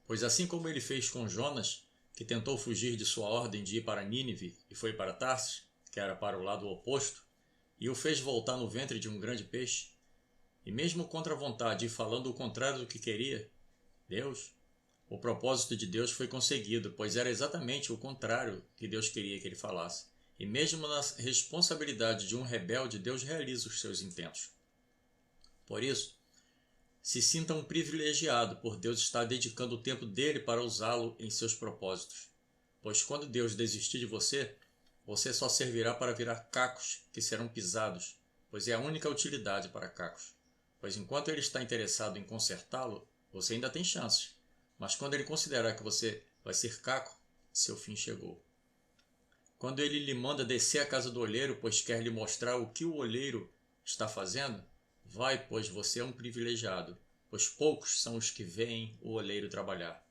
Pois assim como ele fez com Jonas, que tentou fugir de sua ordem de ir para Nínive e foi para Tarsis, que era para o lado oposto, e o fez voltar no ventre de um grande peixe, e mesmo contra a vontade e falando o contrário do que queria, o propósito de Deus foi conseguido, pois era exatamente o contrário que Deus queria que ele falasse. E mesmo na responsabilidade de um rebelde, Deus realiza os seus intentos. Por isso, se sinta um privilegiado por Deus estar dedicando o tempo dele para usá-lo em seus propósitos. Pois quando Deus desistir de você, você só servirá para virar cacos que serão pisados, pois é a única utilidade para cacos. Pois enquanto ele está interessado em consertá-lo, você ainda tem chances. Mas quando ele considerar que você vai ser caco, seu fim chegou. Quando ele lhe manda descer à casa do olheiro, pois quer lhe mostrar o que o olheiro está fazendo, vai, pois você é um privilegiado, pois poucos são os que veem o olheiro trabalhar.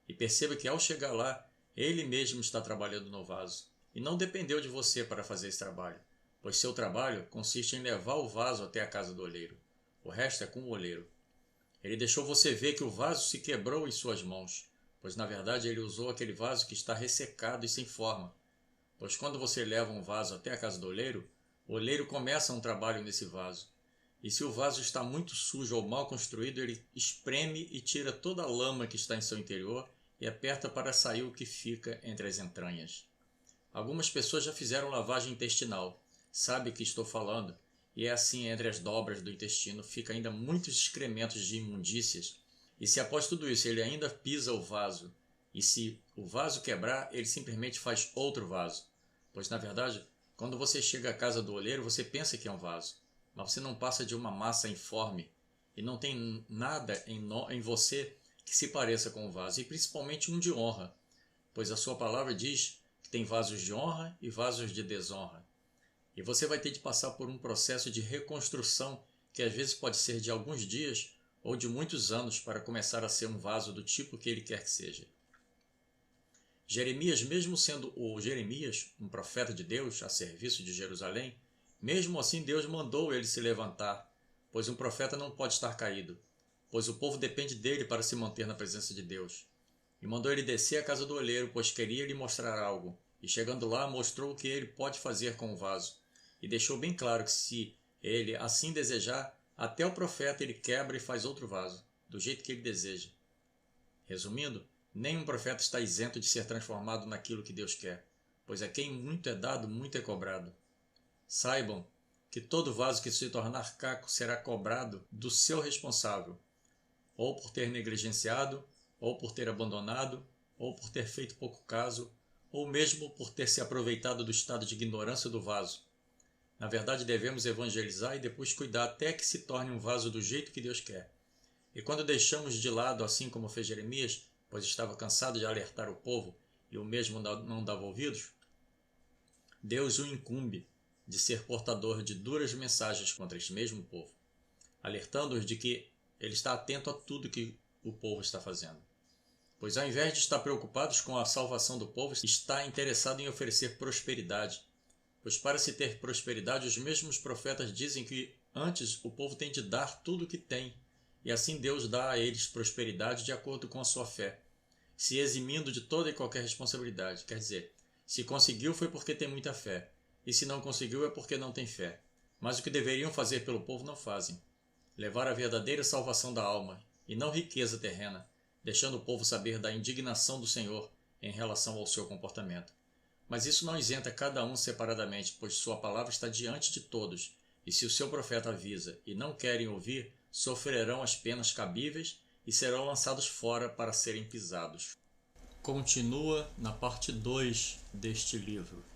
E perceba que ao chegar lá, ele mesmo está trabalhando no vaso, e não dependeu de você para fazer esse trabalho, pois seu trabalho consiste em levar o vaso até a casa do olheiro. O resto é com o olheiro. Ele deixou você ver que o vaso se quebrou em suas mãos, pois na verdade ele usou aquele vaso que está ressecado e sem forma. Pois quando você leva um vaso até a casa do olheiro, o olheiro começa um trabalho nesse vaso. E se o vaso está muito sujo ou mal construído, ele espreme e tira toda a lama que está em seu interior e aperta para sair o que fica entre as entranhas. Algumas pessoas já fizeram lavagem intestinal, sabe o que estou falando, e é assim entre as dobras do intestino fica ainda muitos excrementos de imundícias. E se após tudo isso ele ainda pisa o vaso, e se o vaso quebrar, ele simplesmente faz outro vaso. Pois na verdade, quando você chega à casa do olheiro, você pensa que é um vaso, mas você não passa de uma massa informe, e não tem nada em você que se pareça com o vaso, e principalmente um de honra, pois a sua palavra diz que tem vasos de honra e vasos de desonra. E você vai ter de passar por um processo de reconstrução que às vezes pode ser de alguns dias ou de muitos anos para começar a ser um vaso do tipo que ele quer que seja. Jeremias, mesmo sendo o Jeremias, um profeta de Deus a serviço de Jerusalém, mesmo assim Deus mandou ele se levantar, pois um profeta não pode estar caído, pois o povo depende dele para se manter na presença de Deus. E mandou ele descer à casa do olheiro, pois queria lhe mostrar algo. E chegando lá, mostrou o que ele pode fazer com o vaso. E deixou bem claro que se ele assim desejar, até o profeta ele quebra e faz outro vaso, do jeito que ele deseja. Resumindo, nenhum profeta está isento de ser transformado naquilo que Deus quer, pois a quem muito é dado, muito é cobrado. Saibam que todo vaso que se tornar caco será cobrado do seu responsável, ou por ter negligenciado, ou por ter abandonado, ou por ter feito pouco caso, ou mesmo por ter se aproveitado do estado de ignorância do vaso. Na verdade, devemos evangelizar e depois cuidar até que se torne um vaso do jeito que Deus quer. E quando deixamos de lado, assim como fez Jeremias, pois estava cansado de alertar o povo e o mesmo não dava ouvidos, Deus o incumbe de ser portador de duras mensagens contra este mesmo povo, alertando-os de que ele está atento a tudo que o povo está fazendo. Pois ao invés de estar preocupados com a salvação do povo, está interessado em oferecer prosperidade. Pois para se ter prosperidade, os mesmos profetas dizem que antes o povo tem de dar tudo o que tem, e assim Deus dá a eles prosperidade de acordo com a sua fé, se eximindo de toda e qualquer responsabilidade. Quer dizer, se conseguiu foi porque tem muita fé, e se não conseguiu é porque não tem fé. Mas o que deveriam fazer pelo povo não fazem. Levar a verdadeira salvação da alma, e não riqueza terrena, deixando o povo saber da indignação do Senhor em relação ao seu comportamento. Mas isso não isenta cada um separadamente, pois sua palavra está diante de todos, e se o seu profeta avisa e não querem ouvir, sofrerão as penas cabíveis e serão lançados fora para serem pisados. Continua na parte 2 deste livro.